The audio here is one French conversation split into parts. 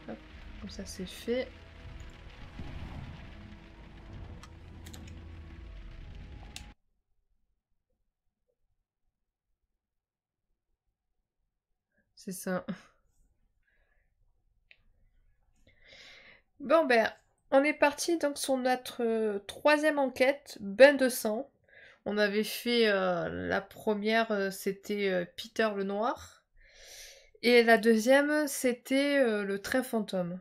Hop, comme ça c'est fait. C'est ça. Bon ben, on est parti donc sur notre troisième enquête, bain de sang. On avait fait la première, c'était Peter le Noir. Et la deuxième, c'était le train fantôme.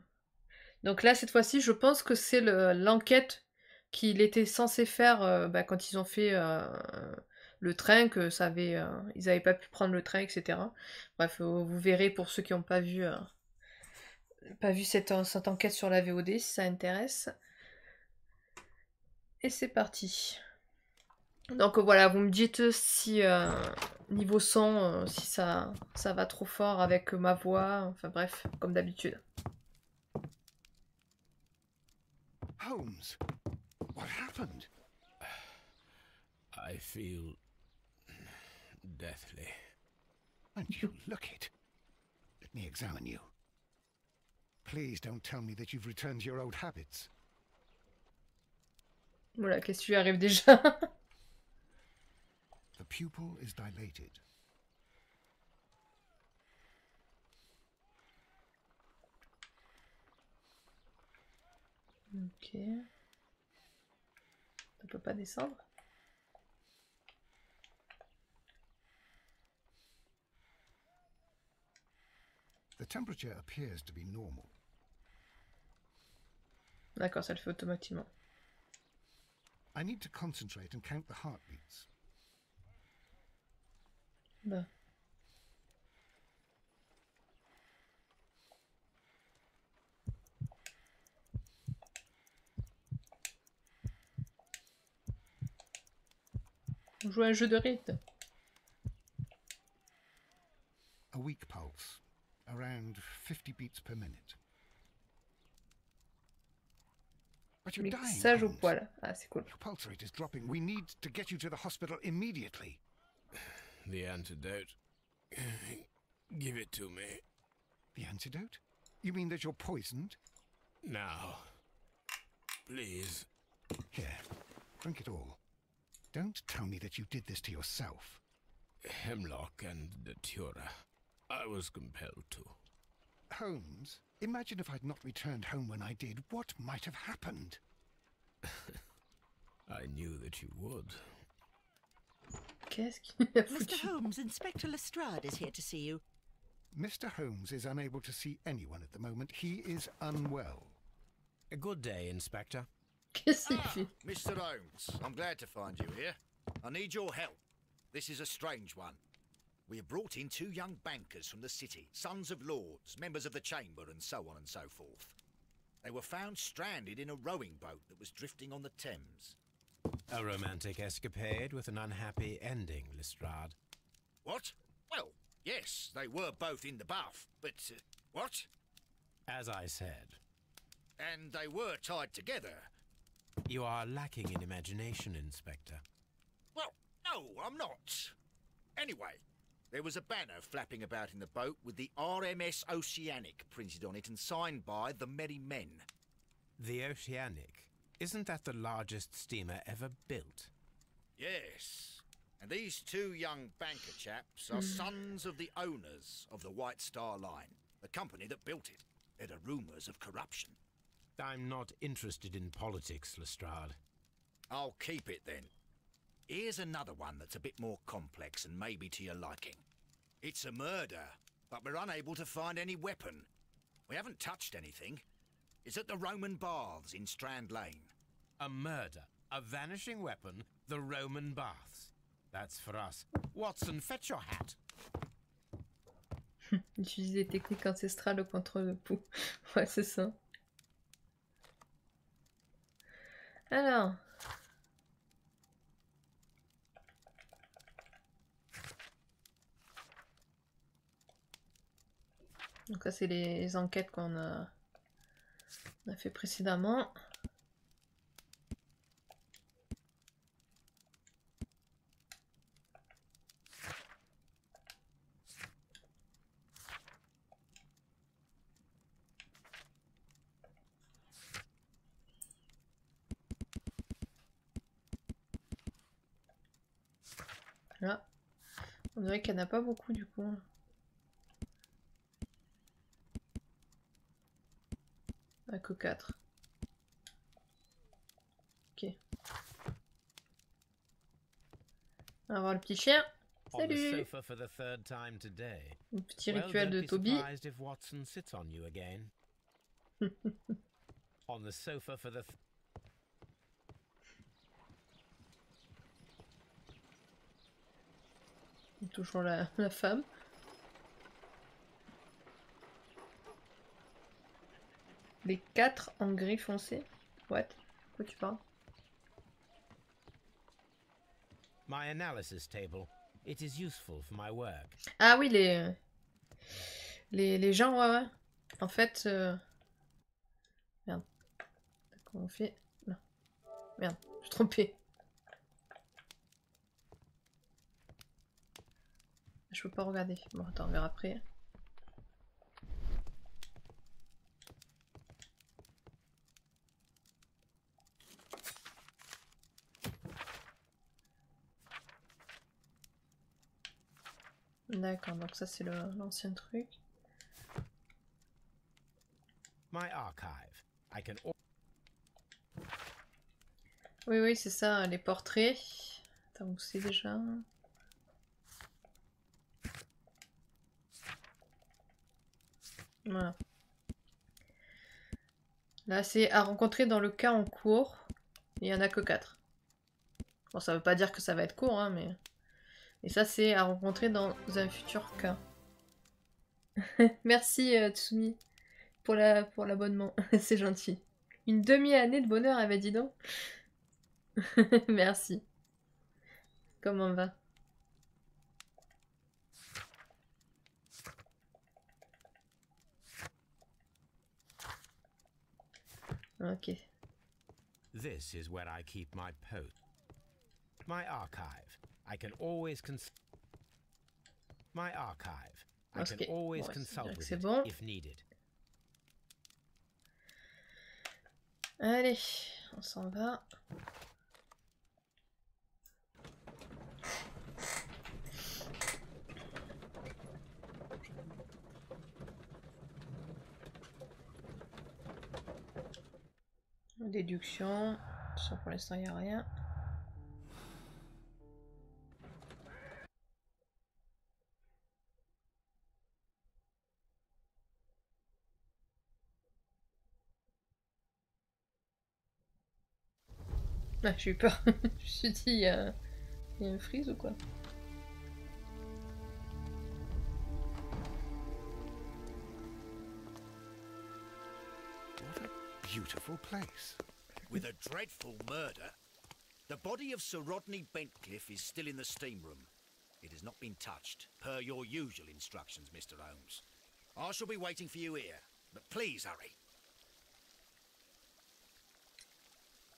Donc là, cette fois-ci, je pense que c'est l'enquête qu'il était censé faire bah, quand ils ont fait le train, que ça avait, ils n'avaient pas pu prendre le train, etc. Bref, vous verrez pour ceux qui n'ont pas vu cette enquête sur la VOD, si ça intéresse. Et c'est parti. Donc voilà, vous me dites si niveau son, si ça va trop fort avec ma voix, enfin bref, comme d'habitude. Holmes, what happened? I feel deathly. And you look it. Let me examine you. Please don't tell me that you've returned to your old habits. Voilà, qu'est-ce qui lui arrive déjà? The pupil is dilated. Ok. On peut pas descendre. The temperature appears to be normal. D'accord, ça le fait automatiquement. I need to concentrate and count the heartbeats. Bah. On joue à un jeu de rythme. A weak pulse, around 50 beats per minute. But you're dying, Mixage au Holmes. poil. Ah, c'est cool. Your pulse rate is dropping. We need to get you to the hospital immediately. The antidote. Give it to me. The antidote? You mean that you're poisoned? Now. Please. Here, drink it all. Don't tell me that you did this to yourself. Hemlock and Datura. I was compelled to. Holmes, imagine if I'd not returned home when I did. What might have happened? I knew that you would. Qu'est-ce qu'il a Mr. foutu? Holmes, Inspector Lestrade is here to see you. Mr. Holmes is unable to see anyone at the moment. He is unwell. A good day, Inspector. Qu'est-ce qu'il fait? Mr. Holmes, I'm glad to find you here. I need your help. This is a strange one. We have brought in two young bankers from the city, sons of lords, members of the chamber, and so on and so forth. They were found stranded in a rowing boat that was drifting on the Thames. A romantic escapade with an unhappy ending, Lestrade. What? Well, yes, they were both in the bath, but... what? As I said, And they were tied together. you are lacking in imagination, Inspector. Well, no, I'm not. Anyway, there was a banner flapping about in the boat with the RMS Oceanic printed on it and signed by the Merry Men. The Oceanic. Isn't that the largest steamer ever built? Yes. And these two young banker chaps are sons of the owners of the White Star Line, the company that built it. There are rumours of corruption. I'm not interested in politics, Lestrade. I'll keep it then. Here's another one that's a bit more complex and maybe to your liking. It's a murder, but we're unable to find any weapon. We haven't touched anything. It's at the Roman Baths in Strand Lane. A murder, a vanishing weapon, the Roman baths. That's for us. Watson, fetch your hat. Utiliser des techniques ancestrales contre le pouls. Ouais, c'est ça. Alors. Donc ça, c'est les enquêtes qu'on a fait précédemment. Là. On dirait qu'il n'y en a pas beaucoup du coup. Ah, que 4. Ok. On va voir le petit chien. Salut! Un petit rituel de Toby. Toujours la femme. Les 4 en gris foncé. What? Quoi tu parles? My analysis table. It is useful for my work. Ah oui, les gens, ouais. En fait... Merde. Comment on fait? Non. Merde, je suis trompée. Je peux pas regarder. Bon, attends, on verra après. D'accord, donc ça c'est l'ancien truc. My archive. I can. Oui, c'est ça, les portraits. Attends, où c'est déjà? Voilà. Là, c'est à rencontrer dans le cas en cours. Il n'y en a que 4. Bon, ça veut pas dire que ça va être court, hein, mais... Et ça, c'est à rencontrer dans un futur cas. Merci, Tsumi, pour l'abonnement. C'est gentil. Une demi-année de bonheur, avait dit donc. Merci. Comment va? Ok. This is where I keep my post. My archive. I can always My archive. I can always consult with it bon. if needed. Allez, on s'en va. Déduction. Ça pour l'instant il n'y a rien. Ah, j'ai eu peur. Je me suis dit, il y a un freeze ou quoi? What a beautiful place. With a dreadful murder, the body of Sir Rodney Bentcliffe is still in the steam room. It has not been touched, per your usual instructions, Mr. Holmes. I shall be waiting for you here, but please hurry.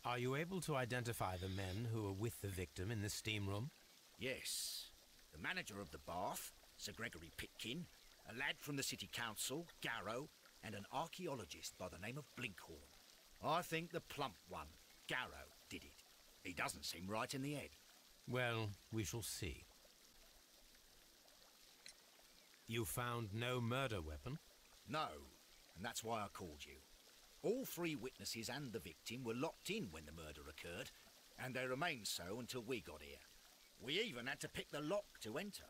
Are you able to identify the men who were with the victim in the steam room? Yes. The manager of the bath, Sir Gregory Pitkin, a lad from the city council, Garrow, and an archaeologist by the name of Blinkhorn. I think the plump one, Garrow, did it. He doesn't seem right in the head. Well, we shall see. You found no murder weapon? No, and that's why I called you. All 3 witnesses and the victim were locked in when the murder occurred, and they remained so until we got here. We even had to pick the lock to enter.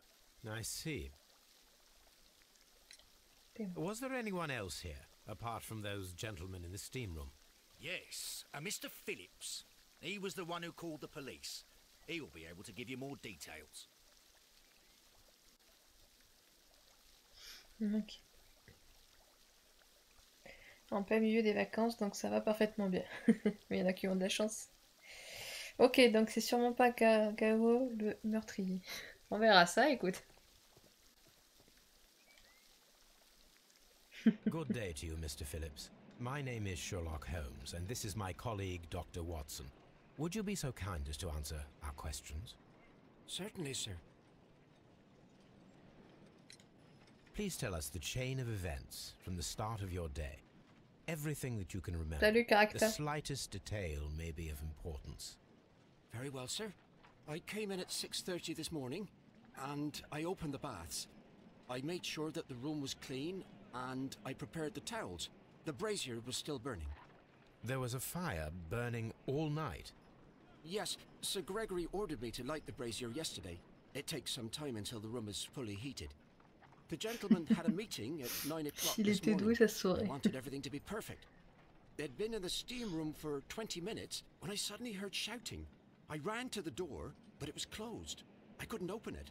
I see. Was there anyone else here, apart from those gentlemen in the steam room? Yes, a Mr. Phillips. He was the one who called the police. He'll be able to give you more details. Ok. En plein milieu des vacances, donc ça va parfaitement bien. Mais il y en a qui ont de la chance. Ok, donc c'est sûrement pas Garo le meurtrier. On verra ça, écoute. Good day to you, Mr. Phillips. My name is Sherlock Holmes, and this is my colleague, Dr. Watson. Would you be so kind as to answer our questions? Certainly, sir. Please tell us the chain of events from the start of your day. Everything that you can remember. Salut, The caractère. slightest detail may be of importance. Very well, sir. I came in at 6:30 this morning, and I opened the baths. I made sure that the room was clean, and I prepared the towels. The brazier was still burning. There was a fire burning all night. Yes, Sir Gregory ordered me to light the brazier yesterday. It takes some time until the room is fully heated. The gentleman had a meeting at 9 o'clock S'il this était doué, morning. ça se He saurait. wanted everything to be perfect. They'd been in the steam room for 20 minutes when I suddenly heard shouting. I ran to the door, but it was closed. I couldn't open it.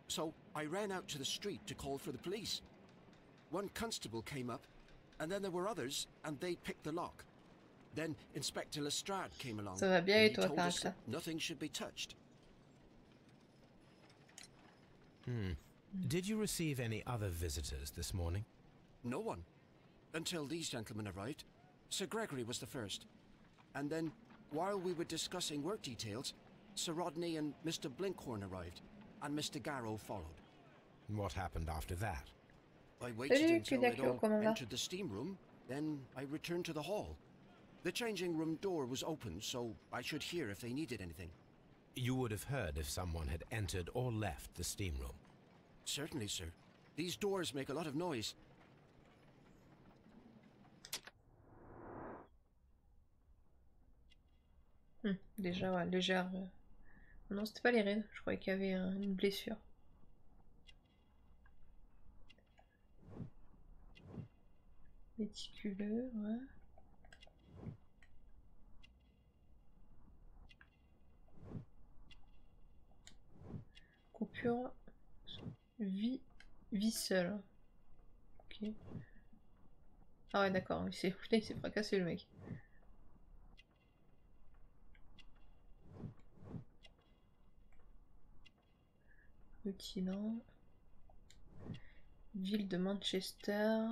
So I ran out to the street to call for the police. One constable came up, and then there were others, and they picked the lock. Then Inspector Lestrade came along. Ça va bien and et he toi, told us Caraca? that nothing should be touched. Did you receive any other visitors this morning? No one. Until these gentlemen arrived. Sir Gregory was the first. And then, while we were discussing work details, Sir Rodney and Mr. Blinkhorn arrived, and Mr. Garrow followed. What happened after that? I waited Salut, until they'd Kudaku, all comment va? entered the steam room, then I returned to the hall. The changing room door was open, so I should hear if they needed anything. You would have heard if someone had entered or left the steam room. Certainly, sir. These doors make a lot of noise. Déjà, ouais, légère. Non, c'était pas les raids. Je croyais qu'il y avait une blessure. Méticuleux, ouais. Coupure. Vie seule. Ok. Ah ouais, d'accord. Il s'est fracassé le mec. Rutilant. Ville de Manchester.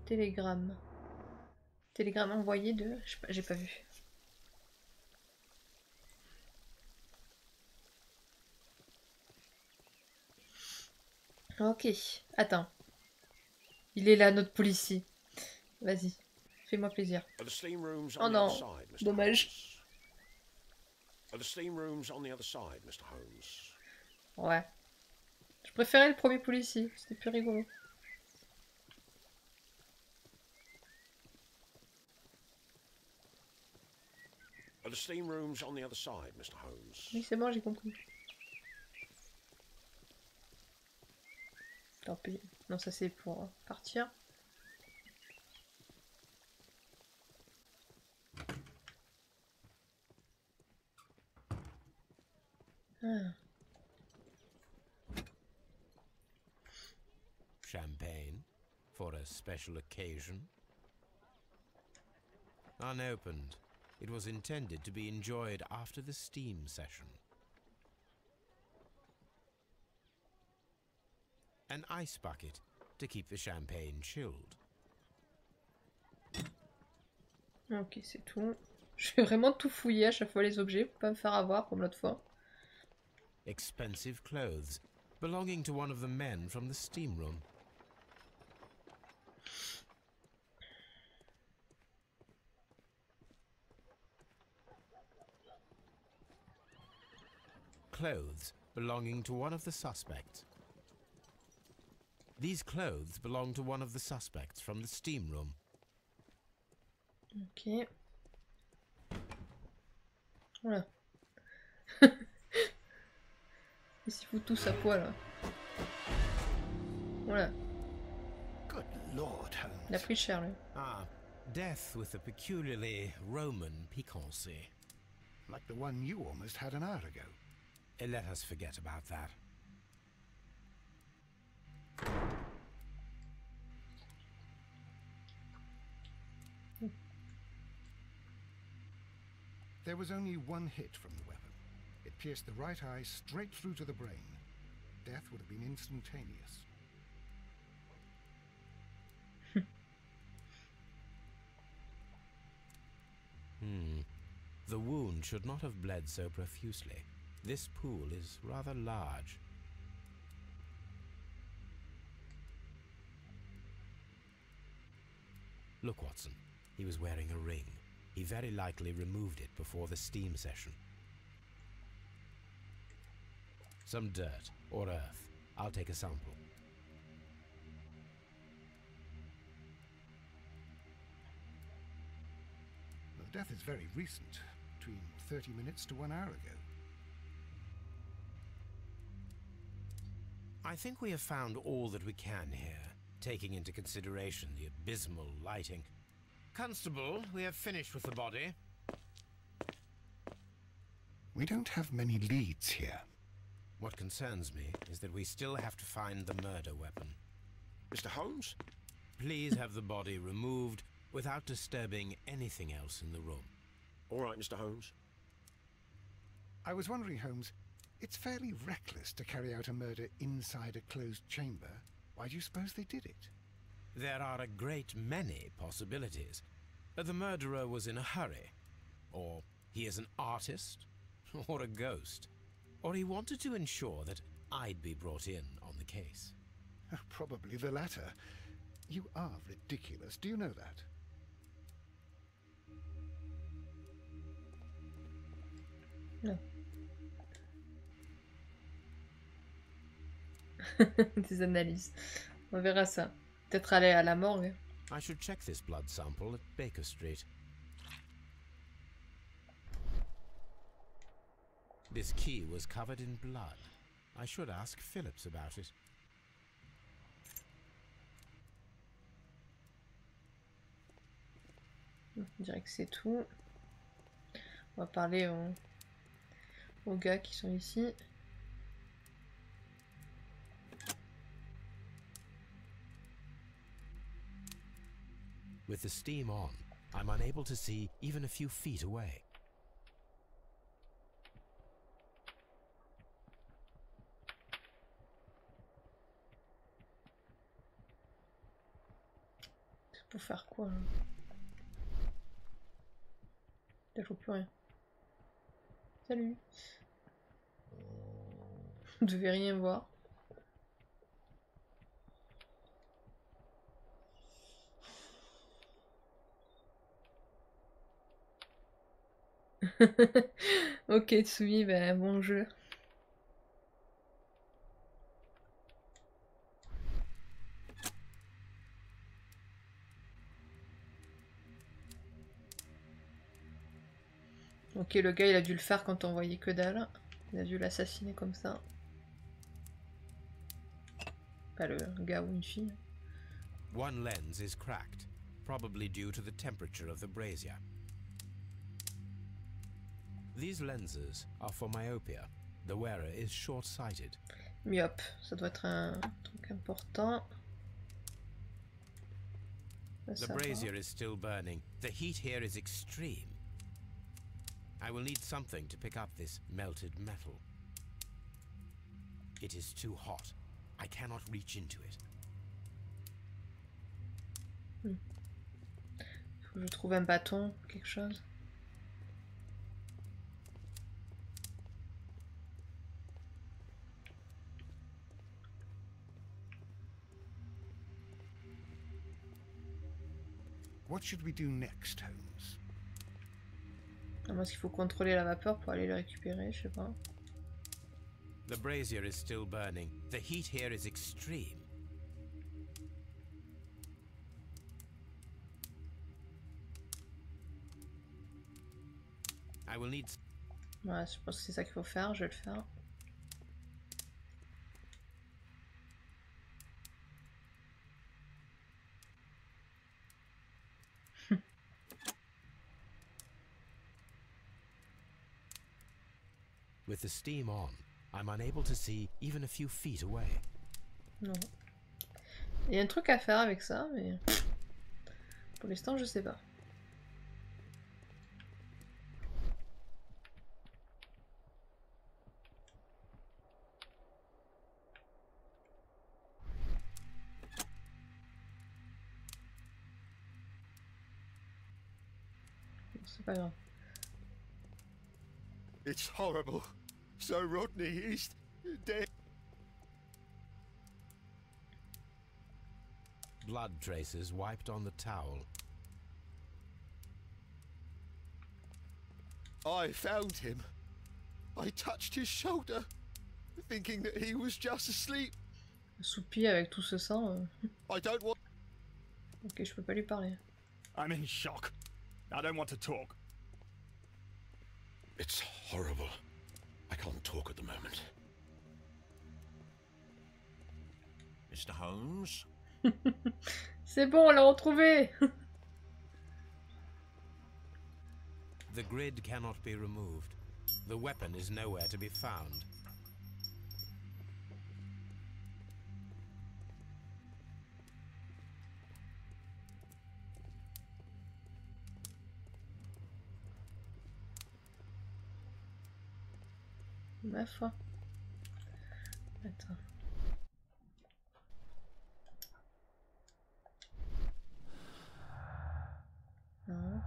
Télégramme. Télégramme envoyé de... Je sais pas, j'ai pas vu. Ok, attends. Il est là, notre policier. Vas-y, fais-moi plaisir. Are the steam rooms Oh on the non, other side, Mr. dommage. Holmes? Are the steam rooms on the other side, Mr. Holmes? Ouais. Je préférais le premier policier, c'était plus rigolo. Are the steam rooms on the other side, Mr. Holmes? Oui, c'est bon, j'ai compris. Tant pis. Non, ça c'est pour partir. Ah. Champagne for a special occasion. Unopened, it was intended to be enjoyed after the steam session. An ice bucket to keep the champagne chilled. Ok, c'est tout. Je vais vraiment tout fouiller à chaque fois les objets pour pas me faire avoir comme l'autre fois. Expensive clothes belonging to one of the men from the steam room. Clothes belonging to one of the suspects. These clothes belong to one of the suspects from the steam room. Ok. Voilà. Il s'y fout tous à poil. Là. Voilà. Good Lord, Holmes. Il a pris cher lui. Ah, death with a peculiarly Roman piquancy. Like the one you almost had an hour ago. Let us forget about that. There was only one hit from the weapon. It pierced the right eye straight through to the brain. Death would have been instantaneous. The wound should not have bled so profusely. This pool is rather large. Look, Watson. He was wearing a ring. He very likely removed it before the steam session. Some dirt or earth. I'll take a sample. The death is very recent, between 30 minutes to 1 hour ago. I think we have found all that we can here, taking into consideration the abysmal lighting. Constable, we have finished with the body. We don't have many leads here. What concerns me is that we still have to find the murder weapon. Mr. Holmes? Please have the body removed without disturbing anything else in the room. All right, Mr. Holmes. I was wondering, Holmes, it's fairly reckless to carry out a murder inside a closed chamber. Why do you suppose they did it? There are a great many possibilities. The murderer was in a hurry. Or he is an artist. Or a ghost. Or he wanted to ensure that I'd be brought in on the case. Probably the latter. You are ridiculous. Do you know that? Non. Des analyses. On verra ça. Peut-être aller à la morgue. I should check this blood sample at Baker Street. This key was covered in blood. I should ask Phillips about it. Je dirais que c'est tout. On va parler aux gars qui sont ici. With the steam on, I'm unable to see even a few feet away. C'est pour faire quoi là? Je vois plus rien. Salut. Vous devez rien voir. Ok, Tsui, ben bon jeu. Ok, le gars il a dû le faire quand on voyait que dalle. Il a dû l'assassiner comme ça. Pas le gars ou une fille. One lens is cracked, probably due to the temperature of the brazier. These lenses are for myopia. The wearer is short-sighted. Myope, ça doit être un truc important. The brazier is still burning. The heat here is extreme. I will need something to pick up this melted metal. It is too hot. I cannot reach into it. Faut que je trouve un bâton, quelque chose. What should we do next, Holmes? Est-ce qu'il faut contrôler la vapeur pour aller le récupérer, je sais pas. The brazier is still burning. The heat here is extreme. I will need... Ouais, je pense que c'est ça qu'il faut faire, je vais le faire. With the steam on, I'm unable to see even a few feet away. Non. Il y a un truc à faire avec ça, mais pour l'instant, je sais pas. C'est pas grave. It's horrible. So Rodney, he's dead. Blood traces wiped on the towel. I found him. I touched his shoulder, thinking that he was just asleep. Choupi avec tout ce sang. I don't want. Ok, je peux pas lui parler. I'm in shock. I don't want to talk. It's horrible. I can't talk at the moment. Mr. Holmes? C'est bon, on l'a retrouvé. The grid cannot be removed. The weapon is nowhere to be found. Ma foi. Attends. Non.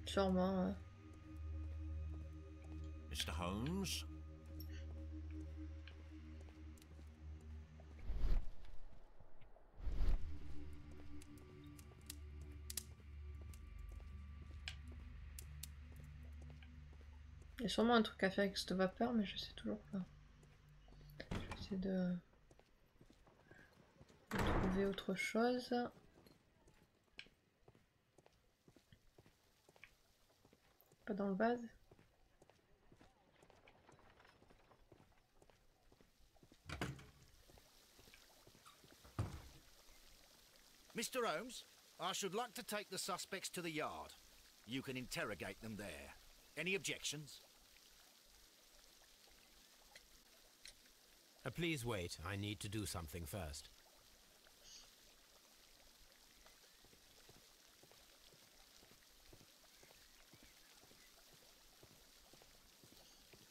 Sûrement. Mr. Holmes? Il y a sûrement un truc à faire avec cette vapeur, mais je sais toujours pas. Je vais essayer de trouver autre chose. Pas dans le vase. Mr. Holmes, I should like to take the suspects to the yard. You can interrogate them there. Any objections? Please wait. I need to do something first.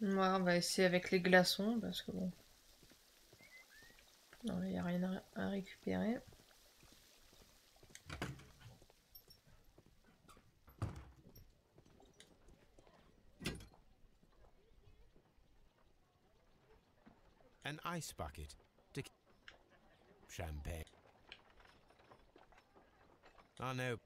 Ouais, on va essayer avec les glaçons parce que bon. Non, il n'y a rien à récupérer. An ice bucket. Champagne. Oh no.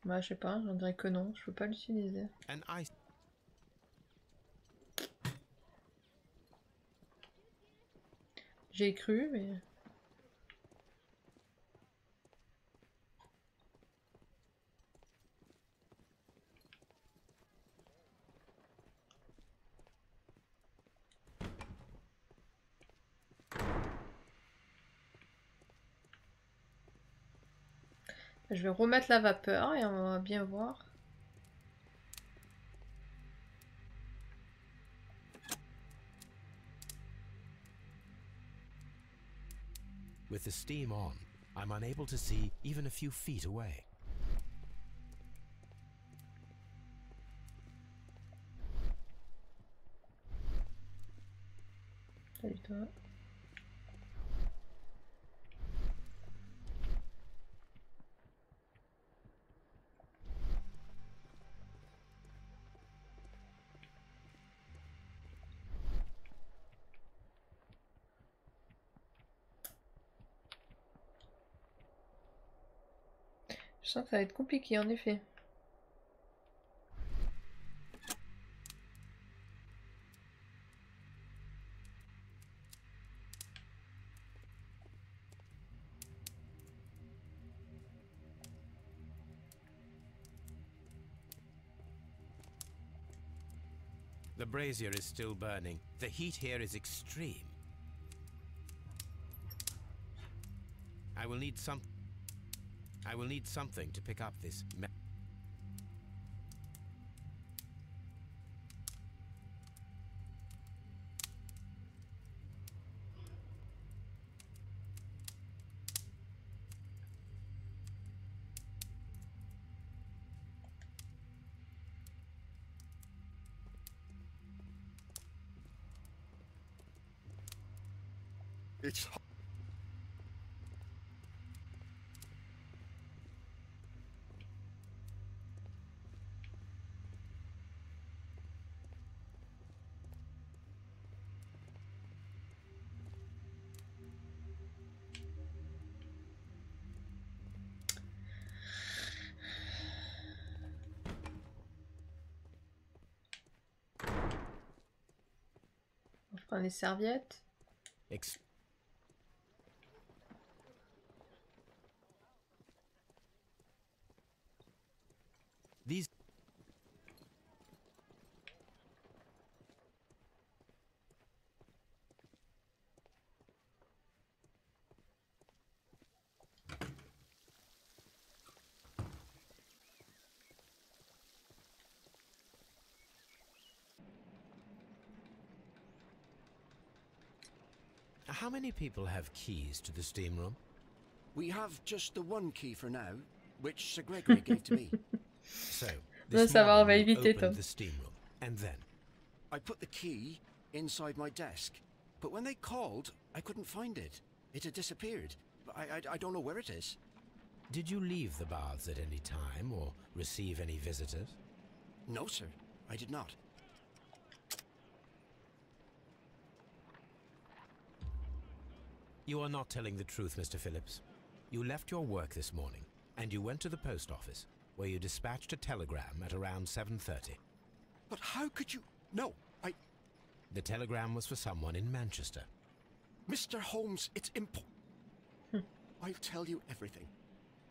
Bah, je sais pas, j'en dirais que non, je peux pas l'utiliser. An ice. J'ai cru, mais... Je vais remettre la vapeur et on va bien voir. With the steam on, I'm unable to see even a few feet away. Salut toi. Je sens que ça va être compliqué en effet. The brazier is still burning. The heat here is extreme. I will need something to pick up this. It's On prend les serviettes. These... How many people have keys to the steam room? We have just the one key for now, which Sir Gregory gave to me. So, Non, this ça va, on va morning you éviter, opened Tom. the steam room, and then? I put the key inside my desk, but when they called, I couldn't find it. It had disappeared. I don't know where it is. Did you leave the baths at any time, or receive any visitors? No, sir, I did not. You are not telling the truth, Mr. Phillips. You left your work this morning, and you went to the post office, where you dispatched a telegram at around 7:30. But how could you... No, The telegram was for someone in Manchester. Mr. Holmes, it's I'll tell you everything.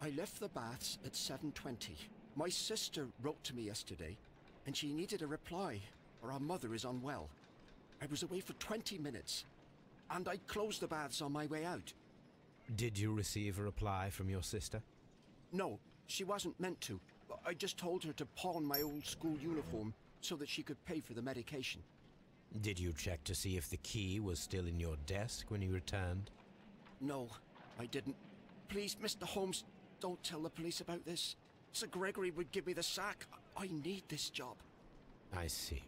I left the baths at 7:20. My sister wrote to me yesterday, and she needed a reply, or our mother is unwell. I was away for 20 minutes, and I closed the baths on my way out. Did you receive a reply from your sister? No, she wasn't meant to. I just told her to pawn my old school uniform so that she could pay for the medication. Did you check to see if the key was still in your desk when you returned? No, I didn't. Please, Mr. Holmes, don't tell the police about this. Sir Gregory would give me the sack. I need this job. I see.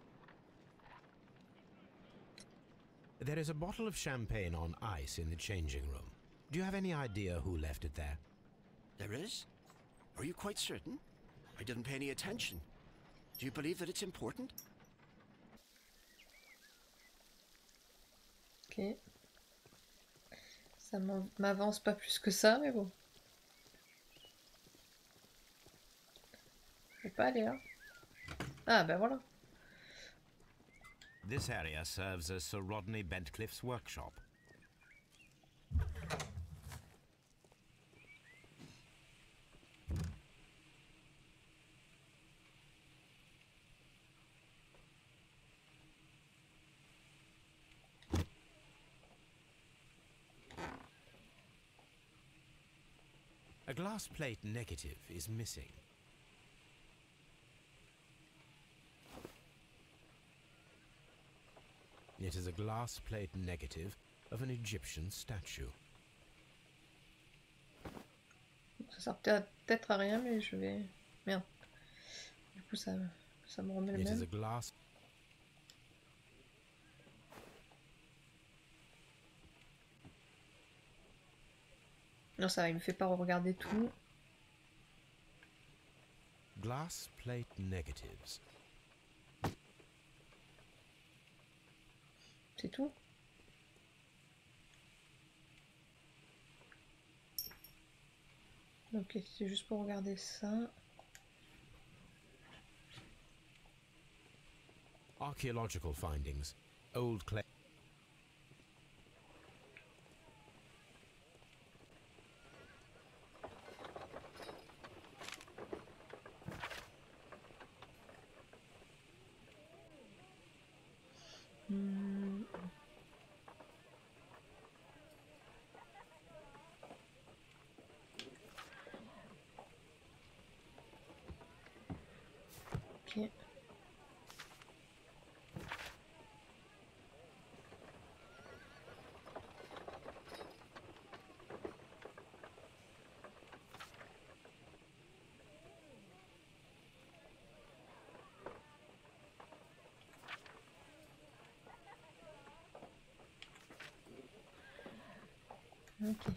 There is a bottle of champagne on ice in the changing room. Do you have any idea who left it there? There is? Are you quite certain? I didn't pay any attention. Do you believe that it's important? Ok. Ça m'avance pas plus que ça, mais bon. Je vais pas aller là. Ah, ben voilà. This area serves as Sir Rodney Bentcliffe's workshop. A glass plate negative is missing. It is a glass plate negative of an Egyptian statue. Ça sert peut-être à rien, mais je vais... Merde. Du coup, ça me remet le It is même. a glass... Non, ça va, il me fait pas regarder tout. Glass plate negatives. C'est tout. Ok, c'est juste pour regarder ça. Archaeological findings. Old clay... Ok. Ok.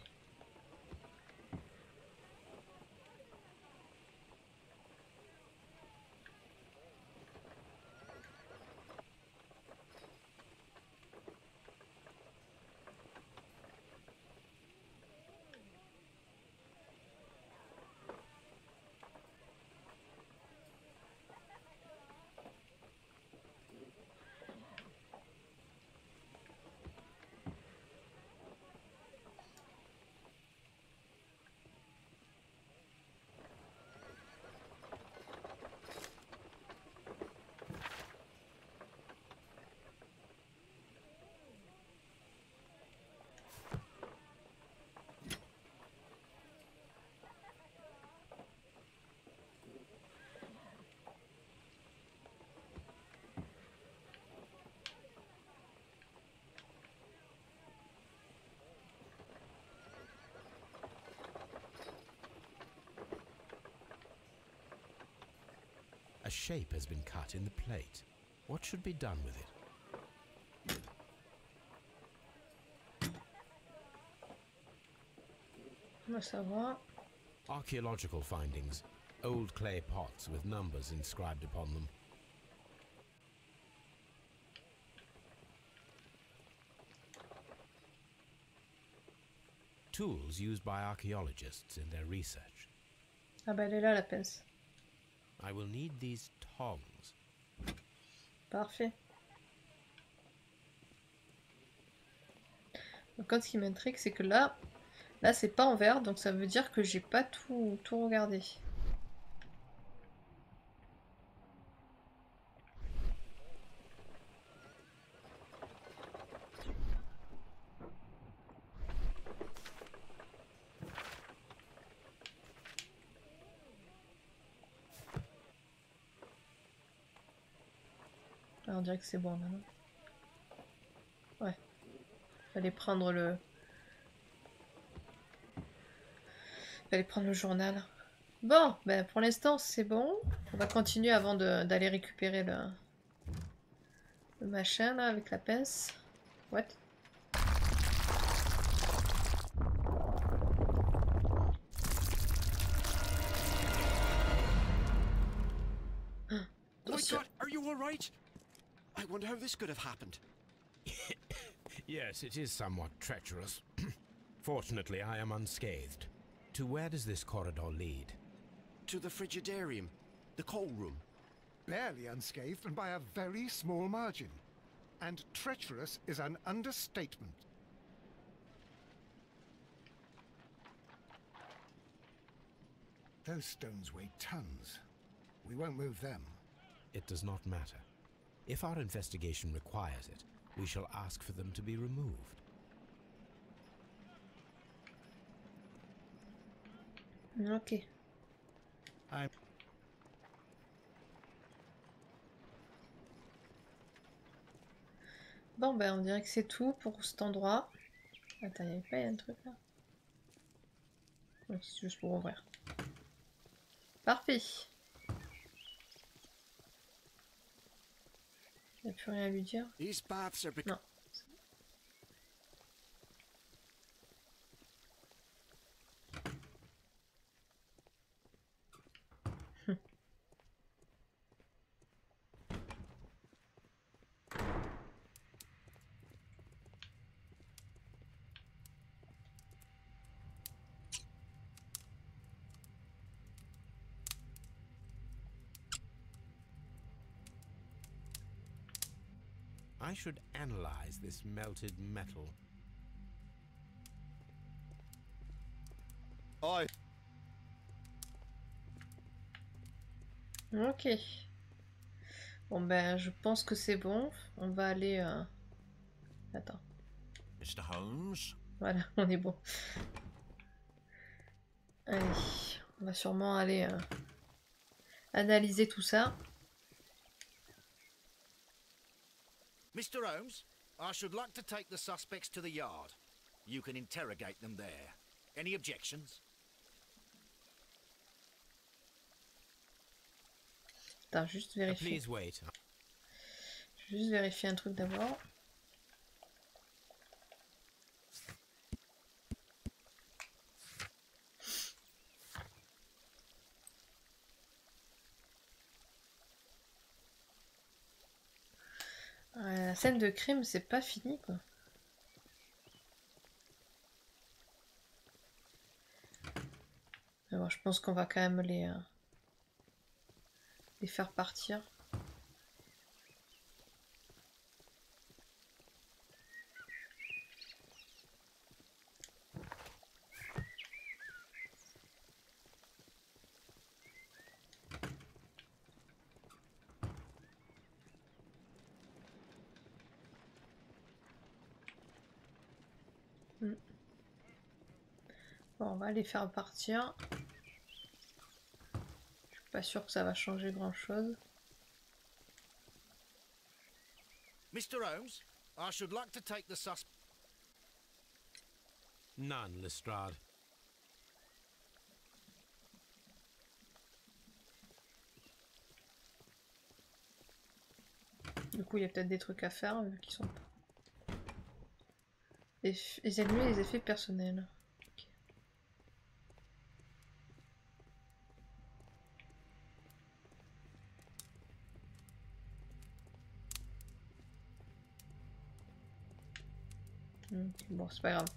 A shape has been cut in the plate. What should be done with it? On va savoir. Archaeological findings. Old clay pots with numbers inscribed upon them. Tools used by archaeologists in their research. Ah bah elle est là la pince. I will need these tongs. Parfait. Donc, ce qui m'intrigue, c'est que là c'est pas en vert, donc ça veut dire que j'ai pas tout regardé. On dirait que c'est bon maintenant. Ouais. Fallait prendre le journal. Bon, ben pour l'instant c'est bon. On va continuer avant d'aller récupérer le machin là avec la pince. What? Oh my God, are you all right? I wonder how this could have happened. Yes, it is somewhat treacherous. Fortunately, I am unscathed. To where does this corridor lead? To the frigidarium, the coal room. Barely unscathed and by a very small margin. And treacherous is an understatement. Those stones weigh tons. We won't move them. It does not matter. If our investigation requires it, we shall ask for them to be removed. Ok. Bon ben on dirait que c'est tout pour cet endroit. Attends, il n'y avait pas un truc là? Ouais, c'est juste pour ouvrir. Parfait. Il n'y a plus rien à lui dire. These baths are Non. I should analyze this melted metal. Ok. Bon ben je pense que c'est bon. On va aller... Attends. Mr. Holmes? Voilà, on est bon. Allez, on va sûrement aller analyser tout ça. Mr. Holmes, I should like to take the suspects to the yard. You can interrogate them there. Any objections? Attends, juste vérifier. Please wait. Je vais juste vérifier un truc d'abord. scène de crime, c'est pas fini, quoi. Mais bon, je pense qu'on va quand même les faire partir. Bon, on va les faire partir. Je suis pas sûre que ça va changer grand-chose. Mr. Holmes, I should like to take the suspect. None, Lestrade. Du coup, il y a peut-être des trucs à faire vu qu'ils sont... Évaluer les effets personnels. Okay. Bon, c'est pas grave.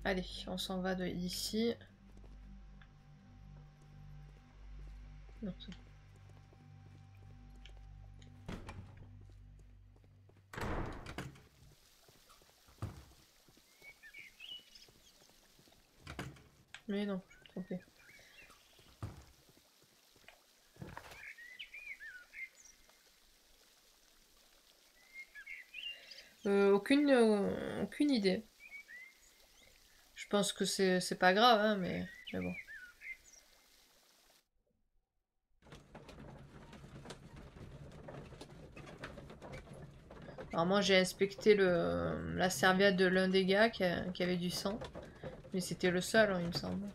Allez, on s'en va de ici. Non, c'est bon. Mais non, je suis trompée. Aucune idée. Je pense que c'est pas grave, hein, mais bon. Alors moi j'ai inspecté la serviette de l'un des gars qui avait du sang. Mais c'était le seul, hein, il me semble.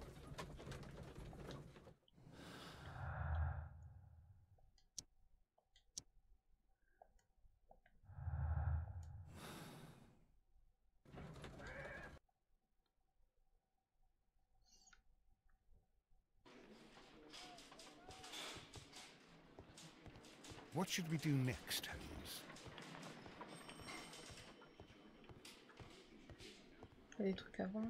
What should we do next, Holmes? Il y a des trucs à voir.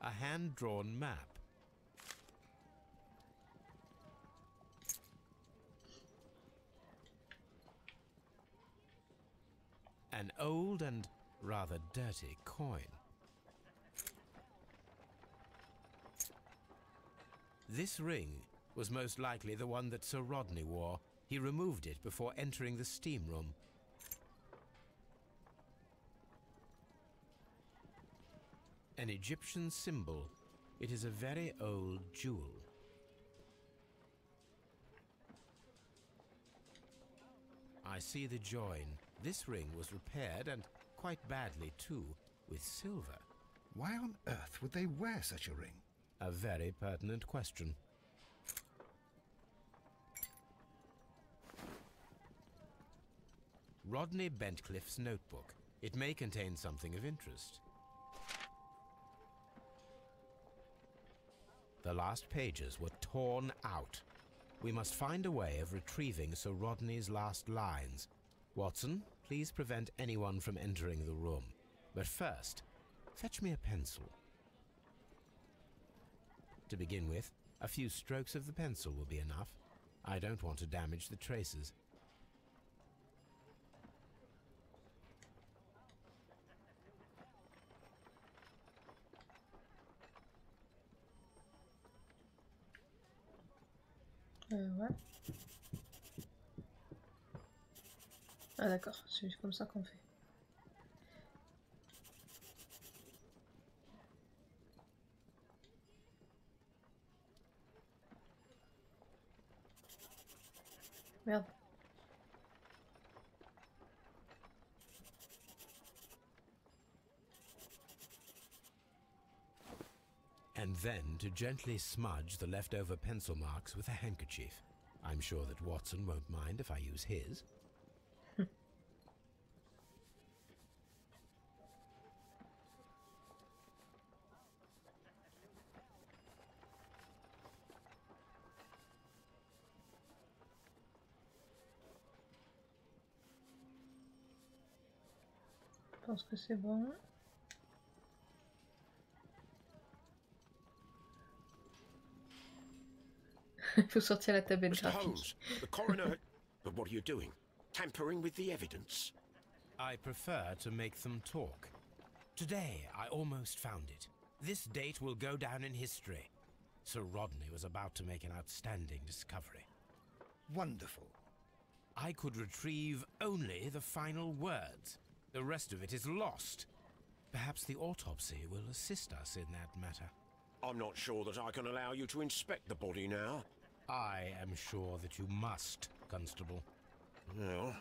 A hand-drawn map. An old and rather dirty coin. This ring was most likely the one that Sir Rodney wore. He removed it before entering the steam room. An Egyptian symbol. It is a very old jewel. I see the join. This ring was repaired, and quite badly too, with silver. Why on earth would they wear such a ring? A very pertinent question. Rodney Bentcliffe's notebook. It may contain something of interest. The last pages were torn out. We must find a way of retrieving Sir Rodney's last lines. Watson, please prevent anyone from entering the room. But first, fetch me a pencil. To begin with, a few strokes of the pencil will be enough. I don't want to damage the traces. Ouais. Ah d'accord, c'est comme ça qu'on fait. Merde. And then to gently smudge the leftover pencil marks with a handkerchief. I'm sure that Watson won't mind if I use his. pense que c'est bon. Il faut sortir la tablette Mr. graphique. Holmes, the coroner... But what are you doing? Tampering with the evidence? I prefer to make them talk. Today, I almost found it. This date will go down in history. Sir Rodney was about to make an outstanding discovery. Wonderful. I could retrieve only the final words. The rest of it is lost. Perhaps the autopsy will assist us in that matter. I'm not sure that I can allow you to inspect the body now. I am sure that you must, Constable. Well...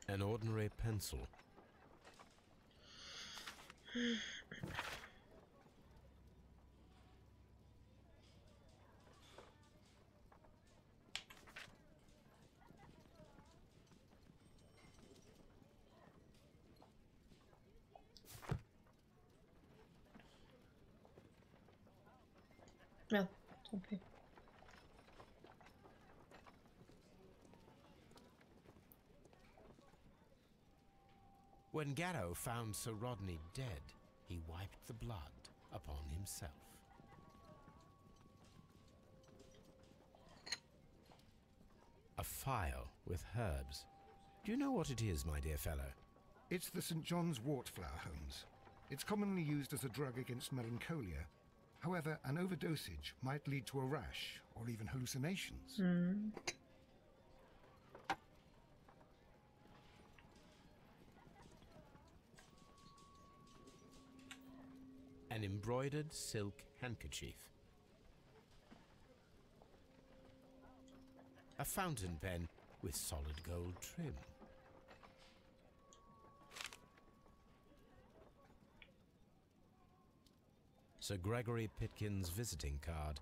An ordinary pencil. Merde, trompé. When Garrow found Sir Rodney dead, he wiped the blood upon himself. A phial with herbs. Do you know what it is, my dear fellow? It's the St. John's Wortflower, Holmes. It's commonly used as a drug against melancholia. However, an overdosage might lead to a rash or even hallucinations. An embroidered silk handkerchief. A fountain pen with solid gold trim. Sir Gregory Pitkin's visiting card.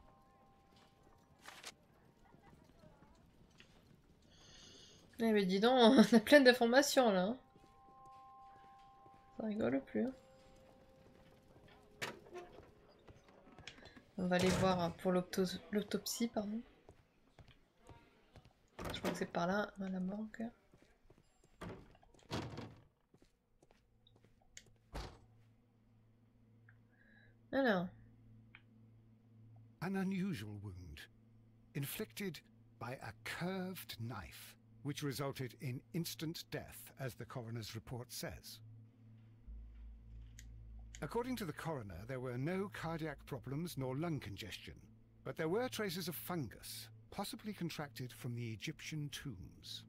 Eh mais dis donc, on a plein d'informations là. Ça rigole plus. Hein. On va aller voir pour l'autopsie, pardon. Je crois que c'est par là, à la morgue. Alors. An unusual wound, inflicted by a curved knife, which resulted in instant death, as the coroner's report says. According to the coroner, there were no cardiac problems nor lung congestion, but there were traces of fungus, possibly contracted from the Egyptian tombs.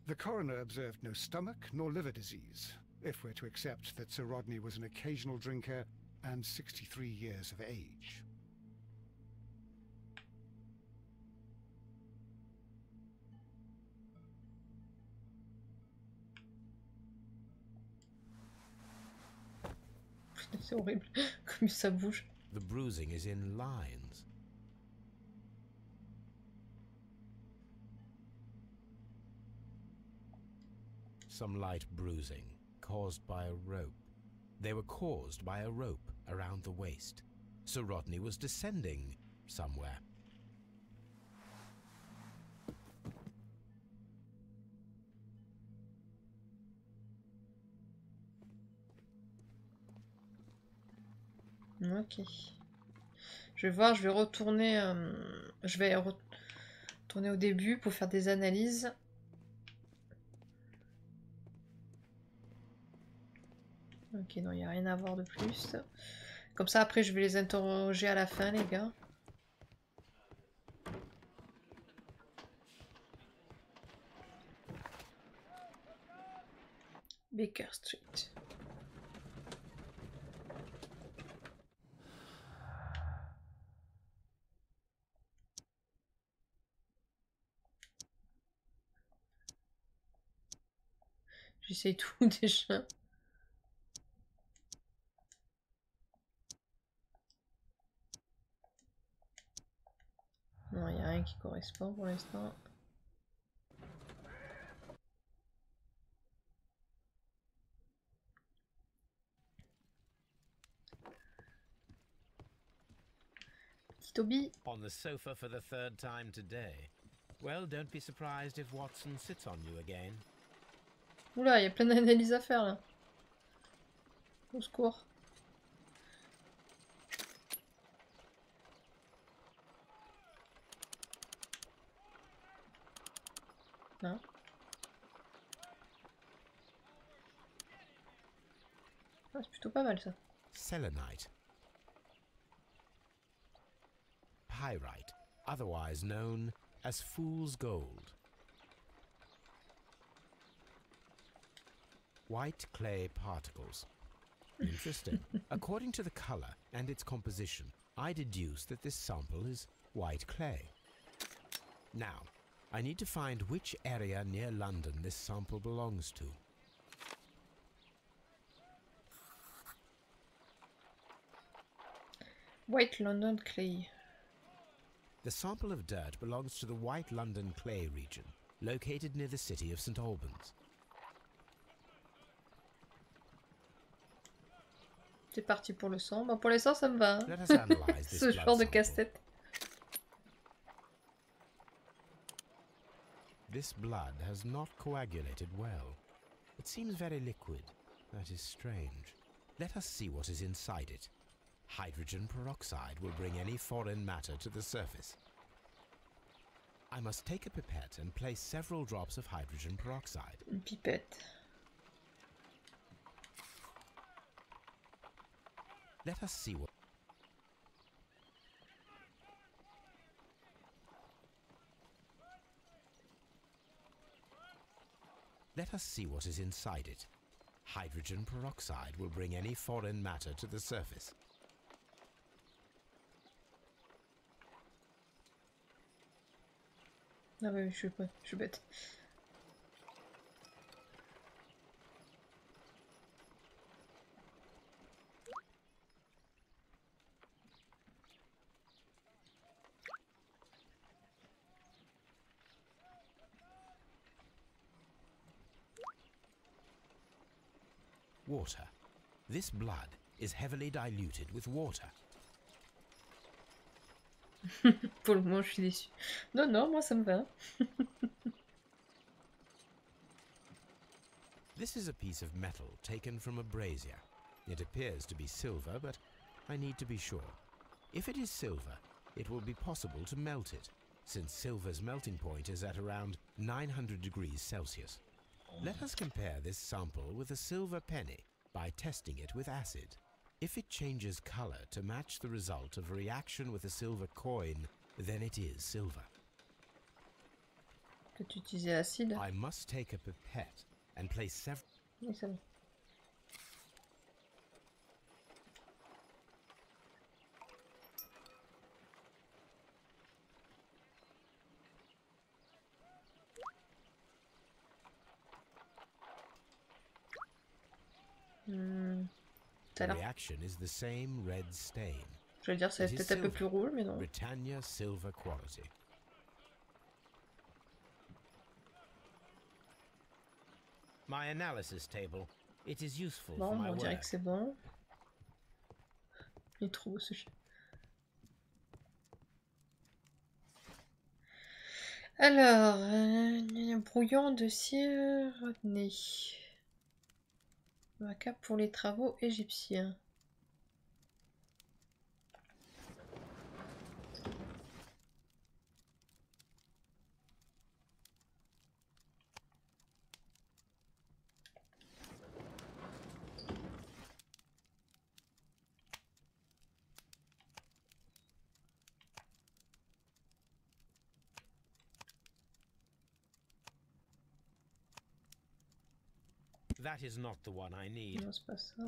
The coroner observed no stomach nor liver disease, if we're to accept that Sir Rodney was an occasional drinker and 63 years of age. C'est horrible, comme ça bouge. The bruising is in lines. Some light bruising, caused by a rope. They were caused by a rope around the waist. Sir Rodney was descending somewhere. Ok. Je vais voir, je vais retourner. Retourner au début pour faire des analyses. Ok, non, il n'y a rien à voir de plus. Comme ça, après, je vais les interroger à la fin, les gars. Baker Street. J'essaye tout déjà. qui correspond pour l'instant. Petit Toby. On the sofa for the third time today. Well, don't be surprised if Watson sits on you again. Oula, il y a plein d'analyses à faire là. Au secours. Non. Ah, c'est plutôt pas mal ça. Selenite. Pyrite, otherwise known as fool's gold. White clay particles. Interesting. According to the color and its composition, I deduce that this sample is white clay. Now, I need to find which area near London this sample belongs to. White London clay. The sample of dirt belongs to the White London clay region, located near the city of St. Albans. C'est parti pour le sang. Bon, pour l'instant, ça me va. Let us analyze this Ce blood genre de sample. casse-tête. This blood has not coagulated well. It seems very liquid. That is strange. Let us see what is inside it. Hydrogen peroxide will bring any foreign matter to the surface. I must take a pipette and place several drops of hydrogen peroxide. Une pipette. Let us see what... Let us see what is inside it. Hydrogen peroxide will bring any foreign matter to the surface. Ah ouais, je suis bête. Water. This blood is heavily diluted with water. Pour le moment, je suis déçue. Non, non, moi ça me va. This is a piece of metal taken from a brazier. It appears to be silver, but I need to be sure. If it is silver, it will be possible to melt it, since silver's melting point is at around 900 degrees Celsius. Let us compare this sample with a silver penny by testing it with acid. If it changes color to match the result of a reaction with a silver coin, then it is silver. Peux-tu utiliser l'acide? I must take a pipette and place several... Oui, ça va. The reaction is the same red stain. Je veux dire, c'est peut-être un peu plus rouge, mais non. Britannia silver quality. My analysis table. It is useful Bon, for my on dirait work. que c'est bon. Il est trop beau ce chien. Alors, un brouillon de cire Rodney. Un cap pour les travaux égyptiens. That is not the one I need. Non, c'est pas ça.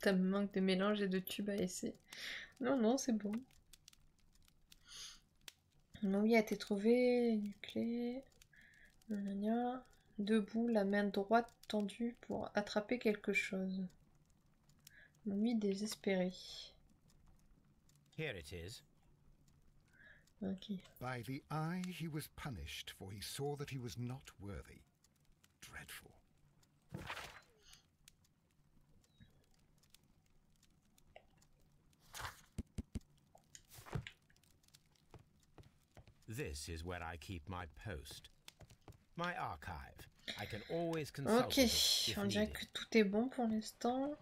T'as manque de mélange et de tubes à essai. Non, non, c'est bon. Oui, a été trouvé. Une clé. Nanana. Debout, la main droite tendue pour attraper quelque chose. Momie désespérée. Here it is. Ok. By the eye he was punished, for he saw that he was not worthy. Dreadful. This is where I keep my post. My archive. I can always consult Ok, with it if on dirait needed. que tout est bon pour l'instant.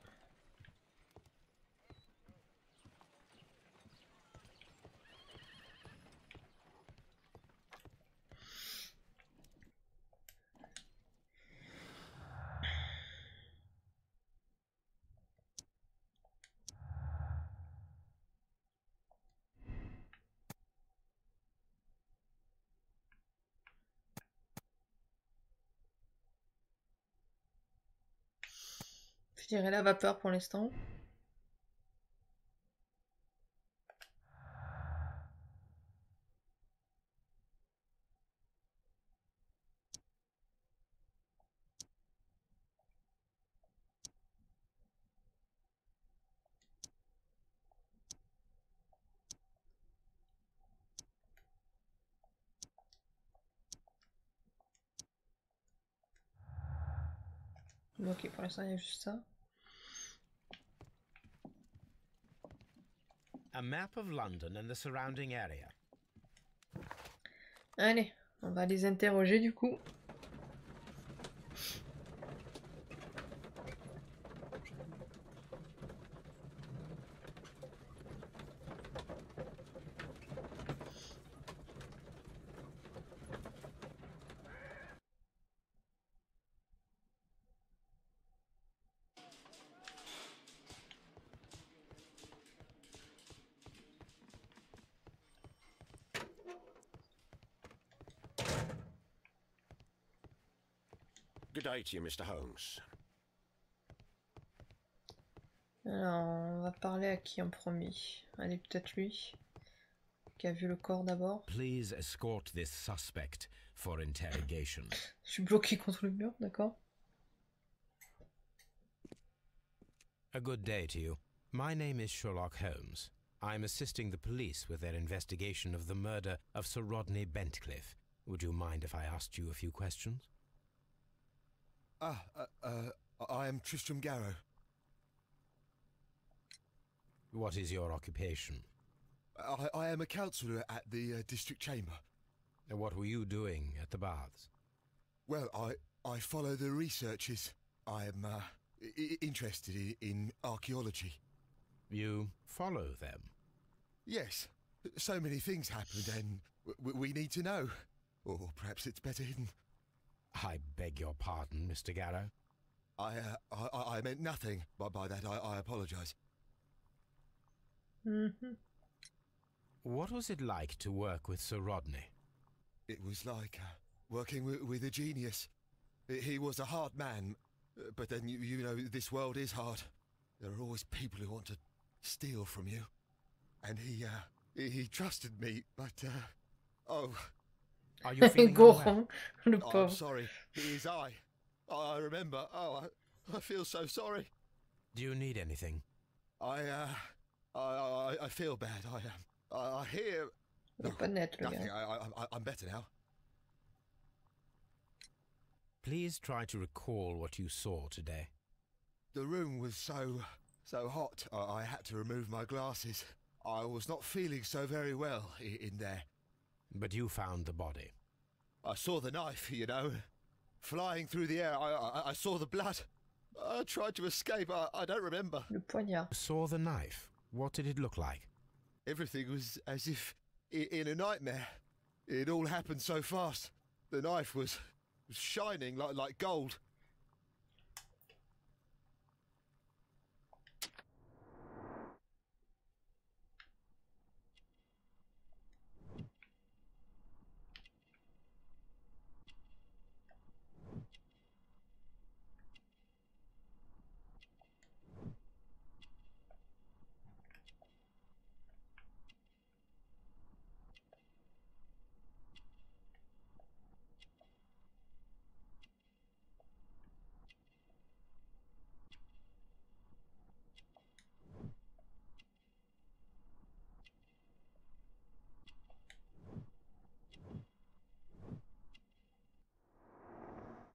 Je dirais la vapeur pour l'instant. Ok, pour l'instant il y a juste ça. A map of London and the surrounding area. Allez, on va les interroger du coup. Good day to you, Mr. Holmes. Alors, on va parler à qui en premier? Allez, peut-être lui, qui a vu le corps d'abord. Please escort this suspect for interrogation. Je suis bloqué contre le mur, d'accord. A good day to you. My name is Sherlock Holmes. I'm assisting the police with their investigation of the murder of Sir Rodney Bentcliffe. Would you mind if I asked you a few questions? I am Tristram Garrow. What is your occupation? I am a councillor at the district chamber. And what were you doing at the baths? Well, I follow the researches. I am interested in archaeology. You follow them? Yes. So many things happened and we need to know. Or perhaps it's better hidden. I beg your pardon, Mr. Garrow. I meant nothing by that. I apologise. Mm-hmm. What was it like to work with Sir Rodney? It was like working with a genius. He was a hard man, but then you know this world is hard. There are always people who want to steal from you. And he trusted me, but oh. Are you feeling unwell? Goron, le I'm pauvre. sorry. It is I remember. Oh, I feel so sorry. Do you need anything? I feel bad. I hear. Il est pas net, le Nothing. gars. I'm better now. Please try to recall what you saw today. The room was so hot. I had to remove my glasses. I was not feeling so very well in there. But you found the body. I saw the knife, you know, flying through the air. I saw the blood. I tried to escape. I don't remember. Le poignard. You saw the knife. What did it look like? Everything was as if in a nightmare. It all happened so fast. The knife was shining like gold.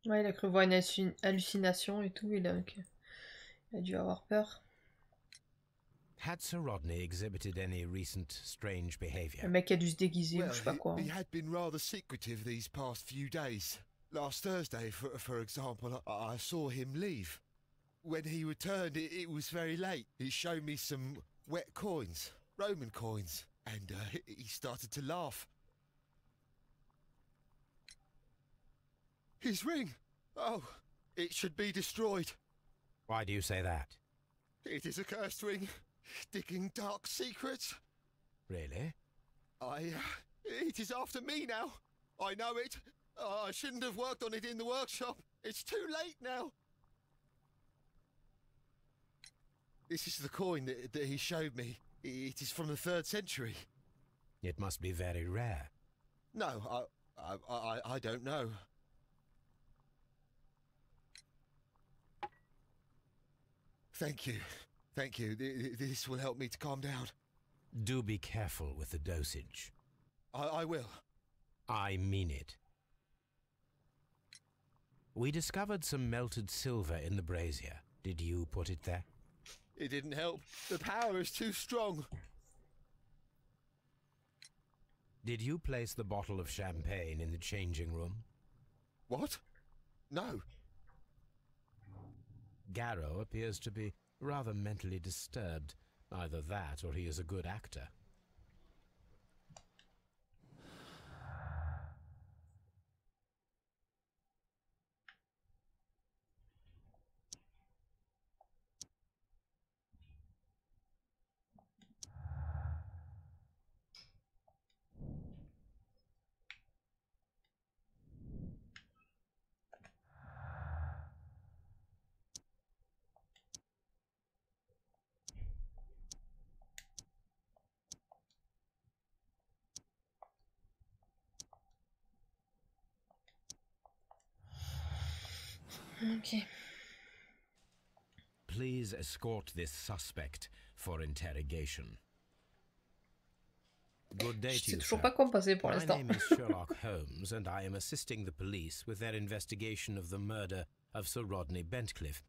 Ouais, il a cru voir une hallucination et tout, il a dû avoir peur. Had Sir Rodney exhibited any recent strange Le behavior? mec a dû se déguiser ou Well, je sais pas quoi. he had been rather secretive these past few days. Last Thursday, for example, I saw him leave. When he returned, it was very late. He showed me some wet coins, Roman coins, and he started to laugh. His ring! Oh, it should be destroyed. Why do you say that? It is a cursed ring, digging dark secrets. Really? It is after me now. I know it. I shouldn't have worked on it in the workshop. It's too late now. This is the coin that he showed me. It is from the 3rd century. It must be very rare. No, I don't know. Thank you. Thank you. This will help me to calm down. Do be careful with the dosage. I will. I mean it. We discovered some melted silver in the brazier. Did you put it there? It didn't help. The power is too strong. Did you place the bottle of champagne in the changing room? What? No. Garrow appears to be rather mentally disturbed. Either that or he is a good actor. Ok. Please escort this suspect for interrogation. Good day Je to sais you, toujours sir. pas quoi me passer pour My l'instant. name is Sherlock Holmes, and I am assisting the police with their investigation of the murder of Sir Rodney Bentcliffe.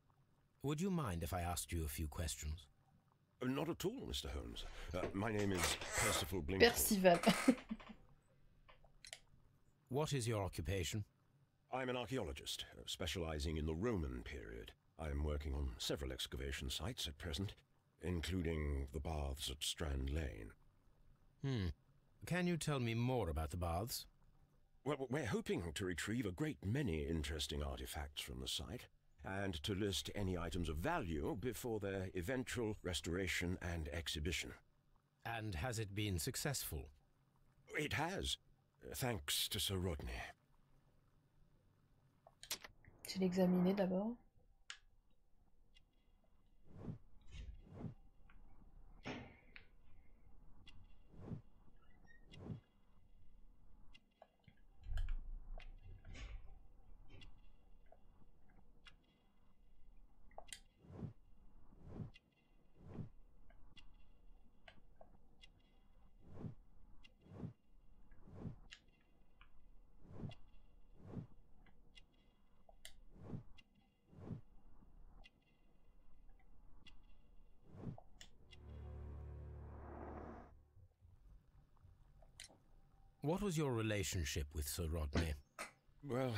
Would you mind if I asked you a few questions? Not at all, Mr. Holmes. My name is Percival Blinkle. Percival. What is your occupation? I'm an archaeologist, specializing in the Roman period. I'm working on several excavation sites at present, including the baths at Strand Lane. Can you tell me more about the baths? Well, we're hoping to retrieve a great many interesting artifacts from the site, and to list any items of value before their eventual restoration and exhibition. And has it been successful? It has, thanks to Sir Rodney. Je vais l'examiner d'abord. What was your relationship with Sir Rodney? Well,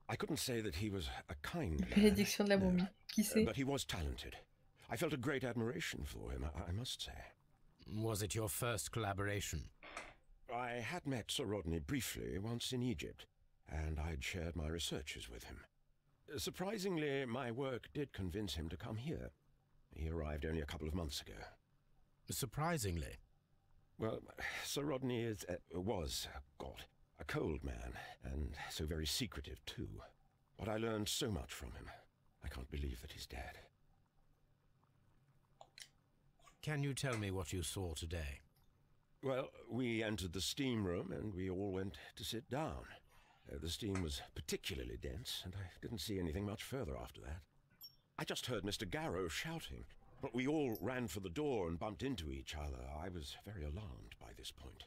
I couldn't say that he was a kind man, Bénédiction de la momie. Qui sait? but he was talented. I felt a great admiration for him, I must say. Was it your first collaboration? I had met Sir Rodney briefly once in Egypt, and I'd shared my researches with him. Surprisingly, my work did convince him to come here. He arrived only a couple of months ago. Surprisingly? Well, Sir Rodney was a cold man, and so very secretive too. But I learned so much from him. I can't believe that he's dead. Can you tell me what you saw today? Well, we entered the steam room and we all went to sit down. The steam was particularly dense, and I didn't see anything much further after that. I just heard Mr. Garrow shouting, but we all ran for the door and bumped into each other. I was very alarmed by this point.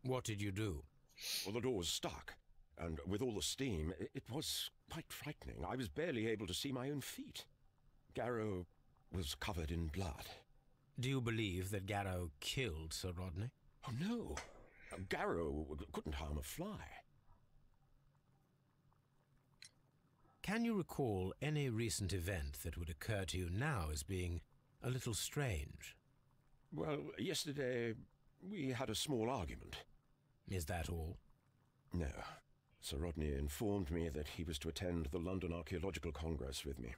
What did you do? Well, the door was stuck, And with all the steam, it was quite frightening. I was barely able to see my own feet. Garrow was covered in blood. Do you believe that Garrow killed Sir Rodney? Oh, no. Garrow couldn't harm a fly. Can you recall any recent event that would occur to you now as being a little strange? Well, yesterday we had a small argument. Is that all? No. Sir Rodney informed me that he was to attend the London Archaeological Congress with me.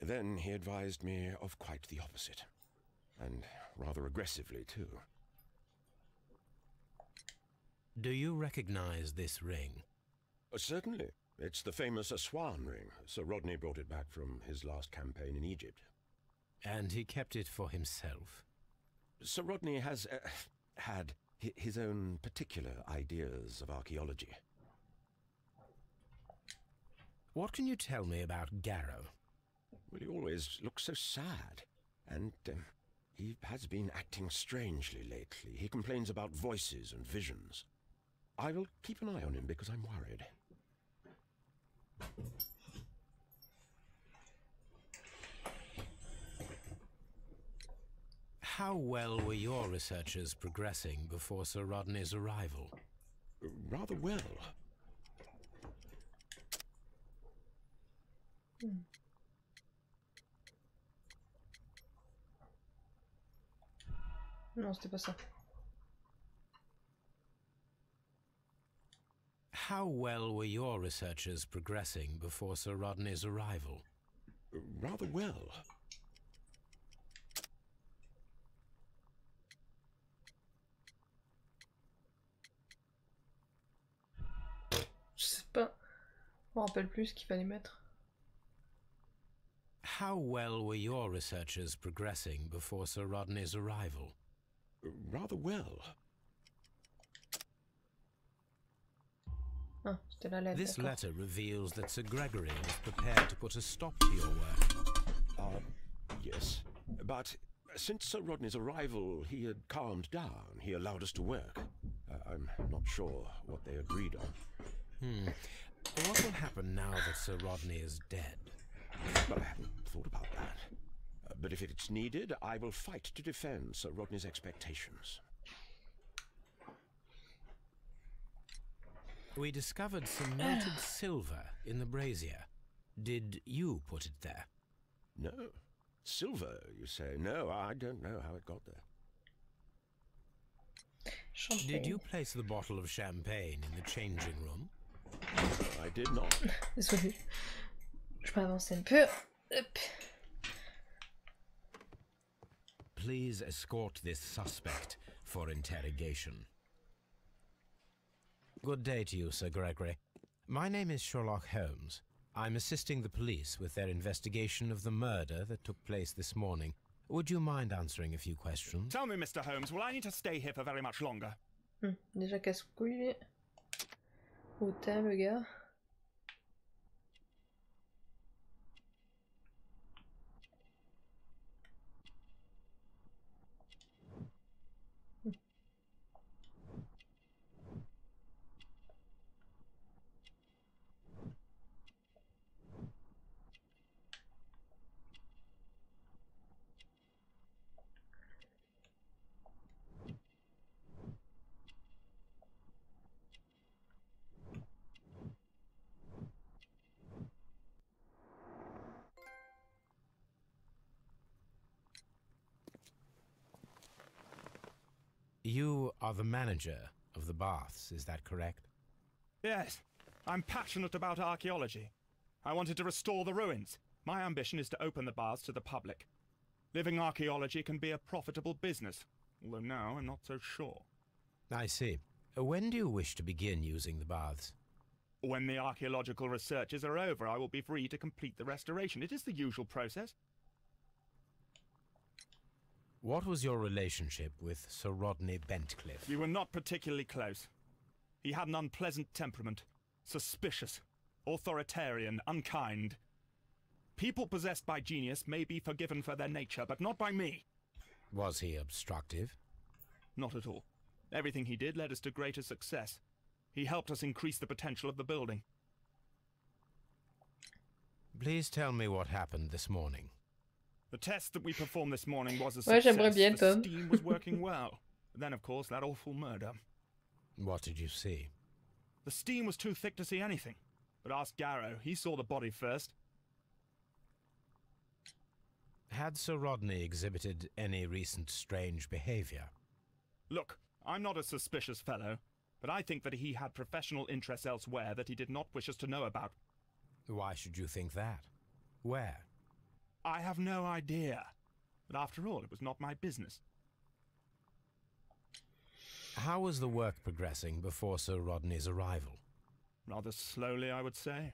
Then he advised me of quite the opposite. And rather aggressively, too. Do you recognize this ring? Certainly. It's the famous Aswan ring. Sir Rodney brought it back from his last campaign in Egypt. And he kept it for himself? Sir Rodney has had his own particular ideas of archaeology. What can you tell me about Garrow? Well, he always looks so sad. And he has been acting strangely lately. He complains about voices and visions. I will keep an eye on him because I'm worried. How well were your researchers progressing before Sir Rodney's arrival? Rather well. Non, c'était pas ça. How well were your researchers progressing before Sir Rodney's arrival? Rather well. Je sais pas. Je me rappelle plus ce qu'il fallait mettre. How well were your researchers progressing before Sir Rodney's arrival? Rather well. Ah, c'était la lettre. This letter reveals that Sir Gregory was prepared to put a stop to your work. Yes. But since Sir Rodney's arrival, he had calmed down. He allowed us to work. I'm not sure what they agreed on. What will happen now that Sir Rodney is dead? Well, I haven't thought about that. But if it's needed, I will fight to defend Sir Rodney's expectations. We discovered some melted silver in the brazier. Did you put it there? No. Silver, you say? No, I don't know how it got there. Champagne. Did you place the bottle of champagne in the changing room? I did not. Désolée. Je peux avancer un peu. Hop. Please escort this suspect for interrogation. Good day to you, Sir Gregory. My name is Sherlock Holmes. I'm assisting the police with their investigation of the murder that took place this morning. Would you mind answering a few questions? Tell me, Mr. Holmes, will I need to stay here for very much longer? Déjà casse-couille. Hautain, le gars. You are the manager of the baths, is that correct? Yes. I'm passionate about archaeology. I wanted to restore the ruins. My ambition is to open the baths to the public. Living archaeology can be a profitable business, although now I'm not so sure. I see. When do you wish to begin using the baths? When the archaeological researches are over, I will be free to complete the restoration. It is the usual process. What was your relationship with Sir Rodney Bentcliffe? We were not particularly close. He had an unpleasant temperament. Suspicious, authoritarian, unkind. People possessed by genius may be forgiven for their nature, but not by me. Was he obstructive? Not at all. Everything he did led us to greater success. He helped us increase the potential of the building. Please tell me what happened this morning. The test that we performed this morning was a Ouais, success. j'aimerais bien, The Tom. steam was working well. Then, of course, that awful murder. What did you see? The steam was too thick to see anything. But ask Garrow. He saw the body first. Had Sir Rodney exhibited any recent strange behavior? Look, I'm not a suspicious fellow, but I think that he had professional interests elsewhere that he did not wish us to know about. Why should you think that? Where? I have no idea. But after all, it was not my business. How was the work progressing before Sir Rodney's arrival? Rather slowly, I would say.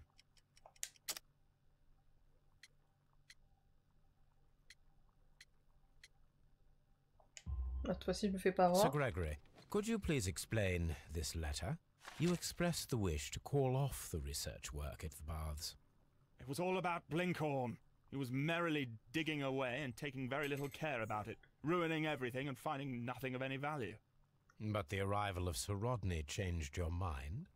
Cette fois-ci, je me fais pas Sir avoir. Gregory, could you please explain this letter? You expressed the wish to call off the research work at the baths. It was all about Blinkhorn. He was merrily digging away and taking very little care about it, ruining everything and finding nothing of any value. But the arrival of Sir Rodney changed your mind?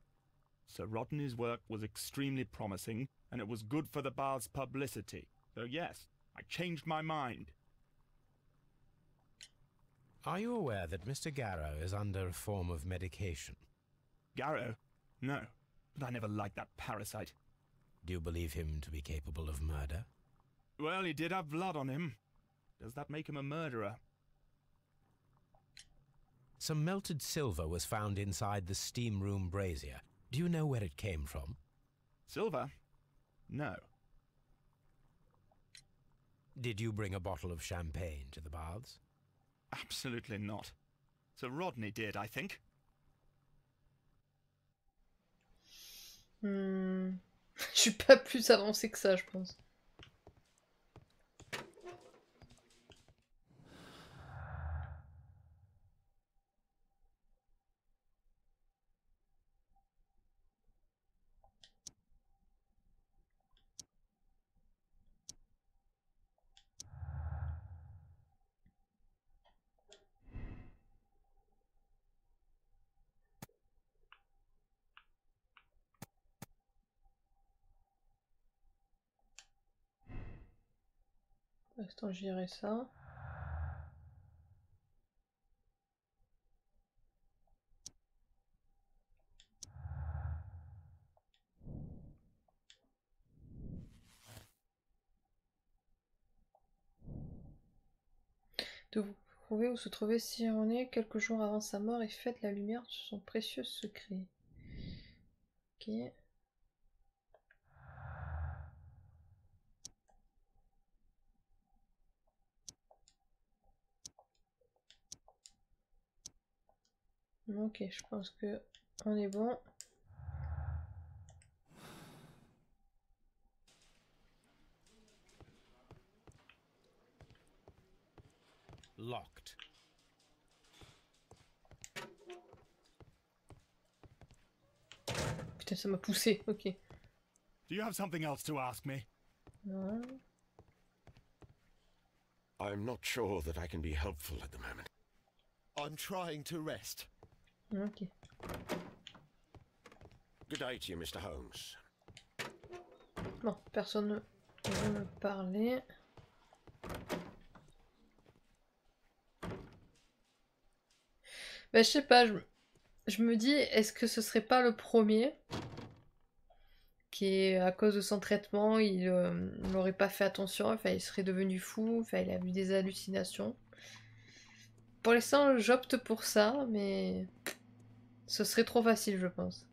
Sir Rodney's work was extremely promising, and it was good for the bath's publicity. So yes, I changed my mind. Are you aware that Mr. Garrow is under a form of medication? Garrow? No, but I never liked that parasite. Do you believe him to be capable of murder? Well, he did have blood on him. Does that make him a murderer? Some melted silver was found inside the steam room brazier. Do you know where it came from? Silver? No. Did you bring a bottle of champagne to the baths? Absolutely not. Sir Rodney did, I think. Je suis pas plus avancé que ça, je pense. Pour l'instant, je dirais ça. De vous prouver où se trouvait Sirone quelques jours avant sa mort et faites la lumière sur son précieux secret. Ok. Ok, je pense que on est bon. Locked. Putain, ça m'a poussé, ok. Do you have something else to ask me? Non. I'm not sure that I can be helpful at the moment. I'm trying to rest. Ok. Good day to you, Mr. Holmes. Bon, personne ne veut me parler. Bah, je sais pas, je me dis, est-ce que ce serait pas le premier qui est, à cause de son traitement, il n'aurait pas fait attention, enfin il serait devenu fou, enfin il a eu des hallucinations. Pour l'instant, j'opte pour ça, mais ce serait trop facile, je pense.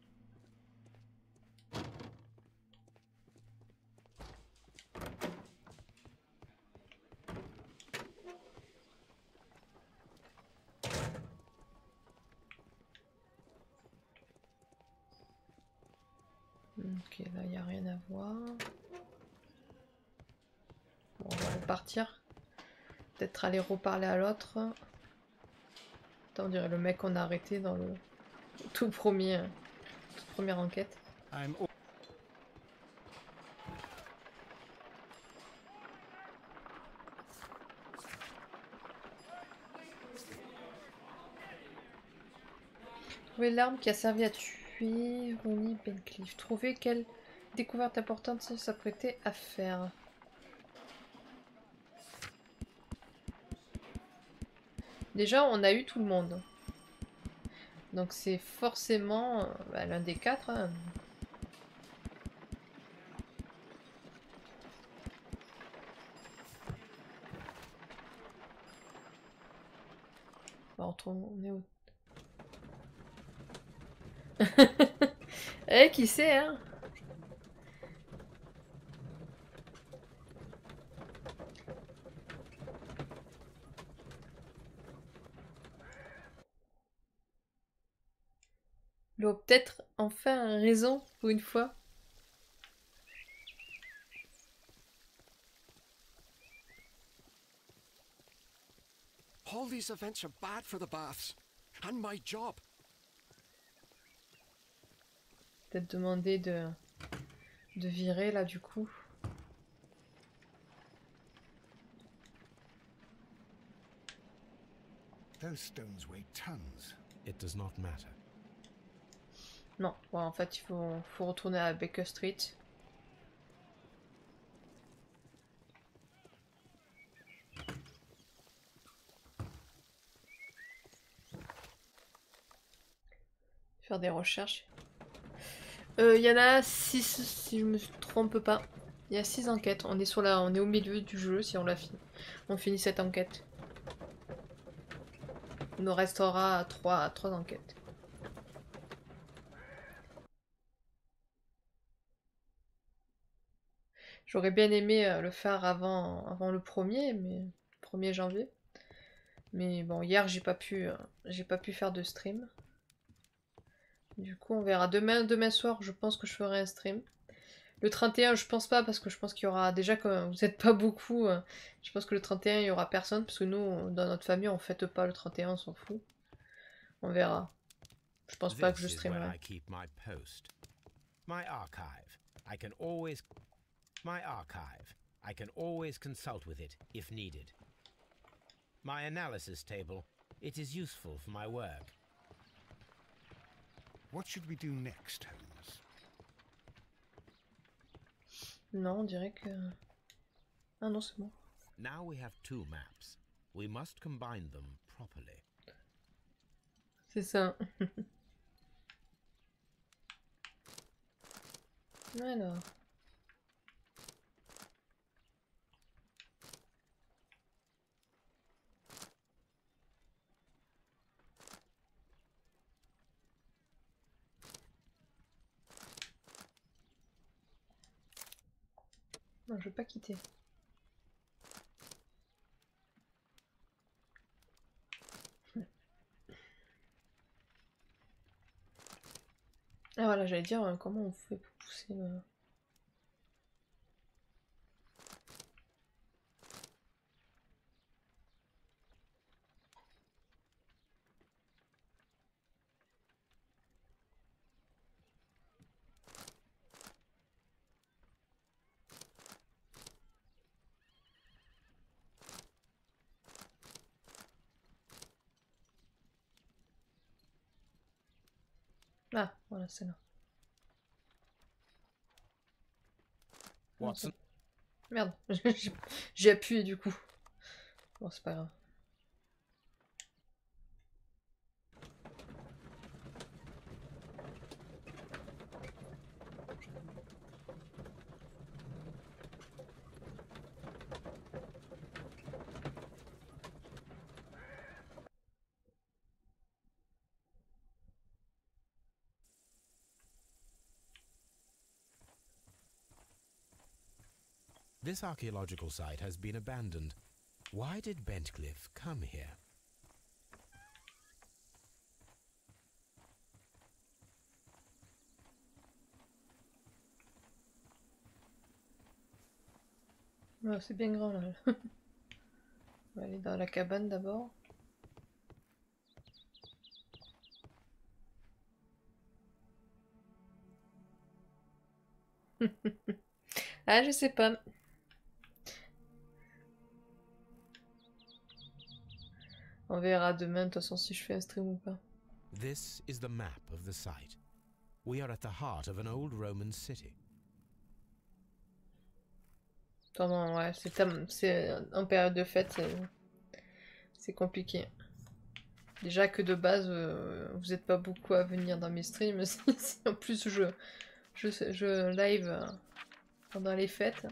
Ok, là, il n'y a rien à voir. Bon, on va repartir. Peut-être aller reparler à l'autre. Attends, on dirait le mec qu'on a arrêté dans le toute première enquête. Trouver l'arme qui a servi à tuer puis Ronnie Bencliffe. Trouver quelle découverte importante s'apprêter à faire. Déjà, on a eu tout le monde. Donc c'est forcément l'un des quatre. Hein. Bon, on est où? Eh, qui sait, hein? Il a peut-être enfin raison pour une fois. All these events are bad for the baths. And my job. Peut-être demander de virer là du coup. Those stones weigh tons. It does not matter. Non, bon, en fait il faut retourner à Baker Street. Faire des recherches. Il y en a 6 si je me trompe pas. Il y a 6 enquêtes. On est au milieu du jeu si on l'a fini. On finit cette enquête. Il nous restera 3 enquêtes. J'aurais bien aimé le faire avant le 1er, mais 1er janvier. Mais bon, hier j'ai pas pu faire de stream. Du coup, on verra. Demain soir, je pense que je ferai un stream. Le 31, je pense pas, parce que je pense qu'il y aura... Déjà, comme vous êtes pas beaucoup, je pense que le 31, il y aura personne, parce que nous, dans notre famille, on fête pas le 31, on s'en fout. On verra. Je pense pas que je streamerai. My archive. I can always consult with it if needed. My analysis table. It is useful for my work. What should we do next, Holmes? Non, on dirait que... Ah non, c'est bon. Now we have 2 maps. We must combine them properly. C'est ça. Alors... Non, je vais pas quitter. Ah voilà, j'allais dire comment on fait pour pousser le... Ah, voilà, c'est là. Watson. Merde, j'ai appuyé du coup. Bon, c'est pas grave. This archaeological site has been abandoned. Why did Bentcliffe come here? Ah, c'est bien grand là. On va aller dans la cabane d'abord. Ah, je sais pas. On verra demain de toute façon si je fais un stream ou pas. This is the map of the site. We are at the heart of an old Roman city. Attends, ouais, c'est en période de fête, c'est compliqué. Déjà que de base, vous n'êtes pas beaucoup à venir dans mes streams. Si en plus je live pendant les fêtes.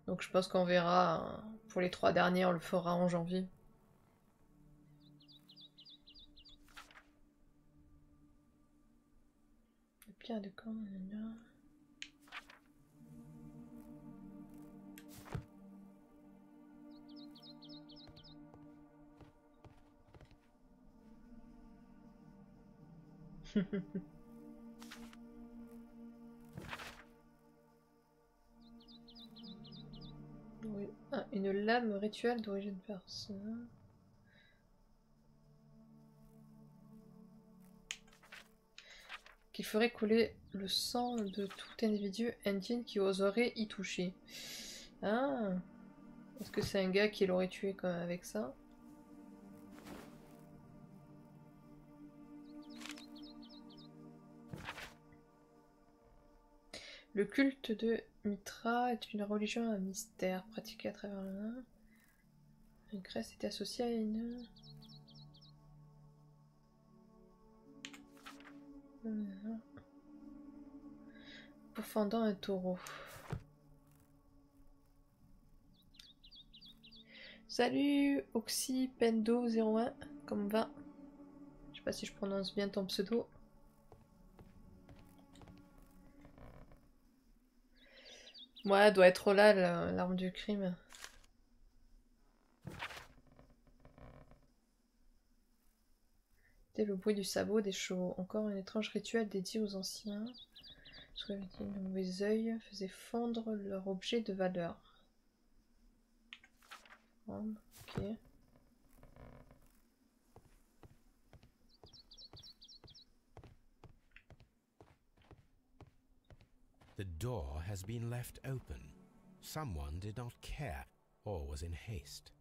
Donc je pense qu'on verra, pour les 3 derniers, on le fera en janvier. Pierre de camp, oui. Ah, une lame rituelle d'origine perse. Qui ferait couler le sang de tout individu indigne qui oserait y toucher. Ah, est-ce que c'est un gars qui l'aurait tué quand même avec ça? Le culte de Mitra est une religion à mystère pratiquée à travers le... La Grèce était associée à une... Pourfendant un taureau. Salut OxyPendo01, comment va? Je sais pas si je prononce bien ton pseudo. Ouais, elle doit être là, l'arme du crime. C'était le bruit du sabot des chevaux. Encore un étrange rituel dédié aux anciens. Soit le mauvais œil faisait fondre leur objet de valeur. Ok. The door has been left open. Someone did not care or was in haste.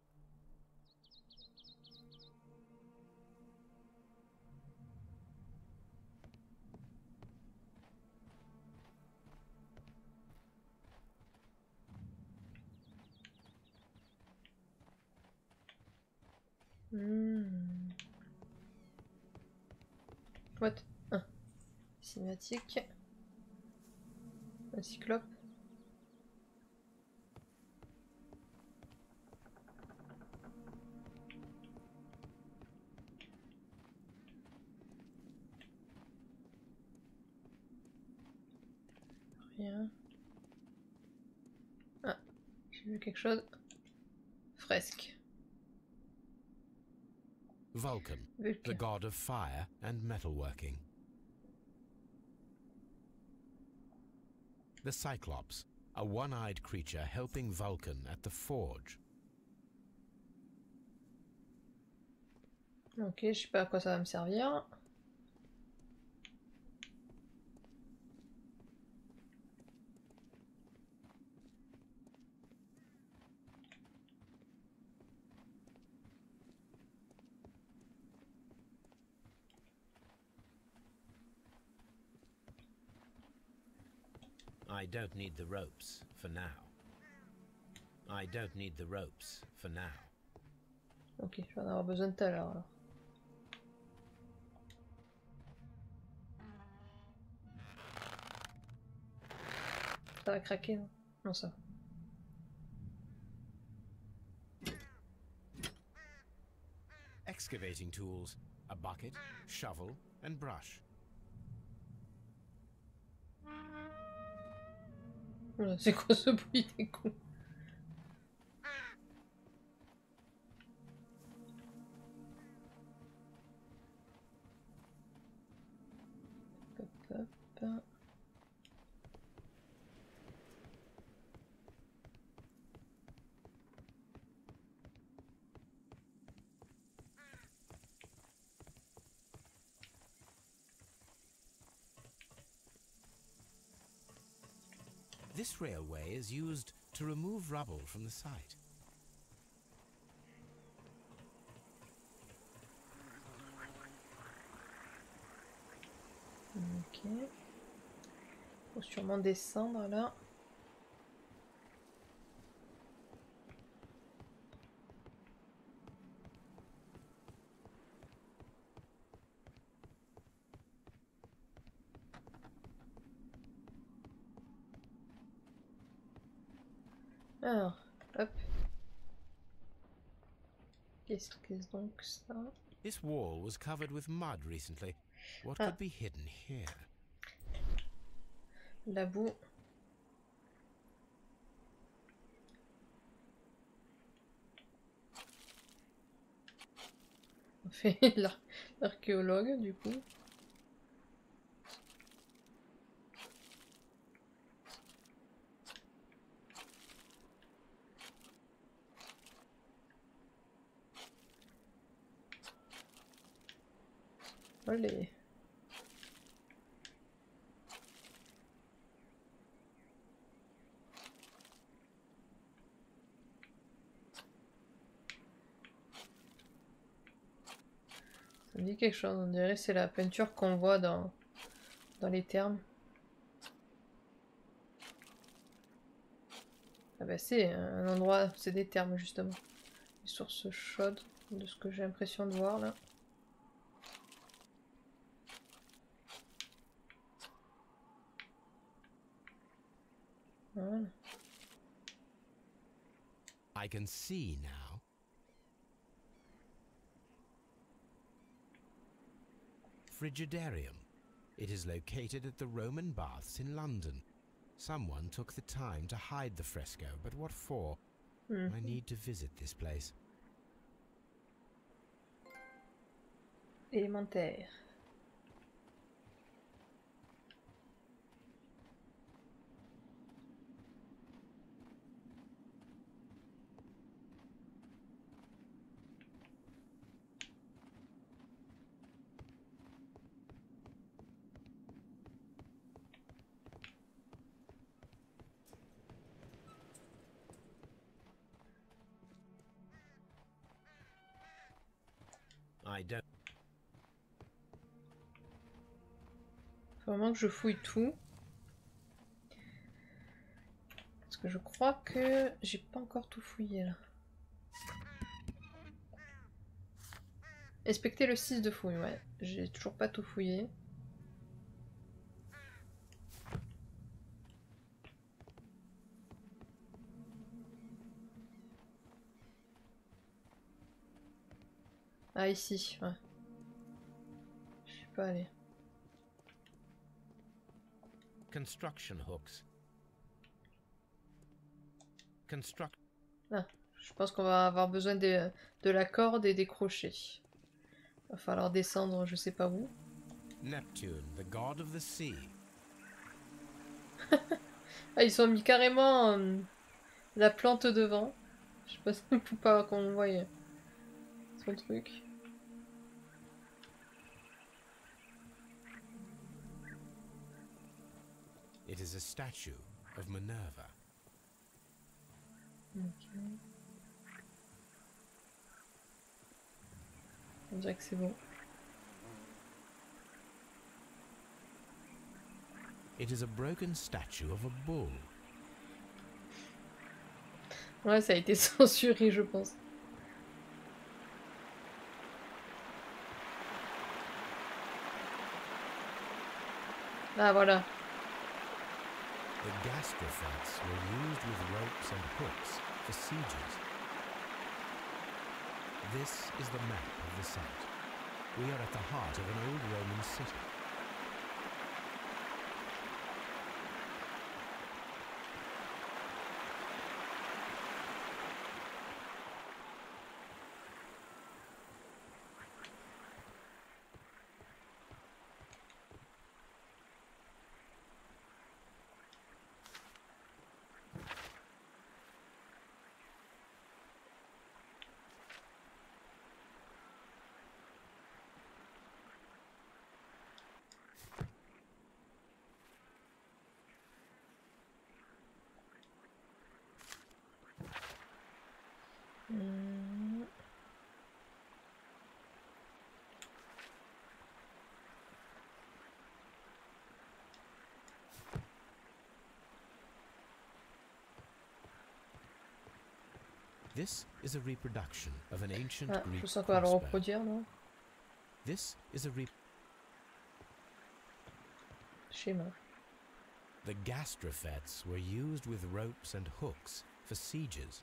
What? Ah. Cinématique. Un cyclope. Rien. Ah, j'ai vu quelque chose. Fresque. Vulcan, the god of fire and metalworking. The Cyclops, a one-eyed creature helping Vulcan at the forge. Ok, je sais pas à quoi ça va me servir. I don't need the ropes for now. I don't need the ropes for now. Ok, je vais en avoir besoin tout à l'heure alors. Ça va craquer, non? Non, ça va. Excavating tools, a bucket, shovel, and brush. Oula, c'est quoi ce bruit des coups? Hop, hop. This railway is used to remove rubble from the site. Ok. Faut sûrement descendre là. Alors, hop. Qu'est-ce que c'est donc ça? This wall was covered with mud recently. What Ah. could be hidden here? La boue. On fait l'archéologue du coup. Allez. Ça me dit quelque chose, on dirait que c'est la peinture qu'on voit dans les thermes. Ah bah c'est un endroit, c'est des thermes justement. Des sources chaudes, de ce que j'ai l'impression de voir là. Voilà. I can see now. Frigidarium. It is located at the Roman Baths in London. Someone took the time to hide the fresco, but what for? I need to visit this place. Élémentaire. I don't. Faut vraiment que je fouille tout. Parce que je crois que j'ai pas encore tout fouillé là. Inspecter le 6 de fouille, ouais. J'ai toujours pas tout fouillé. Ah ici, ouais. Je suis pas allée. Construction hooks. Ah, je pense qu'on va avoir besoin de la corde et des crochets. Va falloir descendre je sais pas où. Neptune, the god of the sea. Ah, ils ont mis carrément la plante devant. Je sais pas si faut pas qu'on voie son truc. It is a statue of Minerva. Ok. On dirait que c'est bon. It is a broken statue of a bull. Ouais, ça a été censuré, je pense. Ah, voilà. The gastrofetes were used with ropes and hooks for sieges. This is the map of the site. We are at the heart of an old Roman city. This is a reproduction of an ancient Ah, Greek je sens qu'on va le crossbow. reproduire, non? This is a Schéma. The gastrofets were used with ropes and hooks for sieges.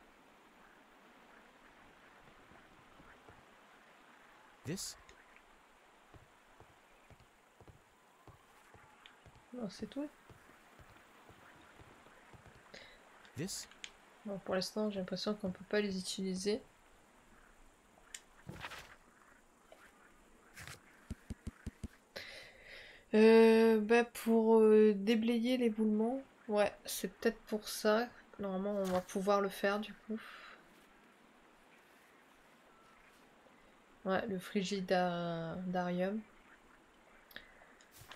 This Non, c'est tout. This Bon, pour l'instant, j'ai l'impression qu'on peut pas les utiliser. Bah pour déblayer l'éboulement, ouais, c'est peut-être pour ça. Normalement, on va pouvoir le faire du coup. Ouais, le frigidarium.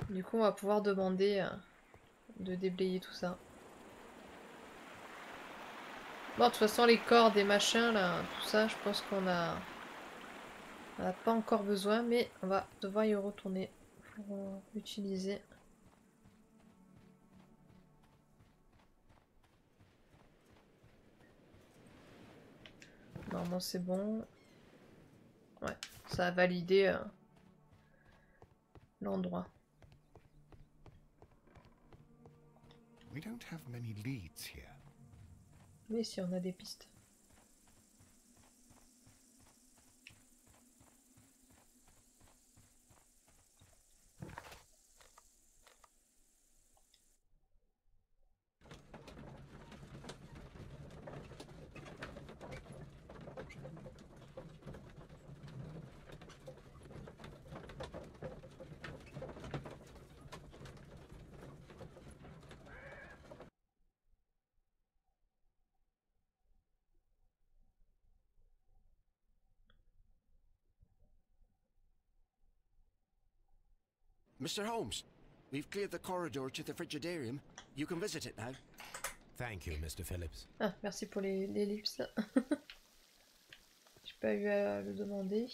Du coup, on va pouvoir demander de déblayer tout ça. Bon, de toute façon, les cordes et machins, là, tout ça, je pense qu'on a pas encore besoin, mais on va devoir y retourner pour l'utiliser. Normalement, c'est bon. Ouais, ça a validé l'endroit. We don't have many leads here. Mais si on a des pistes. Mr. Holmes, we've cleared the corridor to the frigidarium. You can visit it now. Thank you, Mr. Phillips. Ah, merci pour l'ellipse. J'ai pas eu à le demander.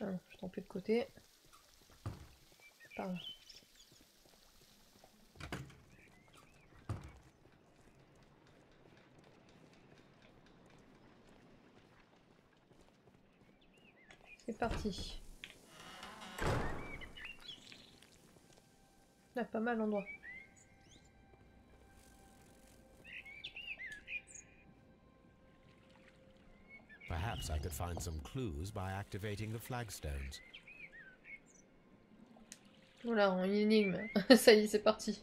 Ah, je t'en prie de côté. Par là. C'est parti. Là, pas mal d'endroits. Perhaps I could find some clues by activating the flagstones. Voilà, en énigme. Ça y est, c'est parti.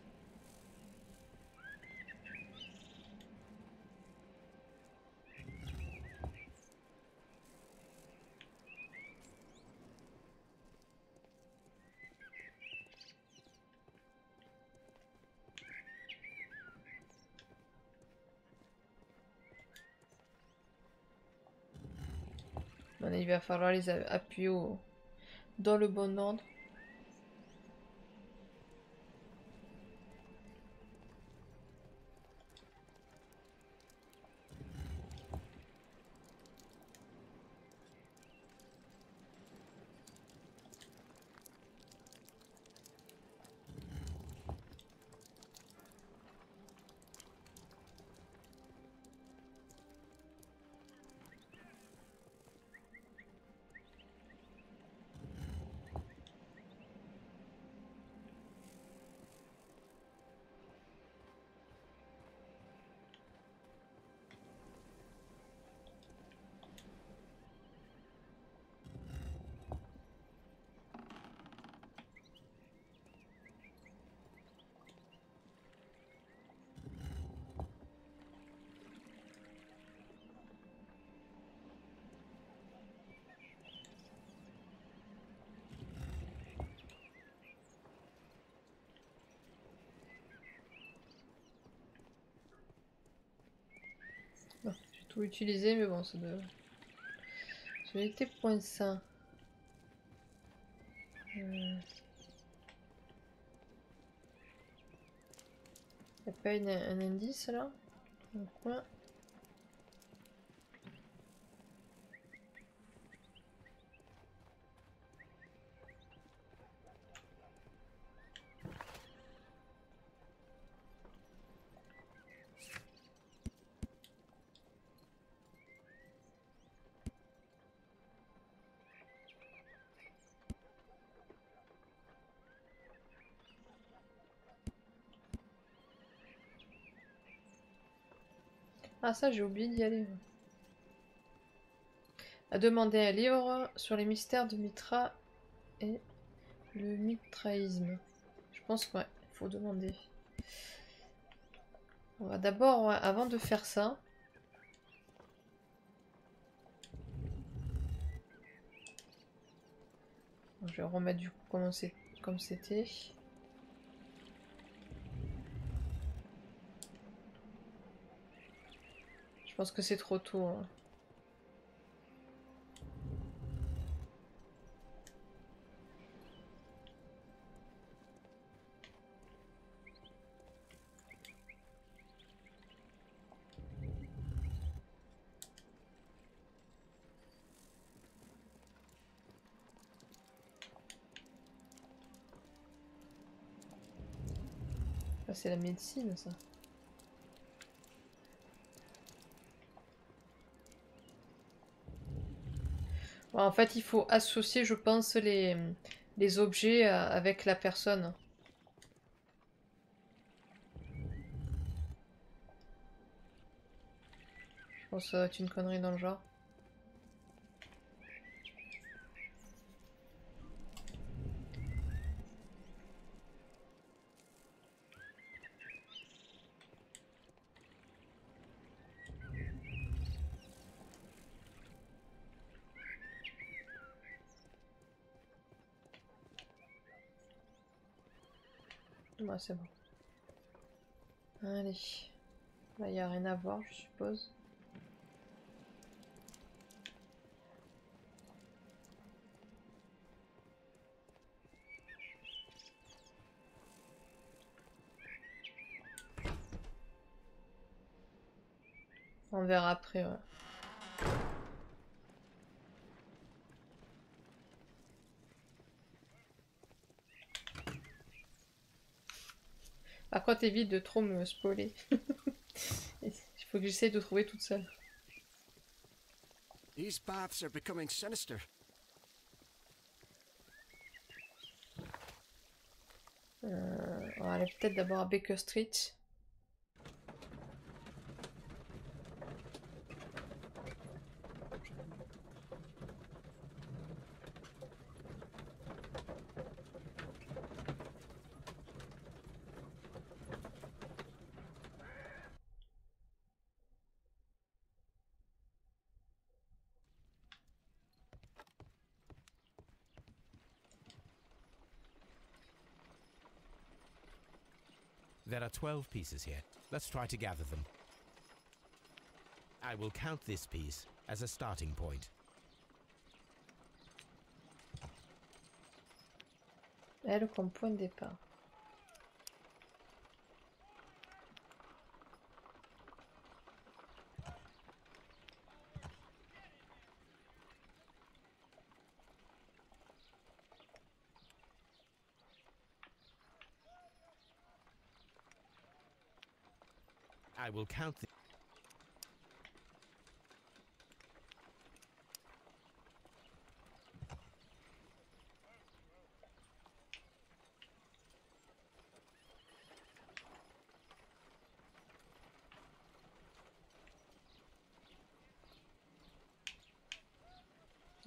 Bon, il va falloir les appuyer dans le bon ordre. Bon, j'ai tout utilisé, mais bon, ça doit... J'ai été point ça. Y a pas un indice là? Dans le coin. Ah ça, j'ai oublié d'y aller. A demandé un livre sur les mystères de Mitra et le mitraïsme. Je pense que ouais, il faut demander. On va d'abord, ouais, avant de faire ça... Je vais remettre du coup comme c'était. Je pense que c'est trop tôt. Hein. Ah, c'est la médecine, ça. Ouais, en fait, il faut associer, je pense, les objets avec la personne. Je pense que ça doit être une connerie dans le genre. Ouais, c'est bon. Allez. Là, il n'y a rien à voir, je suppose. On verra après, ouais. Par contre, évite de trop me spoiler. Il faut que j'essaye de trouver toute seule. These baths are becoming sinister. On va aller peut-être d'abord à Baker Street. There are 12 pieces here. Let's try to gather them. I will count this piece as a starting point. Elle comme point de départ. I will count the...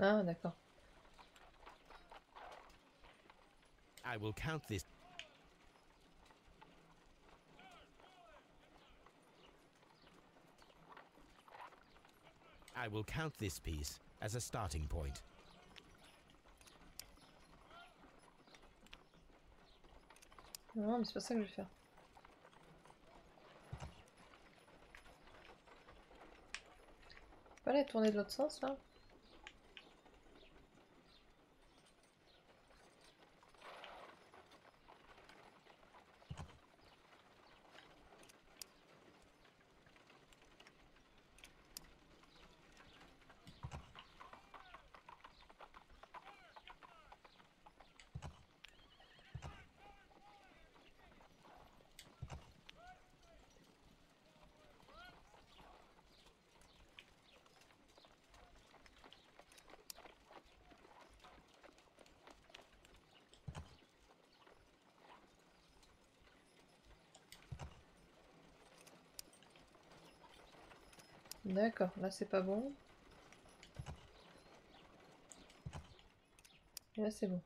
Ah, d'accord. I will count this... I will count this piece as a starting point. Non, mais c'est pas ça que je vais faire. Pas la tourner de l'autre sens, là. D'accord, là c'est pas bon. Et là c'est bon.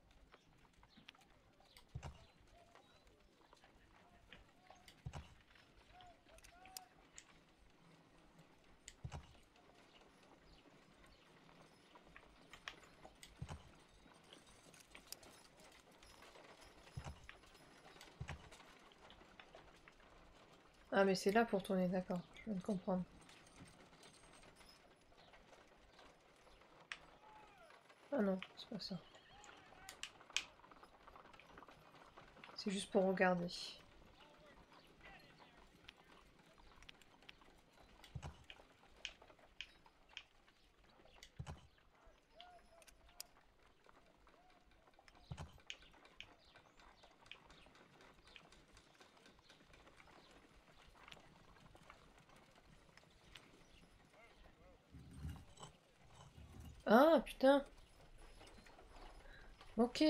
Ah mais c'est là pour tourner, d'accord, je viens de comprendre. Ah non, c'est pas ça. C'est juste pour regarder. Ah putain. Ok.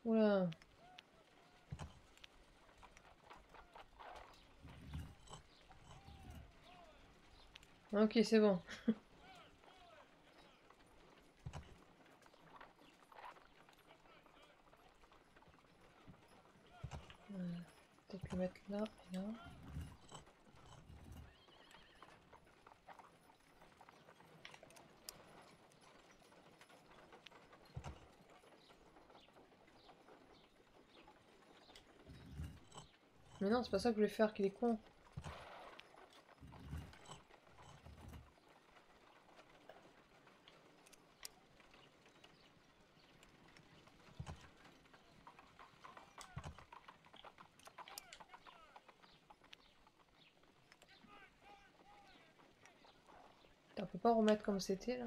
Oula. Ok, c'est bon. Peut-être le mettre là et là. Mais non, c'est pas ça que je voulais faire, qu'il est con. On peut pas remettre comme c'était là.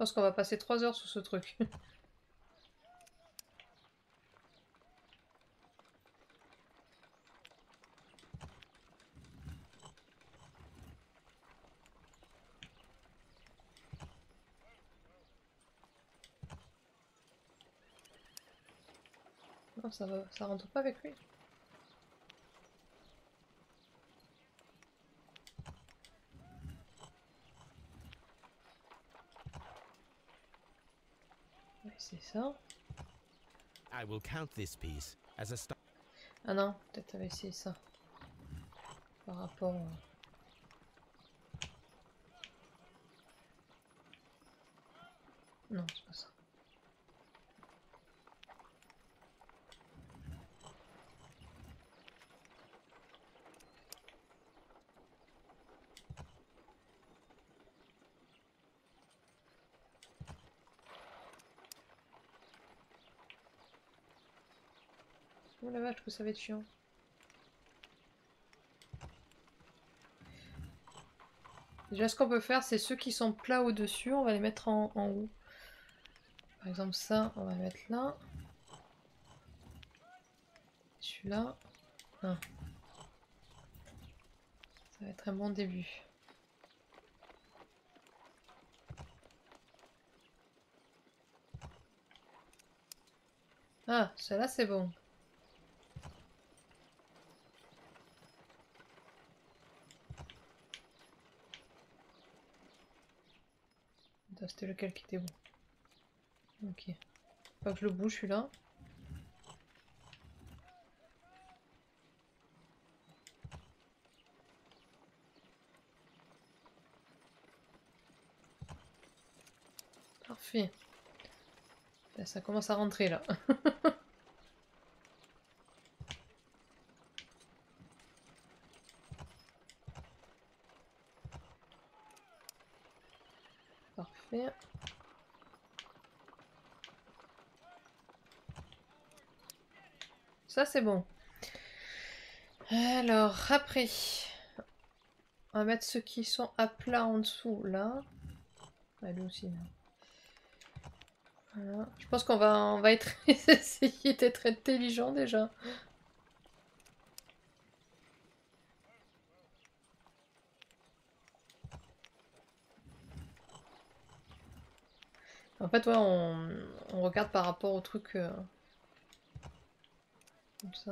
Je pense qu'on va passer 3 heures sur ce truc. Non, ça va, ça rentre pas avec lui. Ouais, c'est ça. I will count this piece as a start. Ah non, peut-être on va essayer ça. Par rapport... Non, c'est pas ça. Oh la vache que ça va être chiant. Déjà ce qu'on peut faire c'est ceux qui sont plats au-dessus, on va les mettre en haut. Par exemple ça, on va le mettre là. Celui-là. Ah. Ça va être un bon début. Ah, celui-là c'est bon. C'était lequel qui était bon. Ok. Faut pas que je le bouge celui-là. Parfait. Là, ça commence à rentrer là. Parfait. Ça c'est bon. Alors après, on va mettre ceux qui sont à plat en dessous là. Elle aussi là. Voilà. Je pense qu'on va être essayer d'être intelligent déjà. En fait, ouais, on regarde par rapport au truc comme ça.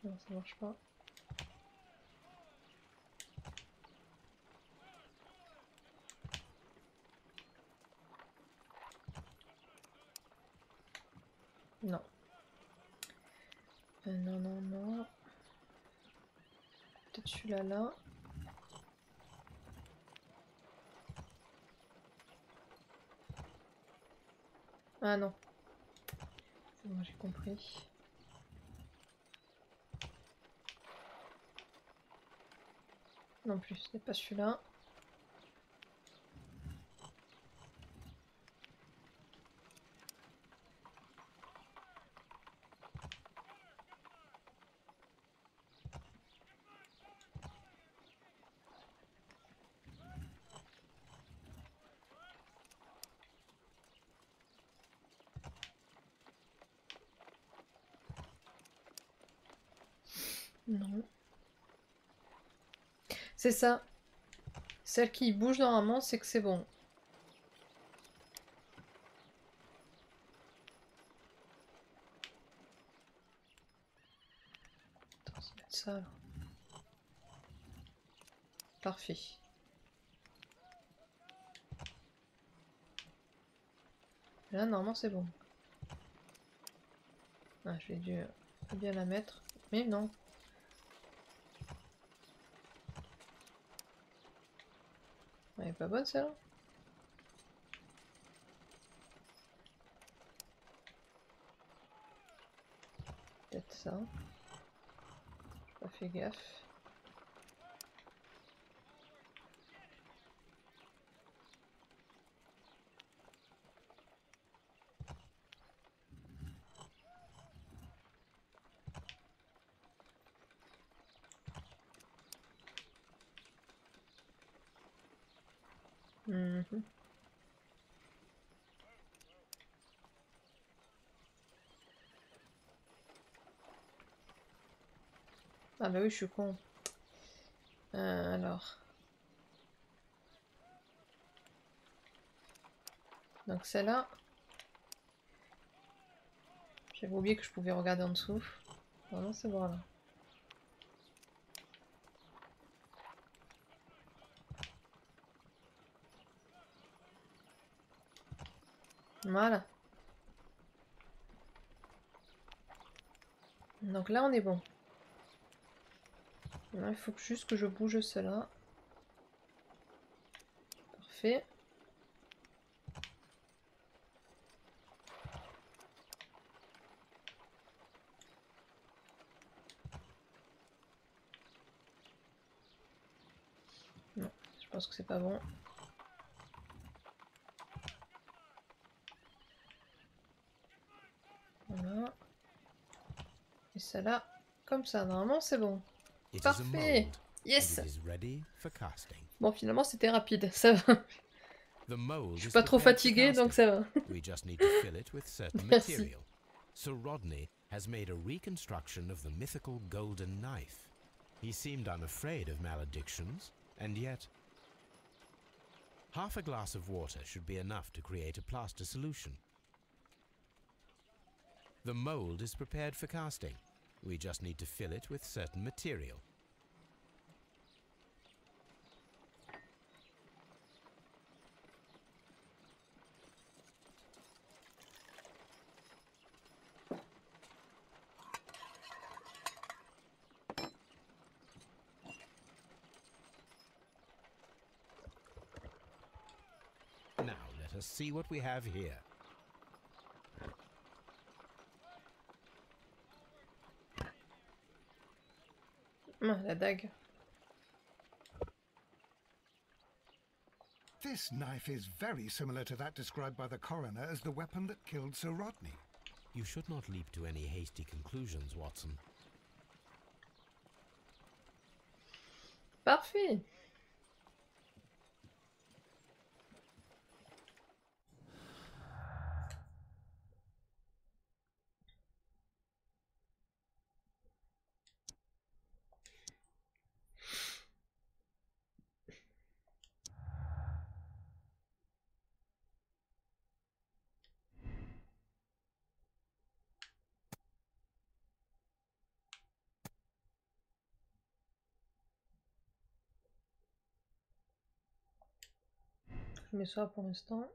Non, ça marche pas. Non. Non, non, non. Peut-être celui-là, là. Ah non. C'est bon, j'ai compris. Non plus, c'est pas celui-là. Non. C'est ça. Celle qui bouge normalement, c'est que c'est bon. Attends, ça va être ça alors. Parfait. Là, normalement, c'est bon. Ah, j'ai dû bien la mettre. Mais non. Elle est pas bonne celle-là. Peut-être ça. J'ai pas fait gaffe. Mhm. Ah bah oui, je suis con. Alors. Donc celle-là. J'avais oublié que je pouvais regarder en dessous. Ah non, c'est bon là. Voilà. Donc là, on est bon. Là, il faut juste que je bouge cela. Parfait. Non, je pense que c'est pas bon. Voilà. Et ça là, comme ça. Normalement, c'est bon. Parfait. Yes. Bon, finalement, c'était rapide. Ça va. Je suis pas trop fatiguée, donc ça va. We just need to fill it with certain Merci. material. Sir Rodney has made a reconstruction of the mythical golden knife. He seemed unafraid of maledictions, and yet half a glass of water should be enough to create a plaster solution. The mold is prepared for casting. We just need to fill it with certain material. us see what we have here. Ah, la dague. This knife is very similar to that described by the coroner as the weapon that killed Sir Rodney. You should not leap to any hasty conclusions, Watson. Parfait. Je mets ça pour l'instant.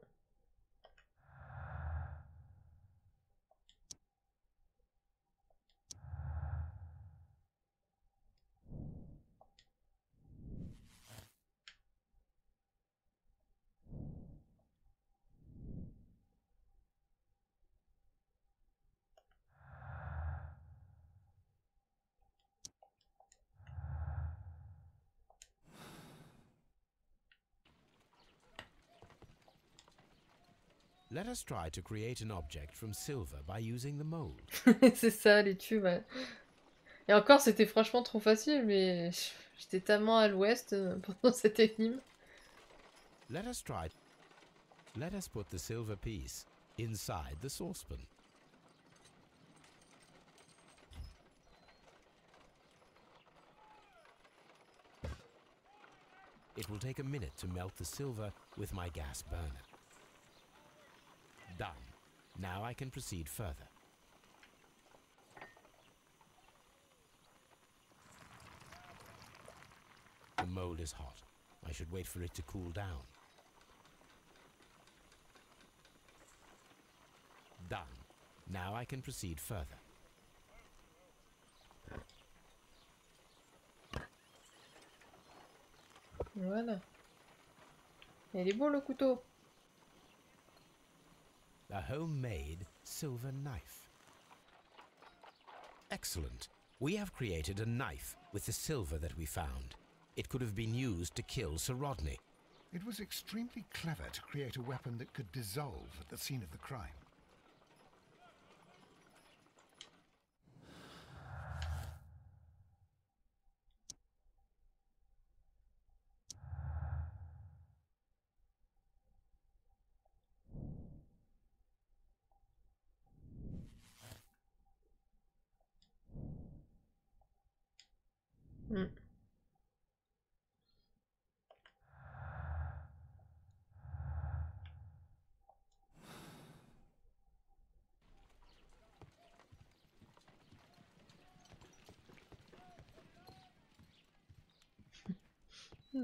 Let us try to create an object from silver by using the mold. C'est ça, les tubes. Ouais. Et encore, c'était franchement trop facile, mais j'étais tellement à l'ouest pendant cette énigme. Let us try. Let us put the silver piece inside the saucepan. It will take a minute to melt the silver with my gas burner. Done. Now I can proceed further. The mold is hot. I should wait for it to cool down. Done. Now I can proceed further. Voilà. Il est beau le couteau. A homemade silver knife. Excellent. We have created a knife with the silver that we found. It could have been used to kill Sir Rodney. It was extremely clever to create a weapon that could dissolve at the scene of the crime. Mm.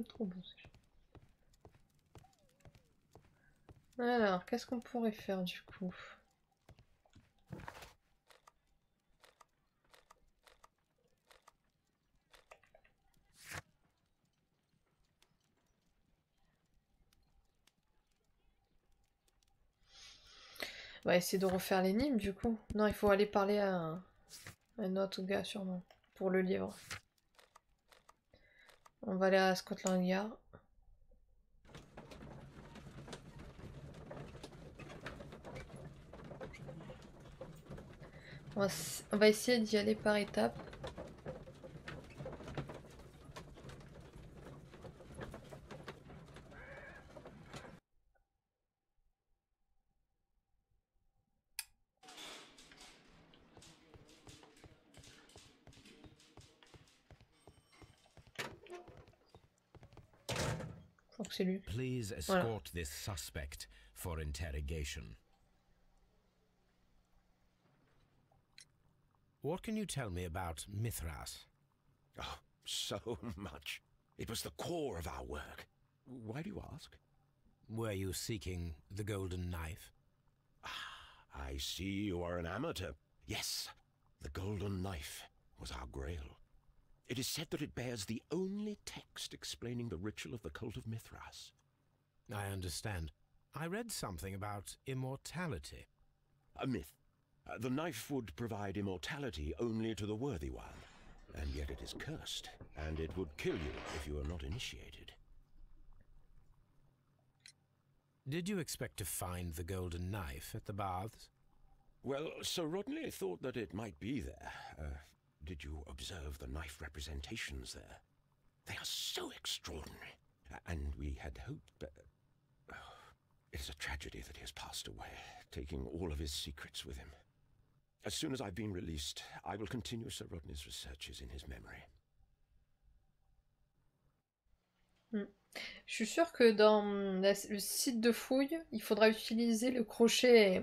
Trop bon. Alors, qu'est-ce qu'on pourrait faire du coup? On va essayer de refaire l'énigme du coup. Non, il faut aller parler à un autre gars sûrement pour le livre. On va aller à Scotland Yard. On va essayer d'y aller par étapes. C'est lui. Please escort this suspect for interrogation. What can you tell me about Mithras? Oh, so much. It was the core of our work. Why do you ask? Were you seeking the golden knife? Ah, I see you are an amateur. Yes, the golden knife was our grail. It is said that it bears the only text explaining the ritual of the cult of Mithras. I understand. I read something about immortality. A myth. The knife would provide immortality only to the worthy one, and yet it is cursed, and it would kill you if you are not initiated. Did you expect to find the golden knife at the baths? Well, Sir Rodney thought that it might be there. Did you observe the knife representations there? They are so extraordinary. And we had hoped that... it is a tragedy that he has passed away, taking all of his secrets with him. As soon as I've been released, I will continue Sir Rodney's researches in his memory. Je suis sûre que dans le site de fouille, il faudra utiliser le crochet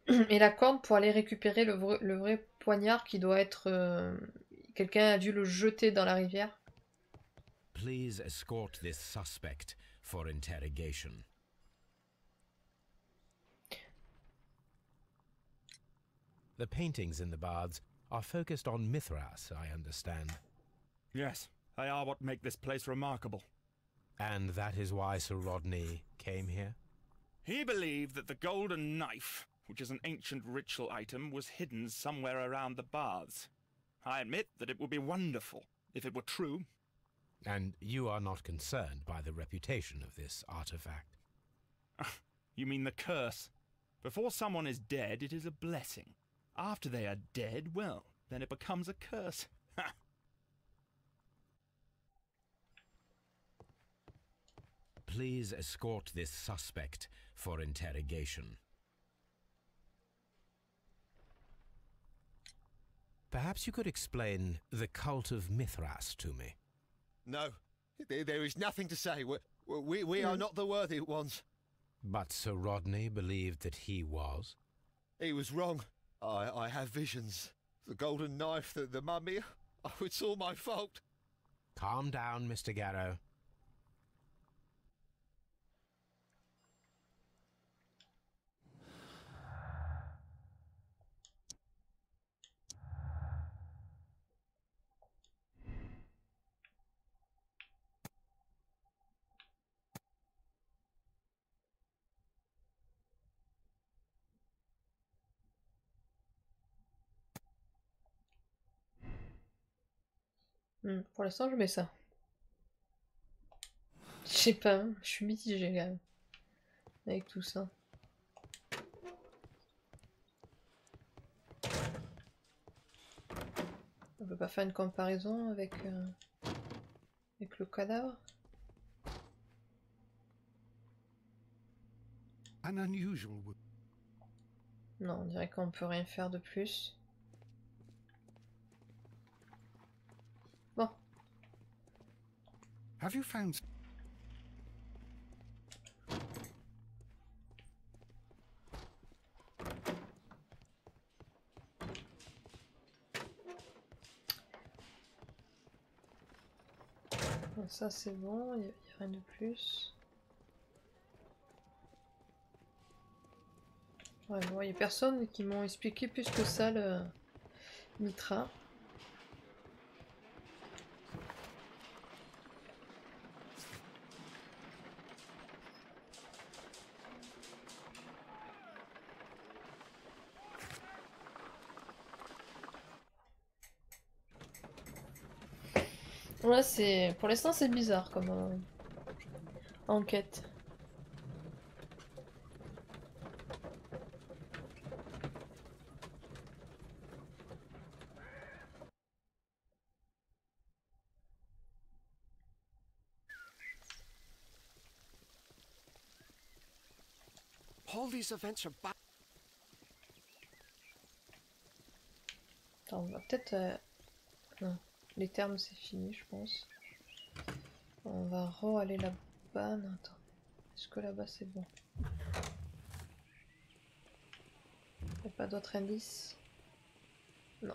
et la corde pour aller récupérer le vrai poignard qui doit être... quelqu'un a dû le jeter dans la rivière. Please escort this suspect for interrogation. The paintings in the baths are focused on Mithras, I understand. Yes, they are what make this place remarkable. And that is why Sir Rodney came here? He believed that the golden knife, which is an ancient ritual item, was hidden somewhere around the baths. I admit that it would be wonderful if it were true. And you are not concerned by the reputation of this artifact? You mean the curse? Before someone is dead, it is a blessing. After they are dead, well, then it becomes a curse. Please escort this suspect for interrogation. Perhaps you could explain the cult of Mithras to me. No, there is nothing to say. We are not the worthy ones. But Sir Rodney believed that he was? He was wrong. I have visions. The golden knife, the mummy. Oh, it's all my fault. Calm down, Mr. Garrow. Pour l'instant, je mets ça. Je sais pas, je suis mitigée quand même. Avec tout ça. On peut pas faire une comparaison avec le cadavre? An unusual wood. Non, on dirait qu'on peut rien faire de plus. Bon. Have you found... Bon, ça c'est bon, il n'y a rien de plus. Ouais, bon, il n'y a personne qui m'ont expliqué plus que ça le Mitra. Ouais, c'est... Pour l'instant, c'est bizarre comme enquête. All these events are back. Attends, on va peut-être... Non, les termes c'est fini, je pense. On va re-aller là-bas. Non, attends. Est-ce que là-bas c'est bon? Il n'y a pas d'autres indices? Non.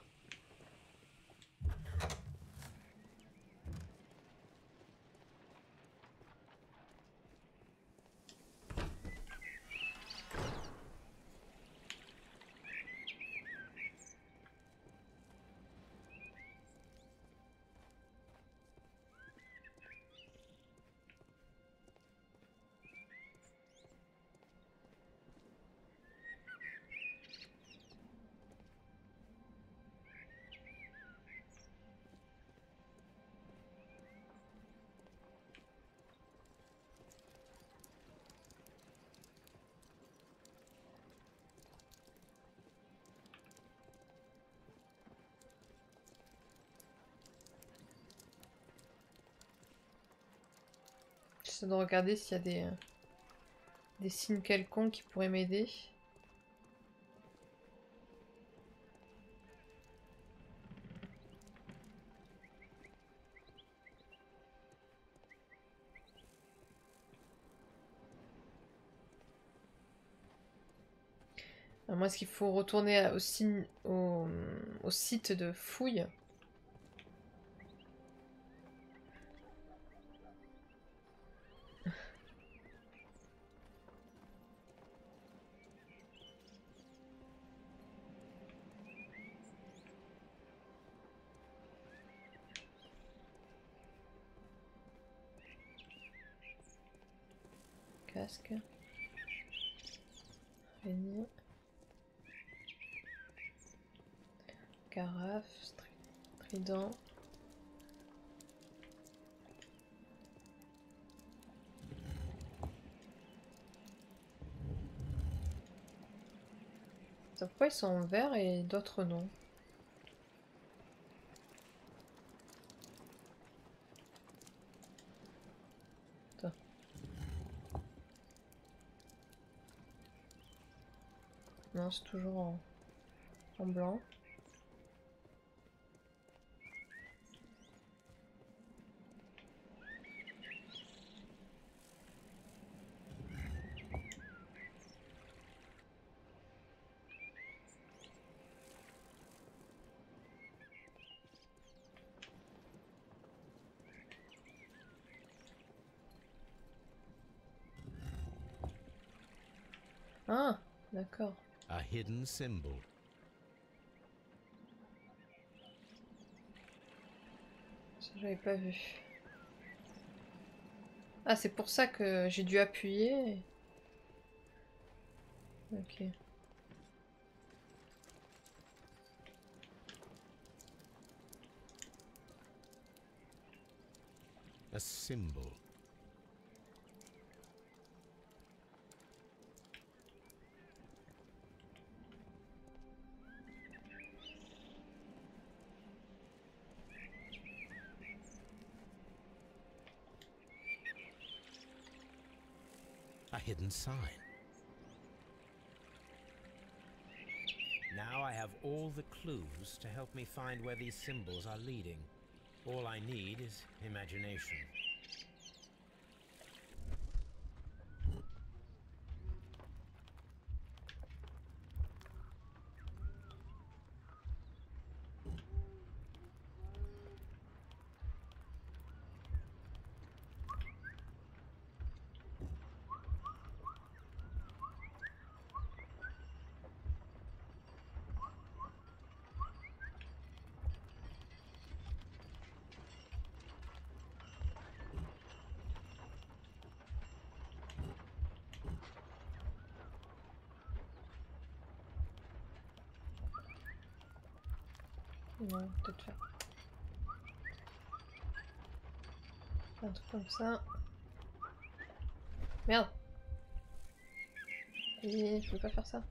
J'essaie de regarder s'il y a des signes quelconques qui pourraient m'aider. Moi, est-ce qu'il faut retourner au site de fouille? Casque. Araignée. Carafe. Trident. Pourquoi ils sont en vert et d'autres non? Attends. Non, c'est toujours en blanc. Ah, d'accord. A hidden symbol. Ça, j'avais pas vu. Ah, c'est pour ça que j'ai dû appuyer. Ok. A symbol. A hidden sign. Now I have all the clues to help me find where these symbols are leading. All I need is imagination. Non, peut-être faire un truc comme ça. Merde. Et je peux pas faire ça.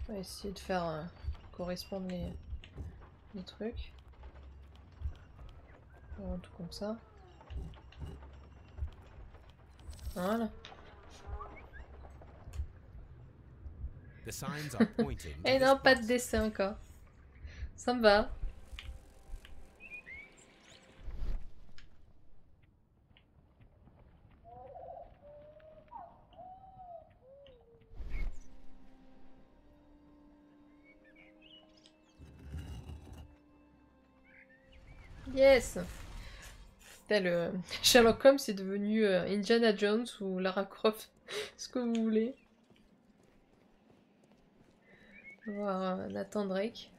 On va essayer de faire correspondre les trucs. Un tout comme ça. Voilà. The signs are pointing to Et this non, pas de place. dessin encore. Ça me va. Yes. Putain, le Sherlock Holmes est devenu Indiana Jones ou Lara Croft, ce que vous voulez. On va voir Nathan Drake.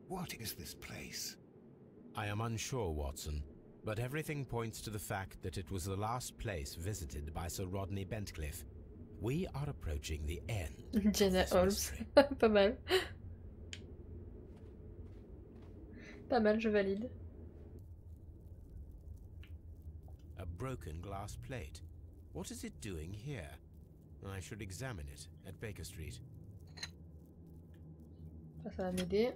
What is this place? I am unsure, Watson, but everything points to the fact that it was the last place visited by Sir Rodney Bentcliffe. We are approaching the end. Jenna Holmes. Pas mal. Pas mal, je valide. A broken glass plate. What is it doing here? I should examine it at Baker Street. Ça va m'aider.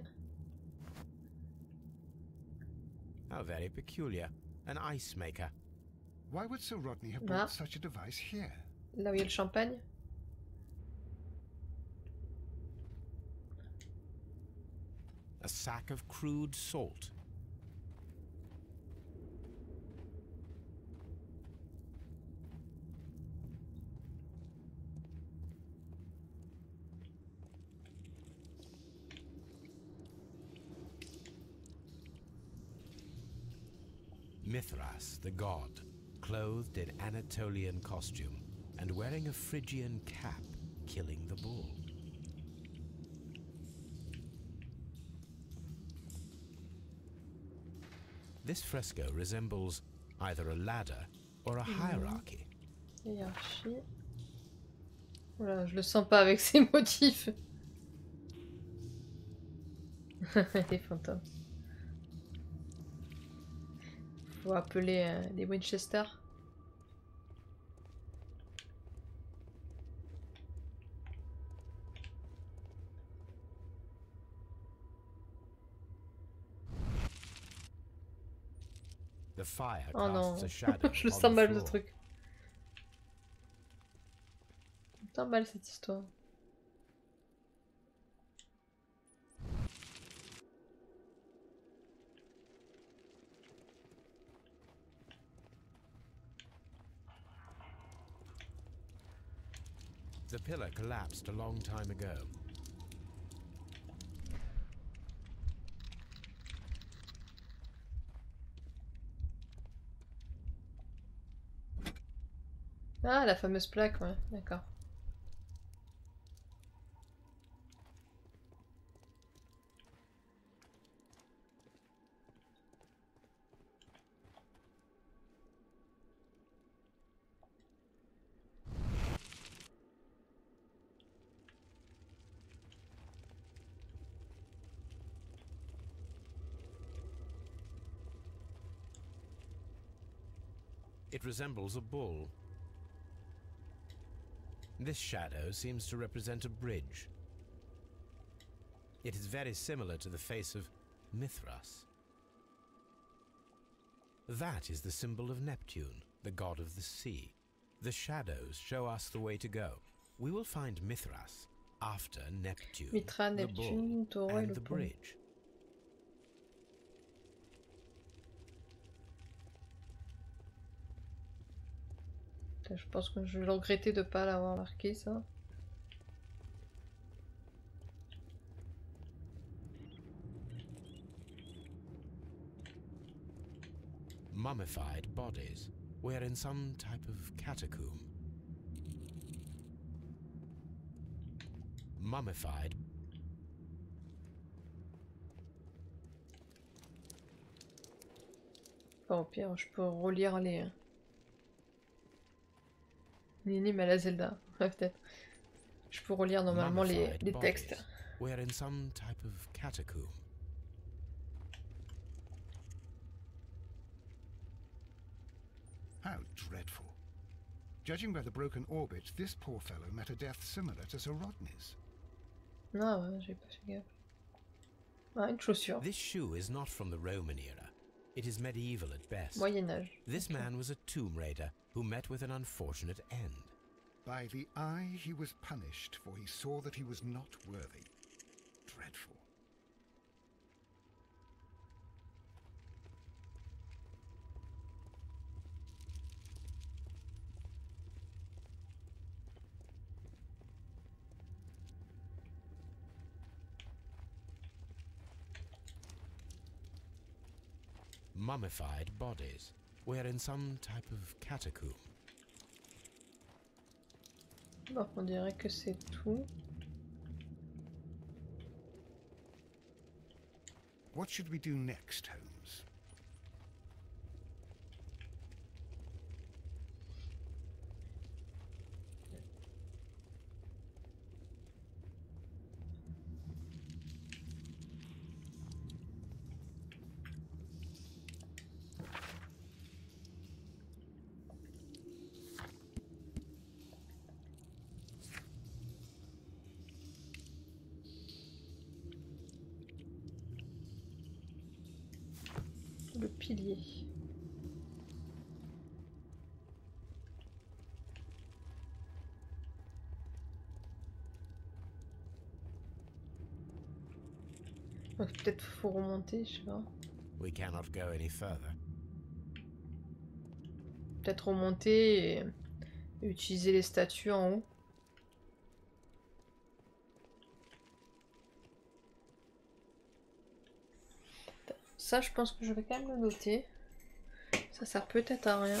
How very peculiar. An ice maker. Why would Sir Rodney have brought such a device here? Là où il y a le champagne. A sack of crude salt. Mithras, the god, clothed in Anatolian costume and wearing a Phrygian cap, killing the bull. This fresco resembles either a ladder or a hierarchy. Hiérarchie. Voilà, je le sens pas avec ces motifs. Les fantômes. Faut appeler les Winchester. The fire Oh non, casts a shadow je le on sens the mal ce floor. truc. Je sens mal cette histoire. The pillar collapsed a long time ago. Ah, la fameuse plaque, ouais, d'accord. It resembles a bull. This shadow seems to represent a bridge. It is very similar to the face of Mithras. That is the symbol of Neptune, the god of the sea. The shadows show us the way to go. We will find Mithras after Neptune, Mitra, the Neptune, bull, taureau et and le the pont. bridge. Je pense que je vais le regretter de pas l'avoir marqué, ça. Mummified bodies. We're in some type of catacomb. Mummified. Bon, au pire, je peux relire les énigmes à la Zelda. Ouais, peut-être. Je peux relire normalement les textes. We're in some type of catacomb. How dreadful. Judging by the broken orbit, this poor fellow met a death similar to Sir Rodney's. Non, ouais, j'ai pas fait gaffe. Ah, une chaussure. This shoe is not from the Roman era. It is medieval at best. Moyen Âge. This man was a tomb raider who met with an unfortunate end. By the eye he was punished, for he saw that he was not worthy. Dreadful. mummified bodies. We're in some type of catacomb. Bon, on dirait que c'est tout. What should we do next, Holmes? Le pilier. Peut-être faut remonter, je sais pas. We cannot go any further. Peut-être remonter et utiliser les statues en haut. Ça, je pense que je vais quand même le noter. Ça sert peut-être à rien.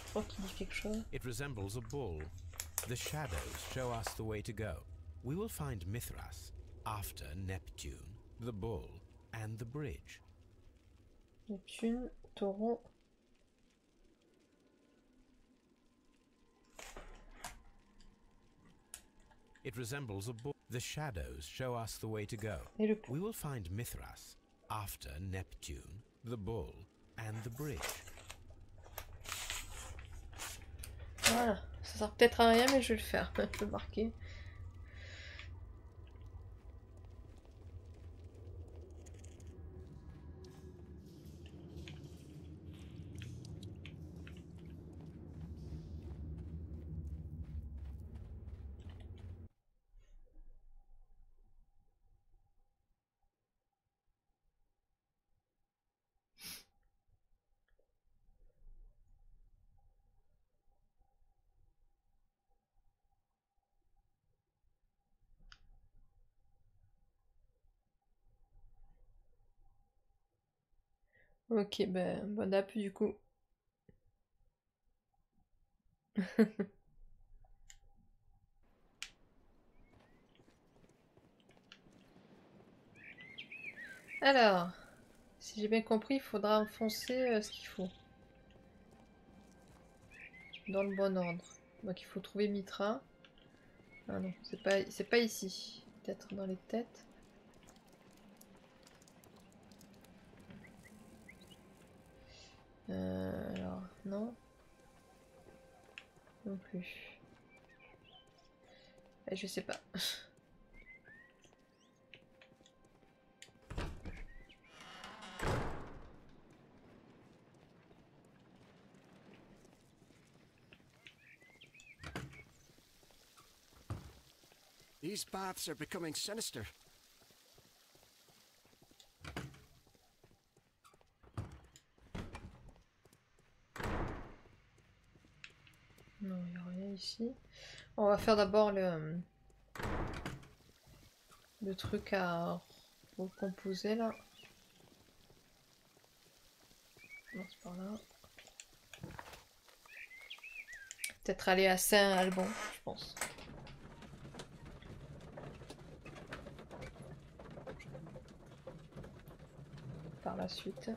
Je crois qu'il dit quelque chose. It resembles a bull. The shadows show us the way to go. We will find Mithras after Neptune, the bull, and the bridge. Neptune, taureau. It resembles a bull. The shadows show us the way to go. Et le We will find Mithras after Neptune, the bull, and the bridge. Voilà, ça sert peut-être à rien, mais je vais le faire. Je vais le marquer. Ok, ben, bon app du coup. Alors, si j'ai bien compris, il faudra enfoncer ce qu'il faut. Dans le bon ordre. Donc il faut trouver Mitra. Ah non, c'est pas ici. Peut-être dans les têtes. Alors, non. Non plus. Je sais pas. These baths are becoming sinister. Non, il n'y a rien ici. On va faire d'abord le truc à recomposer là. On commence par là. Peut-être aller à Saint-Alban, je pense. Par la suite.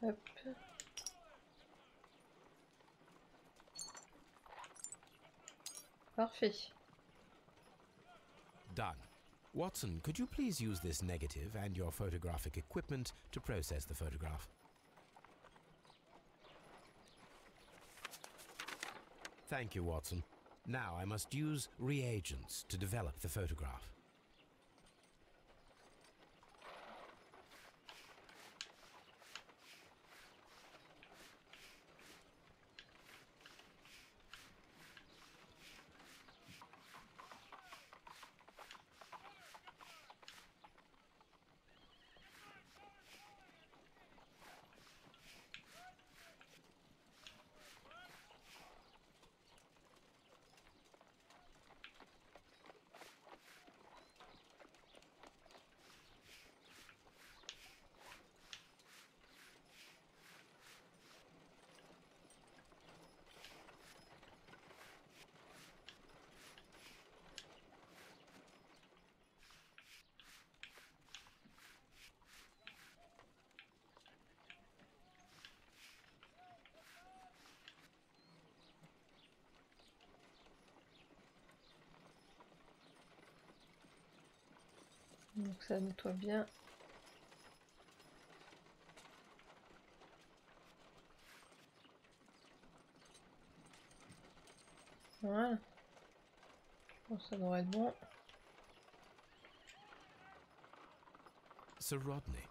Hop. Parfait. Done. Watson, could you please use this negative and your photographic equipment to process the photograph? Thank you, Watson. Now I must use reagents to develop the photograph. Donc ça nettoie bien. Voilà. Bon, ça devrait être bon. Sir Rodney.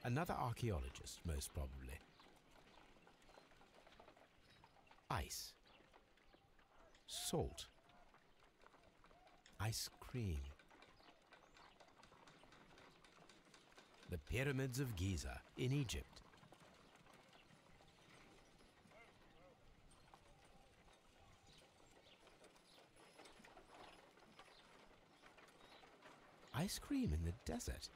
Another archaeologist, most probably. Ice. Salt. Ice cream. The pyramids of Giza in Egypt. Ice cream in the desert.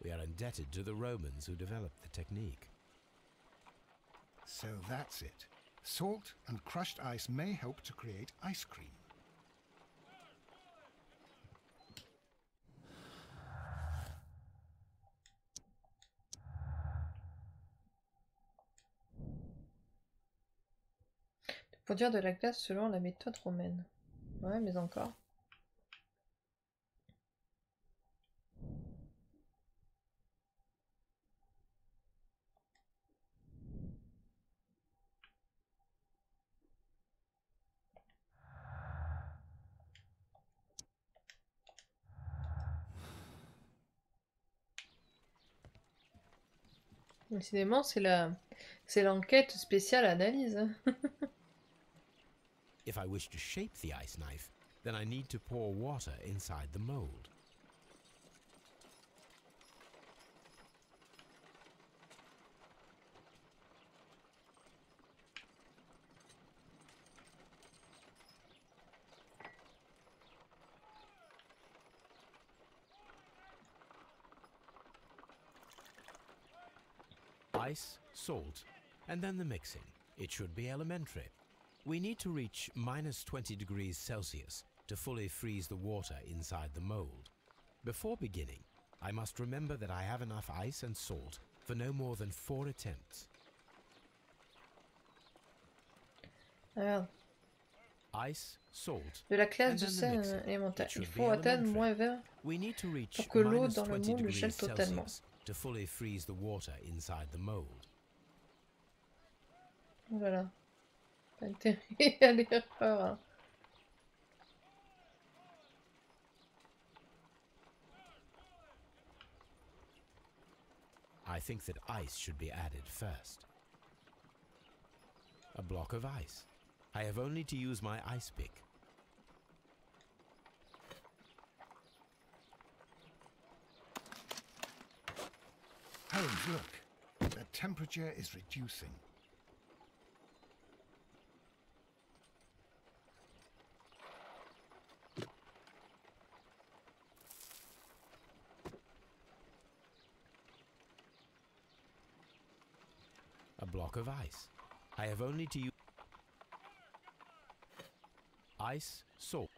We are indebted to the Romans who developed the technique. So that's it. Salt and crushed ice may help to create ice cream. Produire de la glace selon la méthode romaine. Ouais, mais encore. Décidément, c'est l'enquête spéciale analyse. If I wish to shape the ice knife, then I need to pour water inside the mold. Ice, salt, and then the mixing. It should be elementary. We need to reach minus 20 degrees Celsius to fully freeze the water inside the mold. Before beginning, I must remember that I have enough ice and salt for no more than 4 attempts. Alors, Ice, salt, de la classe and de then the sel mixing. élémentaire. It Il should be faut atteindre elementary. moins 20 We need to reach pour que l'eau minus dans le 20 moule degrees gèle totalement. Celsius to fully freeze the water inside the mold. Voilà. Pas intérêt à l'erreur. Hein. I think that ice should be added first. A block of ice. I have only to use my ice pick. Holmes, look. The temperature is reducing. A block of ice. I have only to use ice, salt.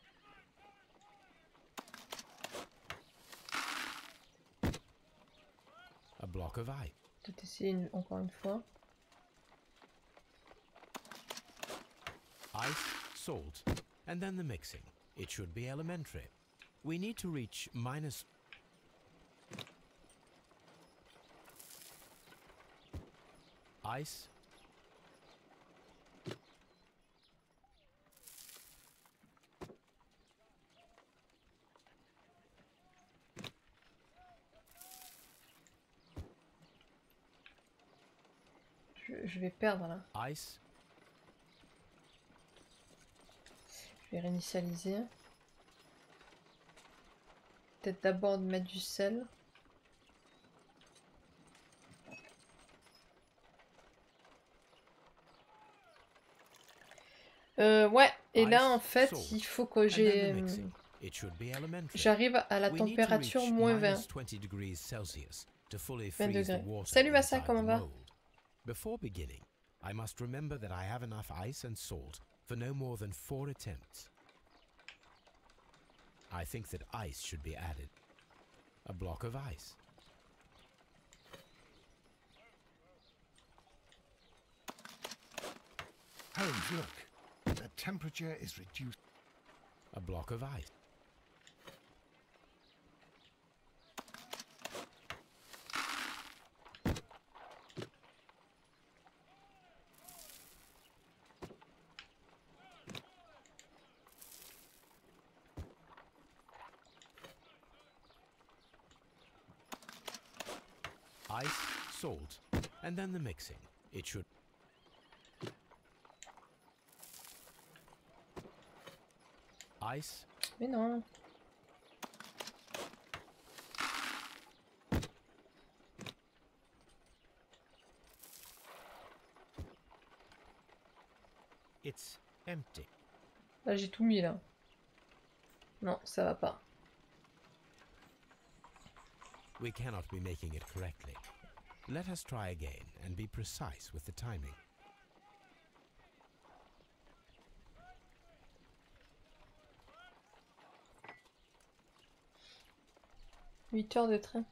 block of ice. Peut-être essayer encore une fois. Ice, salt, and then the mixing. It should be elementary. We need to reach minus... Ice. Je vais perdre là. Ice. Je vais réinitialiser. Peut-être d'abord de mettre du sel. Ouais, et là en fait il faut que j'arrive à la température moins 20. 20 degrés. Salut Massa, comment va? Before beginning, I must remember that I have enough ice and salt for no more than 4 attempts. I think that ice should be added. A block of ice. Holmes, look. The temperature is reduced. A block of ice. Ice, salt, and then the mixing. It should... Ice. Mais non. It's empty. Là j'ai tout mis là. Non, ça va pas. We cannot be making it correctly. Let us try again and be precise with the timing. Huit heures de train.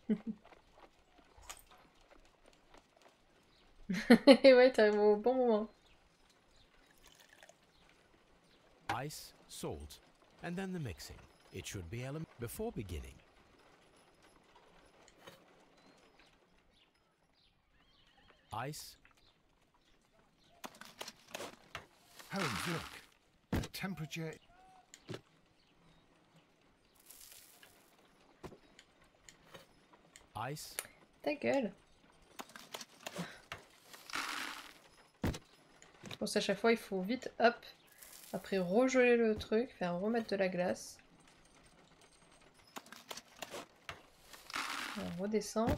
Ouais, t'arrives au bon moment. Ice, salt, and then the mixing. It should be before beginning. Ice. Holmes, look. The temperature... Ice. Ta gueule. Je pense à chaque fois il faut vite, hop. Après regeler le truc, faire remettre de la glace. On redescend.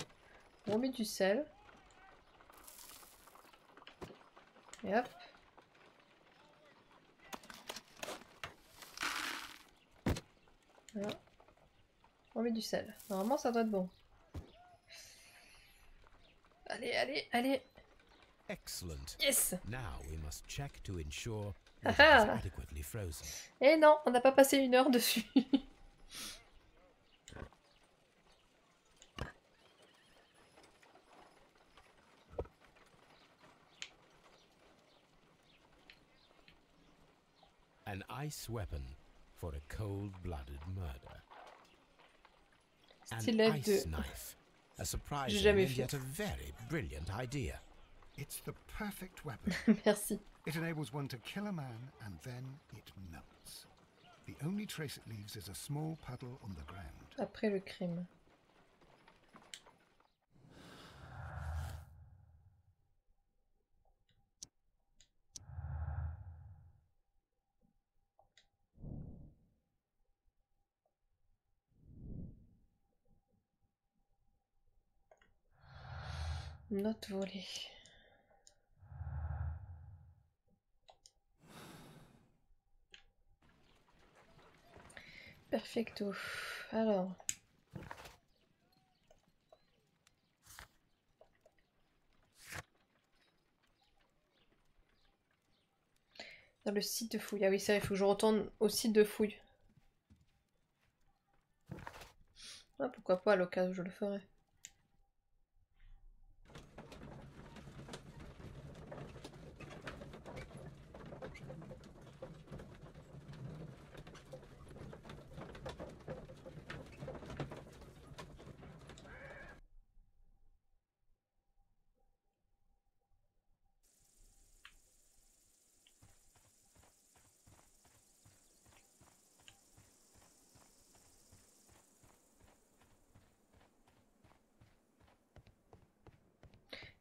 On remet du sel. Et hop. Voilà. On met du sel. Normalement ça doit être bon. Allez, allez, allez. Excellent. Yes. Now we must check to ensure that it is adequately frozen. Et non, on n'a pas passé 1 heure dessus. An ice weapon for a cold-blooded murder. An Stylet ice de... knife. A surprising J'ai jamais and fait. yet a very brilliant idea. It's the perfect weapon. Merci. It enables one to kill a man and then it melts. The only trace it leaves is a small puddle on the ground. Après le crime. Note volée. Perfecto. Alors. Dans le site de fouille. Ah oui, ça, il faut que je retourne au site de fouille. Ah, pourquoi pas, à l'occasion, je le ferai.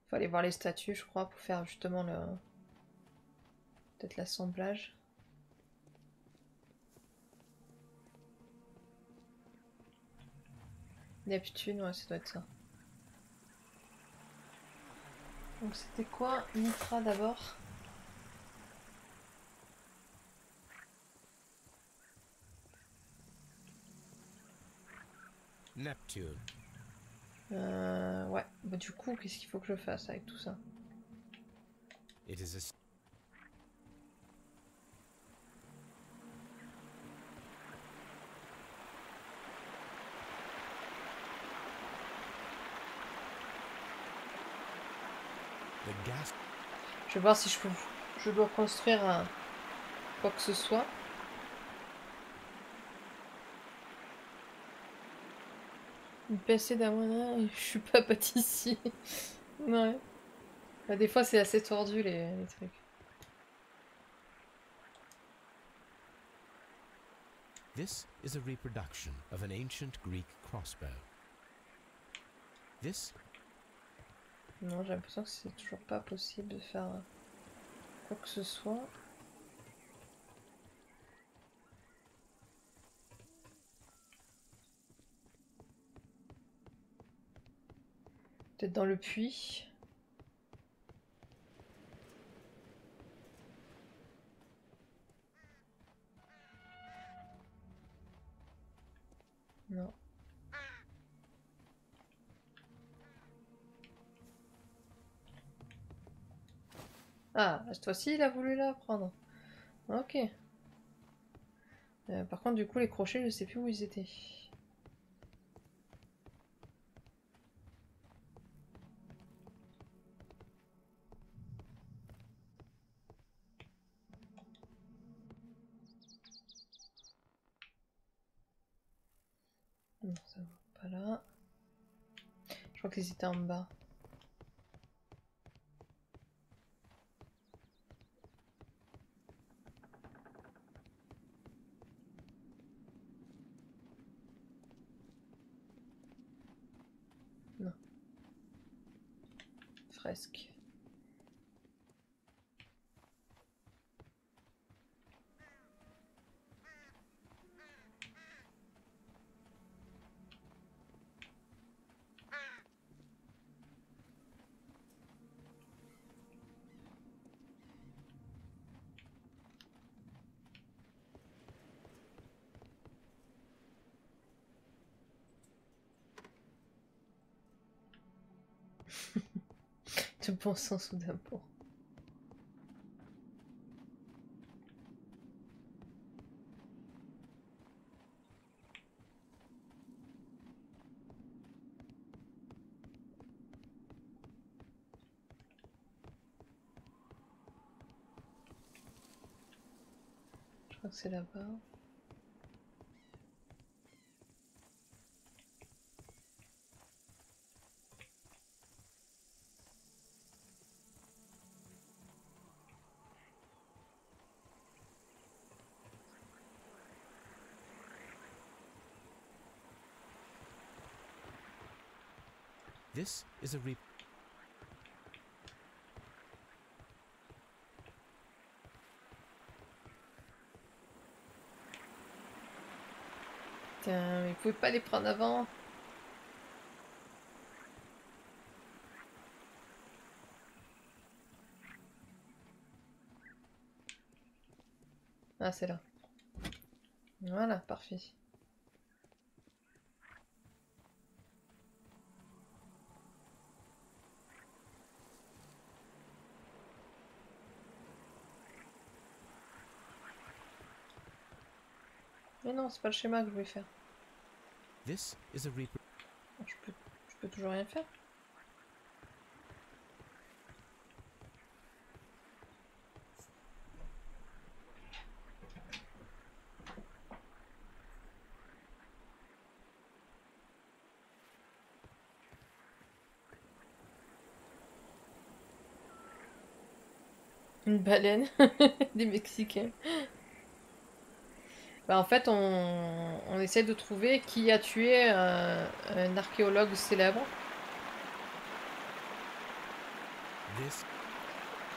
Faut aller voir les statues, je crois, pour faire justement le... peut-être l'assemblage. Neptune, ouais, ça doit être ça. Donc c'était quoi? Mitra d'abord. Neptune. Ouais. Bah, du coup, qu'est-ce qu'il faut que je fasse avec tout ça? It is a... The gas... Je vais voir si je dois construire un... quoi que ce soit. Une PC d'ammonia, je suis pas pâtissier. Ouais. Bah, des fois, c'est assez tordu les trucs. This is a reproduction of an ancient Greek crossbow. This... Non, j'ai l'impression que c'est toujours pas possible de faire quoi que ce soit. Peut-être dans le puits. Non. Ah, cette fois-ci, il a voulu la prendre. Ok. Par contre, du coup, les crochets, je sais plus où ils étaient. Non, ça va pas là. Je crois qu'ils étaient en bas. Non. Fresque. De bon sens ou d'impôt. Je crois que c'est là-bas. This is a Putain, mais vous pouvez pas les prendre avant. Ah, c'est là. Voilà, parfait. Mais non, c'est pas le schéma que je voulais faire. This is a Je peux toujours rien faire. Une baleine. Des Mexicains. Bah, en fait, on essaie de trouver qui a tué un archéologue célèbre. this?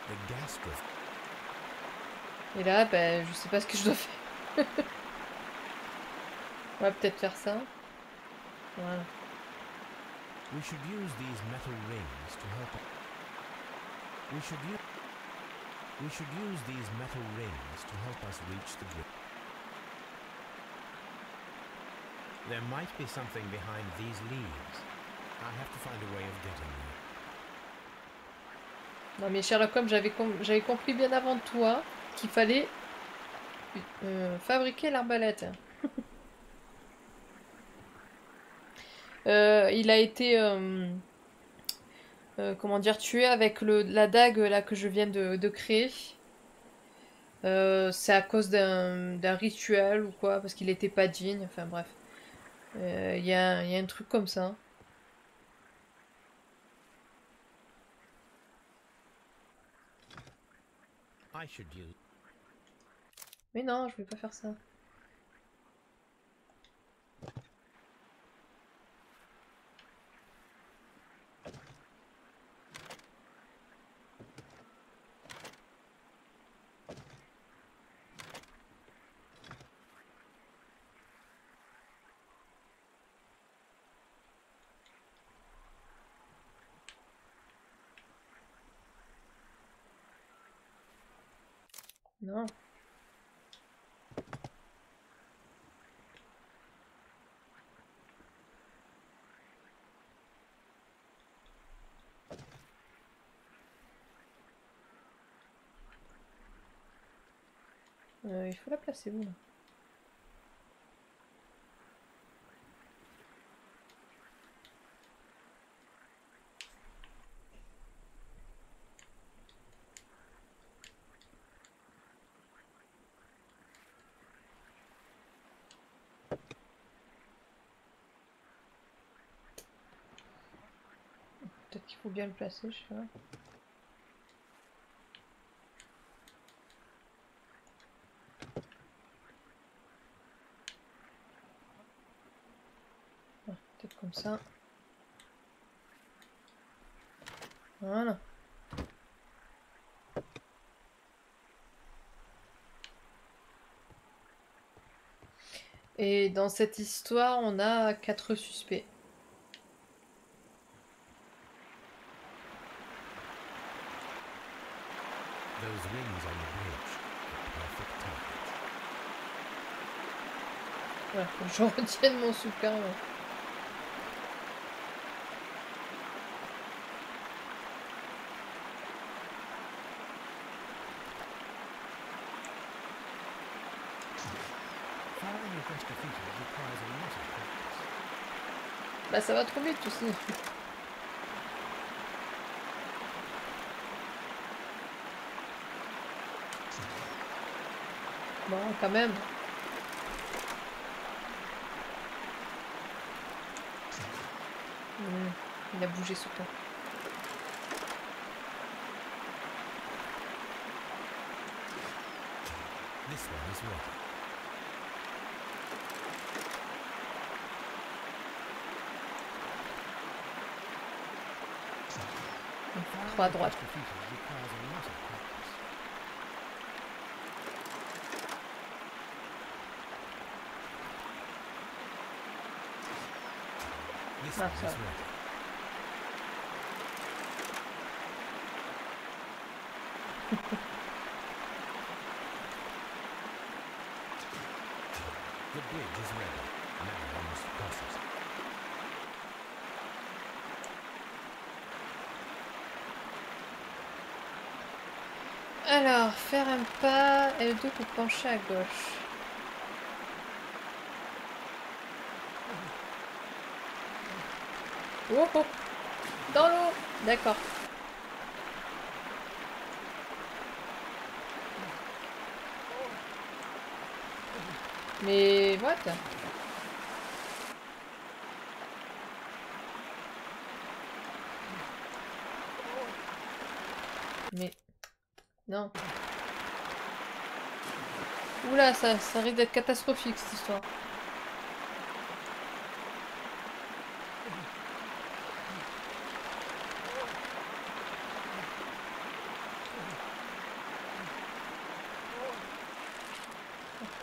The gastro. Et là, ben, je sais pas ce que je dois faire. On va peut-être faire ça. Voilà. We should use these metal rings to help. We should use these metal rings to help us reach the bridge. There might be something behind these leaves. I have to find a way of getting there. Non mais Sherlock Holmes, j'avais compris bien avant toi qu'il fallait fabriquer l'arbalète. Il a été comment dire, tué avec la dague là que je viens de créer. C'est à cause d'un rituel ou quoi, parce qu'il était pas digne, enfin bref. Il y a un truc comme ça. Mais non, je vais pas faire ça. Non. Il faut la placer où là? Peut-être qu'il faut bien le placer, je sais pas. Peut-être comme ça. Voilà. Et dans cette histoire, on a 4 suspects. Ouais, faut que je retienne mon soupir. Ouais. Bah ça va trop vite aussi. Bon, quand même. Il a bougé sous toi. This one is ready. 3 à droite. Ah, ça. The bridge is ready. Now I must cross it. Alors, faire un pas, L2 pour pencher à gauche. Oh, oh. Dans l'eau. D'accord. Mais what? Mais non. Oula, ça risque d'être catastrophique cette histoire.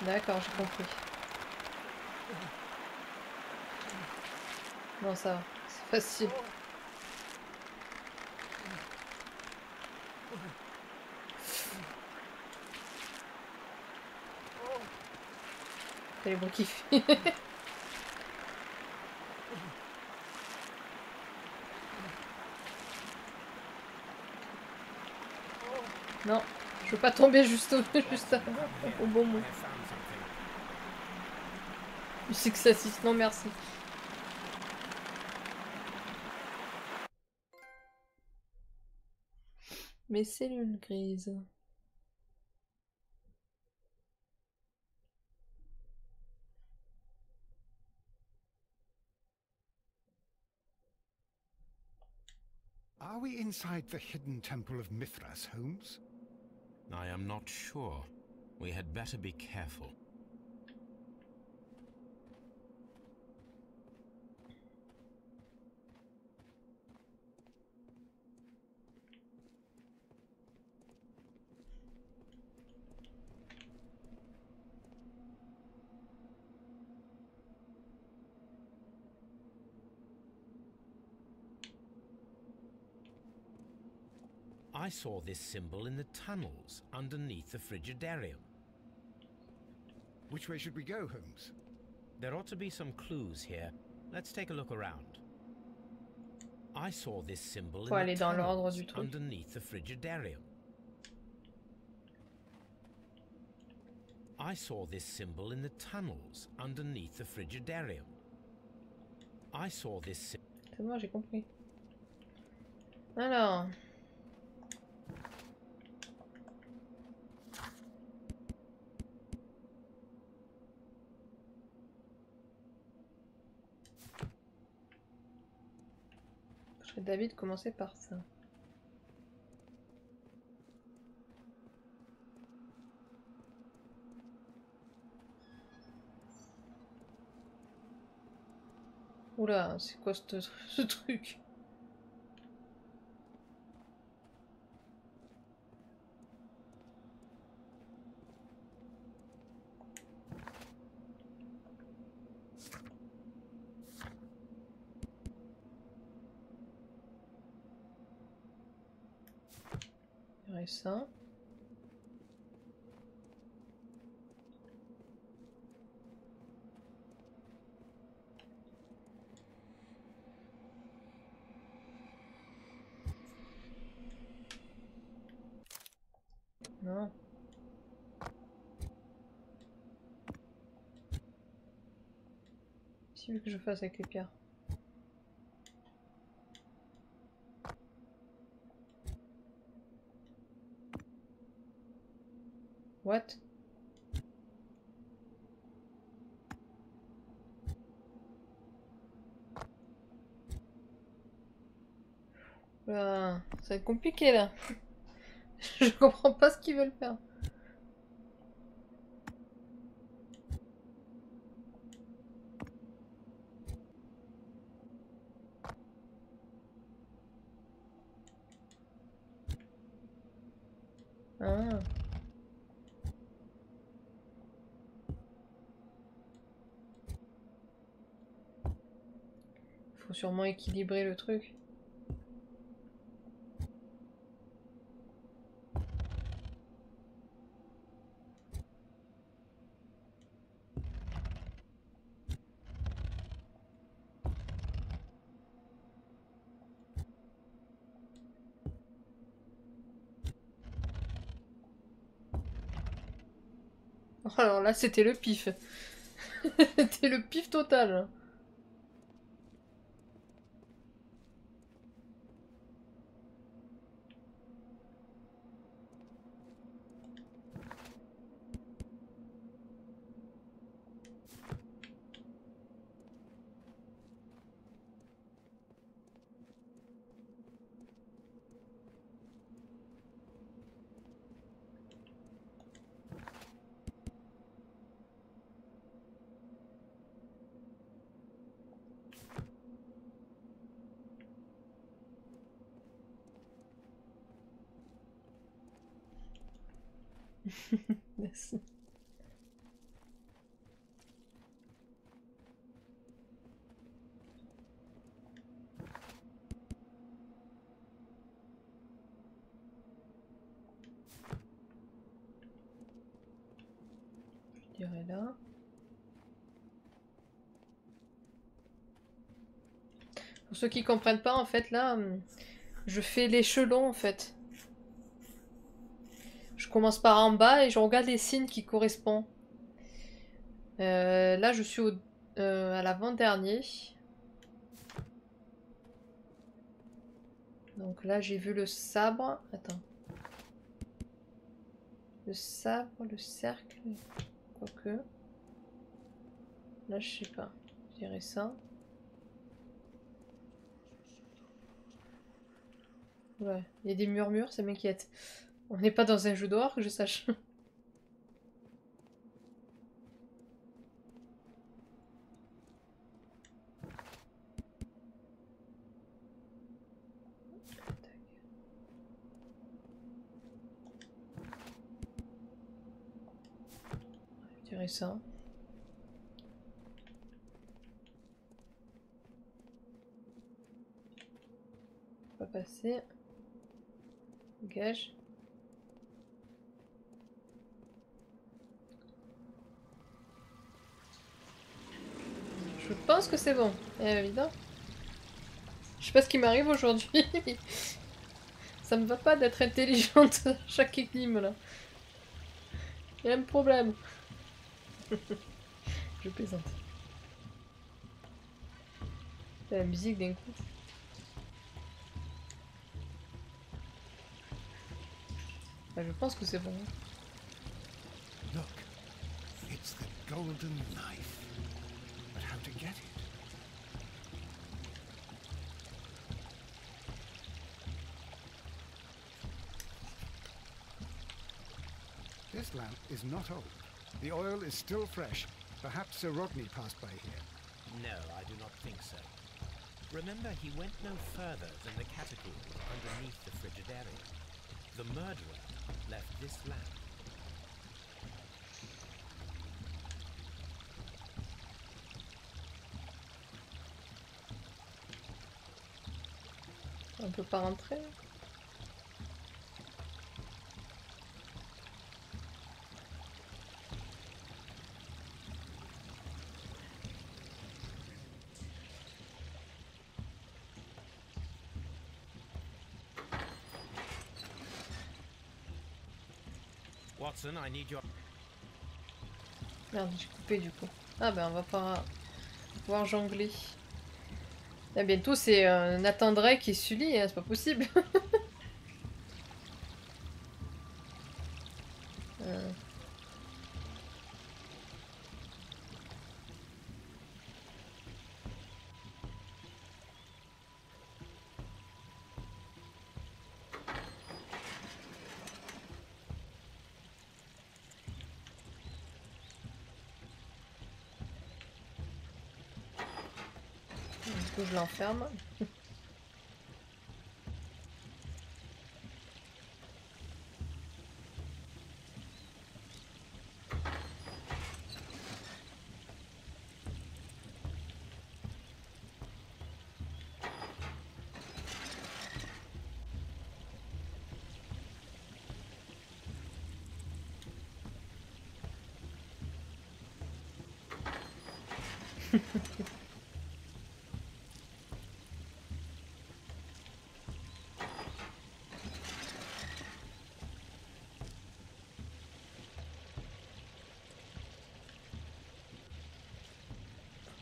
D'accord, j'ai compris. Non, ça va. C'est facile. C'est les bruits qui fait. Non, je veux pas tomber juste au bon moment. C'est que ça 6, non merci. Mes cellules grises. Are we inside the hidden temple of Mithras, Holmes? I am not sure. We had better be careful. I saw this symbol in the tunnels underneath the Frigidarium. Which way should we go, Holmes? There ought to be some clues here. Let's take a look around. I saw this symbol in the tunnels underneath the Frigidarium. I saw this symbol in the tunnels underneath the Frigidarium. I saw this symbol. C'est bon, j'ai compris. Alors. David commençait par ça. Oula, c'est quoi ce truc? Ça. Non. Si vu que je fasse avec les pierres. What? Ça va être compliqué là. Je comprends pas ce qu'ils veulent faire. Ah. Faut sûrement équilibrer le truc. Alors là, c'était le pif. C'était le pif total. Merci. dirais là. Pour ceux qui comprennent pas, en fait, là, je fais l'échelon, en fait. Je commence par en bas et je regarde les signes qui correspondent. Là, je suis à l'avant-dernier. Donc là, j'ai vu le sabre. Attends. Le sabre, le cercle. Quoique. Là, je sais pas. Je dirais ça. Ouais, il y a des murmures, ça m'inquiète. On n'est pas dans un jeu d'horreur, que je sache. Je dirais ça. Pas passer. Gage. Je pense que c'est bon. Évidemment. Je sais pas ce qui m'arrive aujourd'hui. Ça me va pas d'être intelligente à chaque énigme là. Il y a un problème. Je plaisante. La musique d'un coup. Bah, je pense que c'est bon. Look, it's the golden knife. But how to get it? This lamp is not old. The oil is still fresh. Perhaps Sir Rodney passed by here. No, I do not think so. Remember, he went no further than the catacombs underneath the Frigidaire. The murderer left this lamp. On peut pas rentrer. Watson, I need your... Merde, j'ai coupé du coup. Ah ben on va pas pouvoir jongler. Là, bientôt c'est Nathan Drake et Sully, hein, c'est pas possible. Du coup je l'enferme.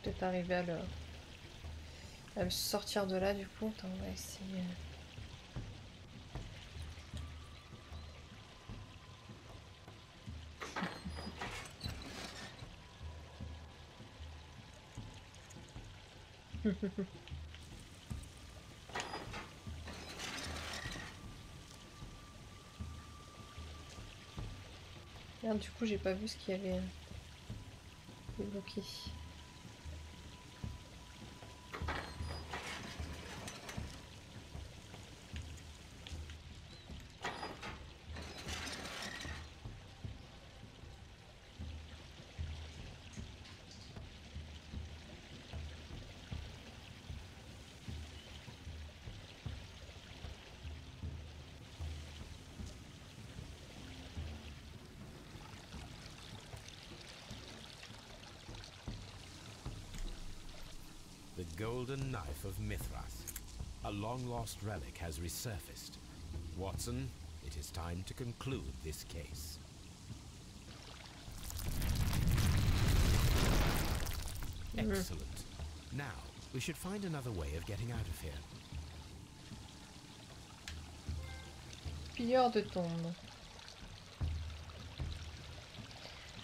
Peut-être arriver à me sortir de là du coup. Attends, on va essayer. Merde, du coup j'ai pas vu ce qu'il y avait débloqué. golden knife of Mithras. A long-lost relic has resurfaced. Watson, it is time to conclude this case. Excellent. Now, we should find another way of getting out of here. Pilleur de tombe.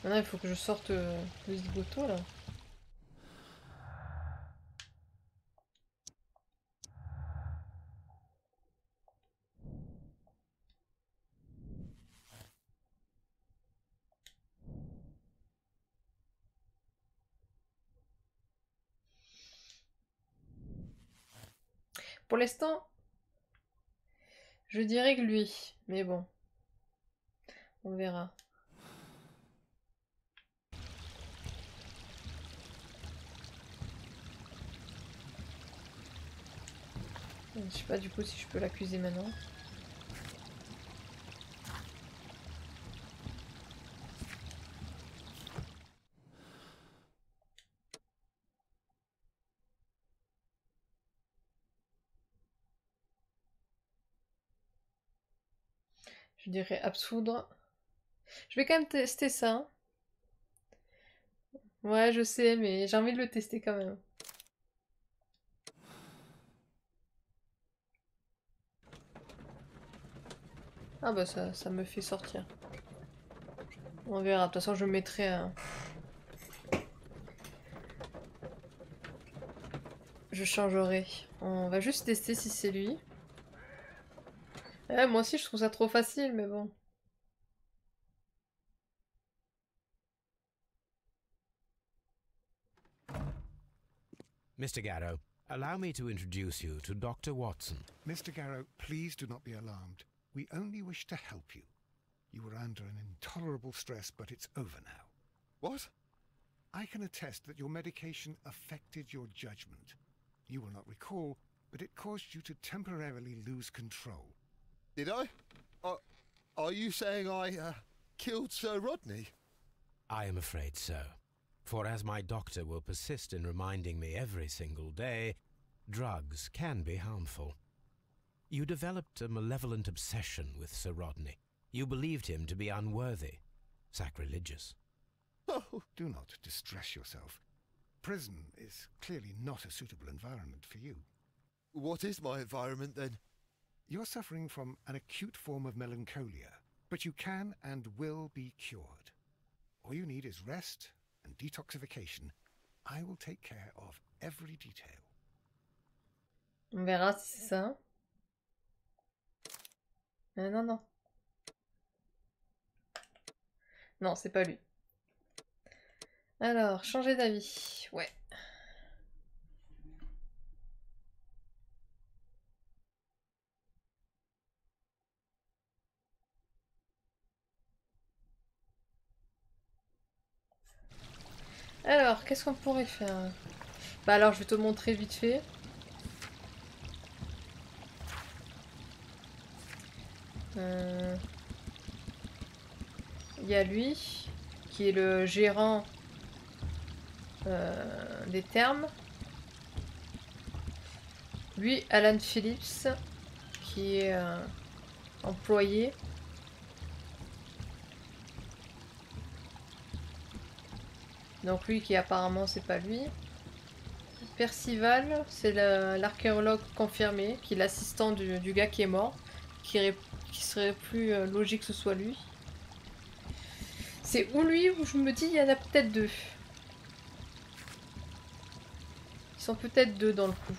Maintenant, il faut que je sorte le zigoto là. Pour l'instant, je dirais que lui, mais bon, on verra. Je sais pas du coup si je peux l'accuser maintenant. Je dirais absoudre. Je vais quand même tester ça. Ouais, je sais, mais j'ai envie de le tester quand même. Ah bah ça me fait sortir. On verra, de toute façon je mettrai un... Je changerai. On va juste tester si c'est lui. Ouais, moi aussi je trouve ça trop facile, mais bon. Mr. Garrow, allow me to introduce you to Dr. Watson. Mr. Garrow, please do not be alarmed. We only wish to help you. You were under an intolerable stress, but it's over now. What? I can attest that your medication affected your judgment. You will not recall, but it caused you to temporarily lose control. Did I? Are you saying I killed Sir Rodney? I am afraid so. For as my doctor will persist in reminding me every single day, drugs can be harmful. You developed a malevolent obsession with Sir Rodney. You believed him to be unworthy, sacrilegious. Oh, do not distress yourself. Prison is clearly not a suitable environment for you. What is my environment then? You're suffering from an acute form of melancholia, but you can and will be cured. All you need is rest and detoxification. I will take care of every detail. On verra si c'est ça. Non, non. Non, c'est pas lui. Alors, changer d'avis. Ouais. Alors, qu'est-ce qu'on pourrait faire? Bah alors, je vais te montrer vite fait. Il y a lui, qui est le gérant des thermes. Lui, Alan Phillips, qui est employé. Donc lui qui apparemment c'est pas lui. Percival, c'est l'archéologue confirmé, qui est l'assistant du gars qui est mort, qui serait plus logique que ce soit lui. C'est ou lui ou je me dis il y en a peut-être deux. Ils sont peut-être deux dans le coup.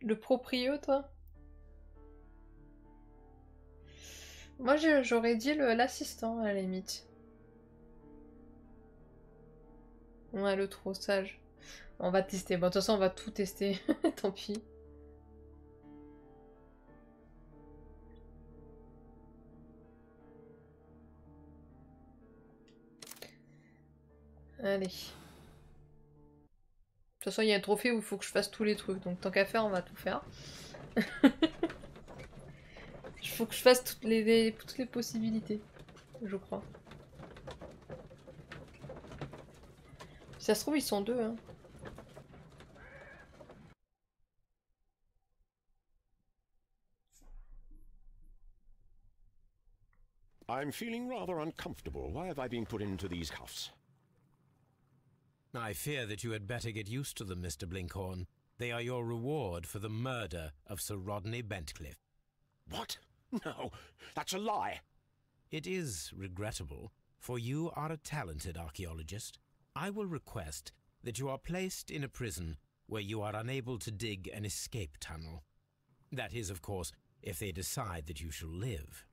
Le proprio, toi? Moi, j'aurais dit l'assistant, à la limite. Ouais, le trop sage. On va tester. Bon, de toute façon, on va tout tester. Tant pis. Allez. De toute façon, il y a un trophée où il faut que je fasse tous les trucs. Donc, tant qu'à faire, on va tout faire. Il faut que je fasse toutes les possibilités. Je crois. Si ça se trouve, ils sont deux, hein. I'm feeling rather uncomfortable. Why have I been put into these cuffs? I fear that you had better get used to them, Mr. Blinkhorn. They are your reward for the murder of Sir Rodney Bentcliffe. What? No, that's a lie. It is regrettable, for you are a talented archaeologist. I will request that you are placed in a prison where you are unable to dig an escape tunnel. That is, of course, if they decide that you shall live.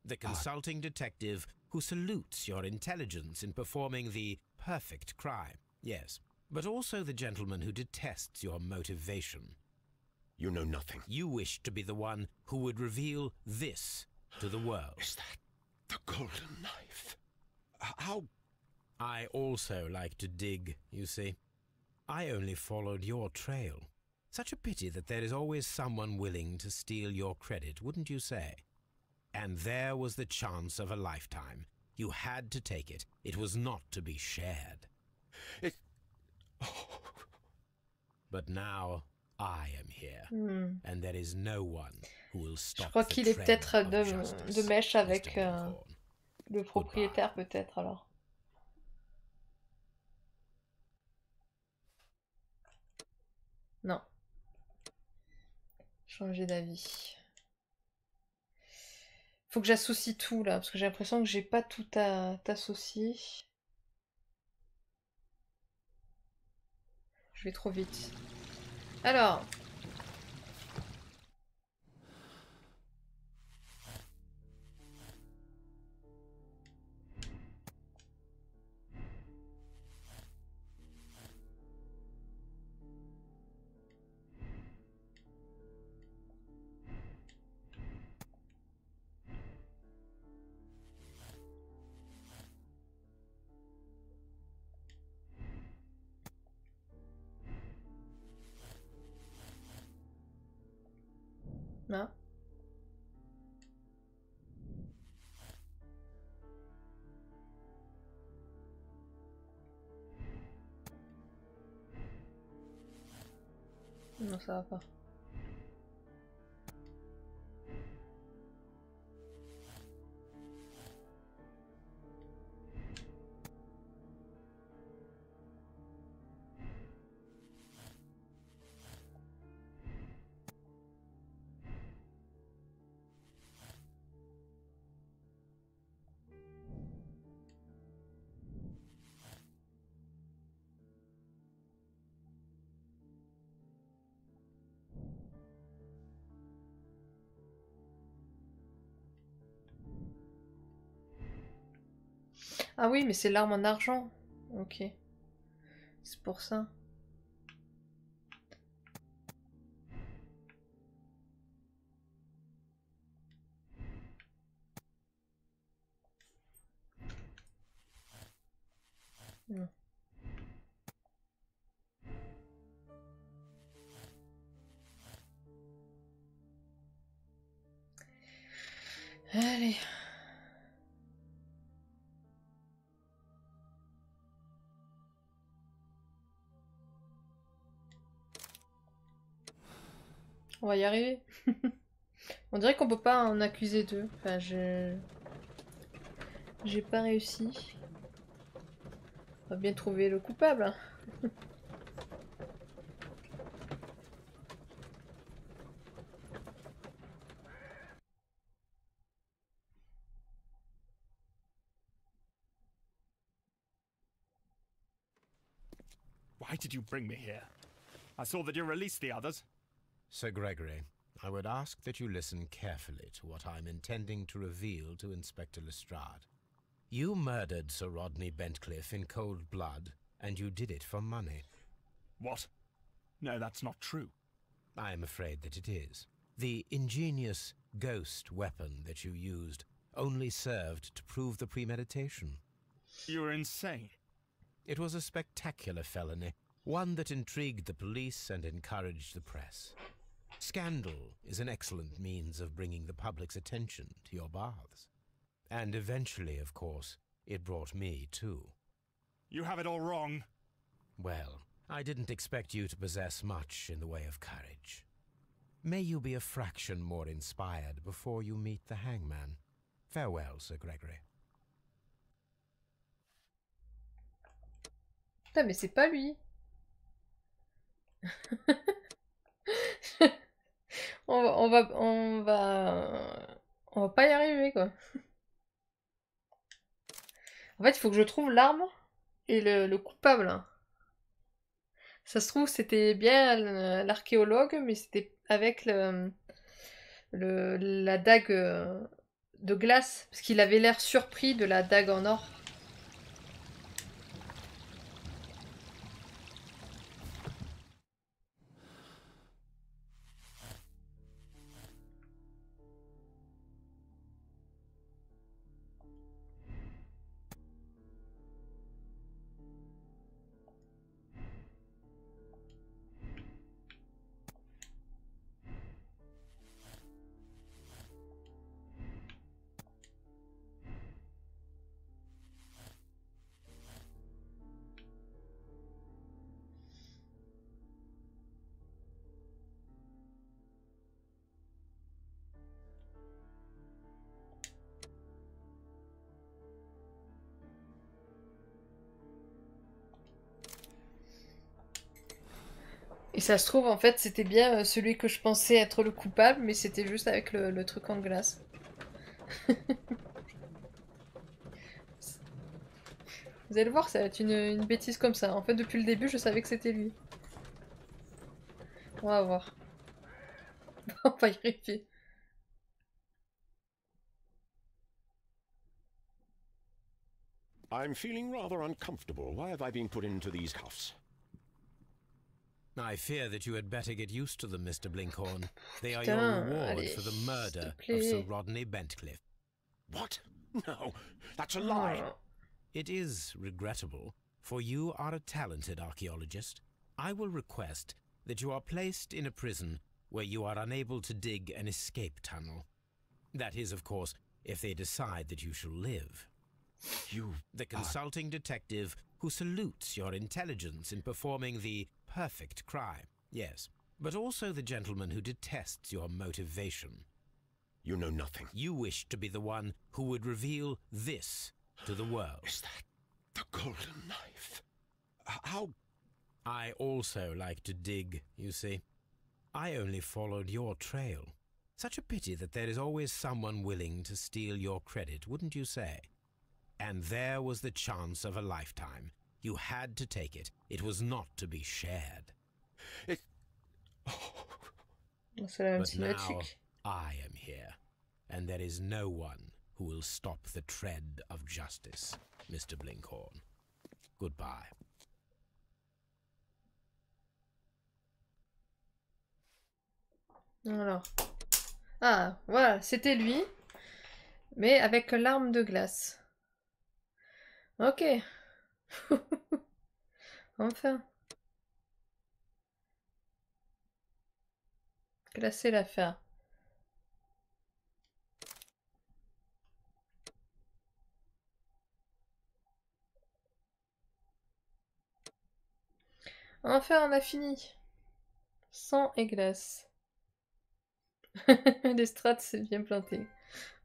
The consulting detective who salutes your intelligence in performing the perfect crime, yes, but also the gentleman who detests your motivation. You know nothing. You wish to be the one who would reveal this to the world. Is that the golden knife? How? I also like to dig, you see. I only followed your trail. Such a pity that there is always someone willing to steal your credit, wouldn't you say? And there was the chance of a lifetime. You had to take it. It was not to be shared. But now I am here, and there is no one who will stop. Je crois qu'il est peut-être de mèche avec le propriétaire, peut-être alors. Non. Changer d'avis. Faut que j'associe tout là, parce que j'ai l'impression que j'ai pas tout à t'associer. Je vais trop vite. Alors. Non. Non, ça va pas. Ah oui, mais c'est l'arme en argent. Ok. C'est pour ça. Non. Allez. On va y arriver. On dirait qu'on peut pas en accuser deux. Enfin, j'ai pas réussi. On va bien trouver le coupable. Why did you bring me here? I saw that you released the others. Sir Gregory, I would ask that you listen carefully to what I am intending to reveal to Inspector Lestrade. You murdered Sir Rodney Bentcliffe in cold blood and you did it for money. What? No, that's not true. I am afraid that it is. The ingenious ghost weapon that you used only served to prove the premeditation. You're insane. It was a spectacular felony, one that intrigued the police and encouraged the press. Scandal is an excellent means of bringing the public's attention to your baths. And eventually, of course, it brought me too. You have it all wrong. Well, I didn't expect you to possess much in the way of courage. May you be a fraction more inspired before you meet the hangman. Farewell, Sir Gregory. Putain, mais c'est pas lui. On va pas y arriver, quoi. En fait, il faut que je trouve l'arme et le coupable. Hein. Ça se trouve, c'était bien l'archéologue, mais c'était avec la dague de glace. Parce qu'il avait l'air surpris de la dague en or. Et ça se trouve, en fait, c'était bien celui que je pensais être le coupable, mais c'était juste avec le truc en glace. Vous allez le voir, ça va être une bêtise comme ça. En fait, depuis le début, je savais que c'était lui. On va voir. On va y arriver. I'm feeling rather uncomfortable. Why have I been put into these cuffs? I fear that you had better get used to them, Mr. Blinkhorn. They are your reward for the murder of Sir Rodney Bentcliffe. What? No, that's a lie. It is regrettable, for you are a talented archaeologist. I will request that you are placed in a prison where you are unable to dig an escape tunnel. That is, of course, if they decide that you shall live. The consulting detective who salutes your intelligence in performing the perfect crime, yes, but also the gentleman who detests your motivation. You know nothing. You wish to be the one who would reveal this to the world. Is that the golden knife? How? I also like to dig, you see. I only followed your trail. Such a pity that there is always someone willing to steal your credit, wouldn't you say? And there was the chance of a lifetime. You had to take it. It was not to be shared. But now I am here, and there is no one who will stop the tread of justice, Mr. Blinkhorn. Goodbye. Alors. Ah, voilà, c'était lui, mais avec l'arme de glace. Ok. Enfin. Classer l'affaire. Enfin, on a fini. Sang et glace. Les strats, c'est bien planté.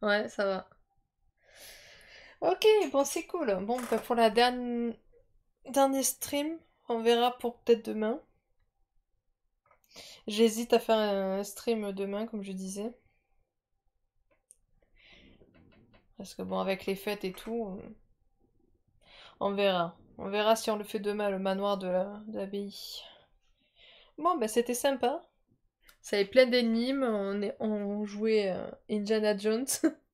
Ouais, ça va. Ok, bon, c'est cool. Bon, bah, pour la dernier stream, on verra pour peut-être demain. J'hésite à faire un stream demain, comme je disais. Parce que bon, avec les fêtes et tout, on verra. On verra si on le fait demain, le manoir de l'abbaye. Bon, bah c'était sympa. Ça avait plein d'énigmes, on jouait Indiana Jones.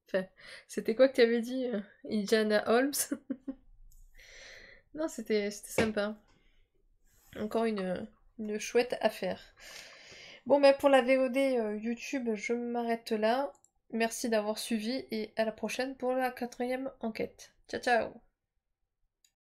Enfin, c'était quoi que tu avais dit Indiana Holmes. Non, c'était sympa. Encore une chouette affaire. Bon, ben pour la VOD YouTube, je m'arrête là. Merci d'avoir suivi et à la prochaine pour la 4e enquête. Ciao, ciao!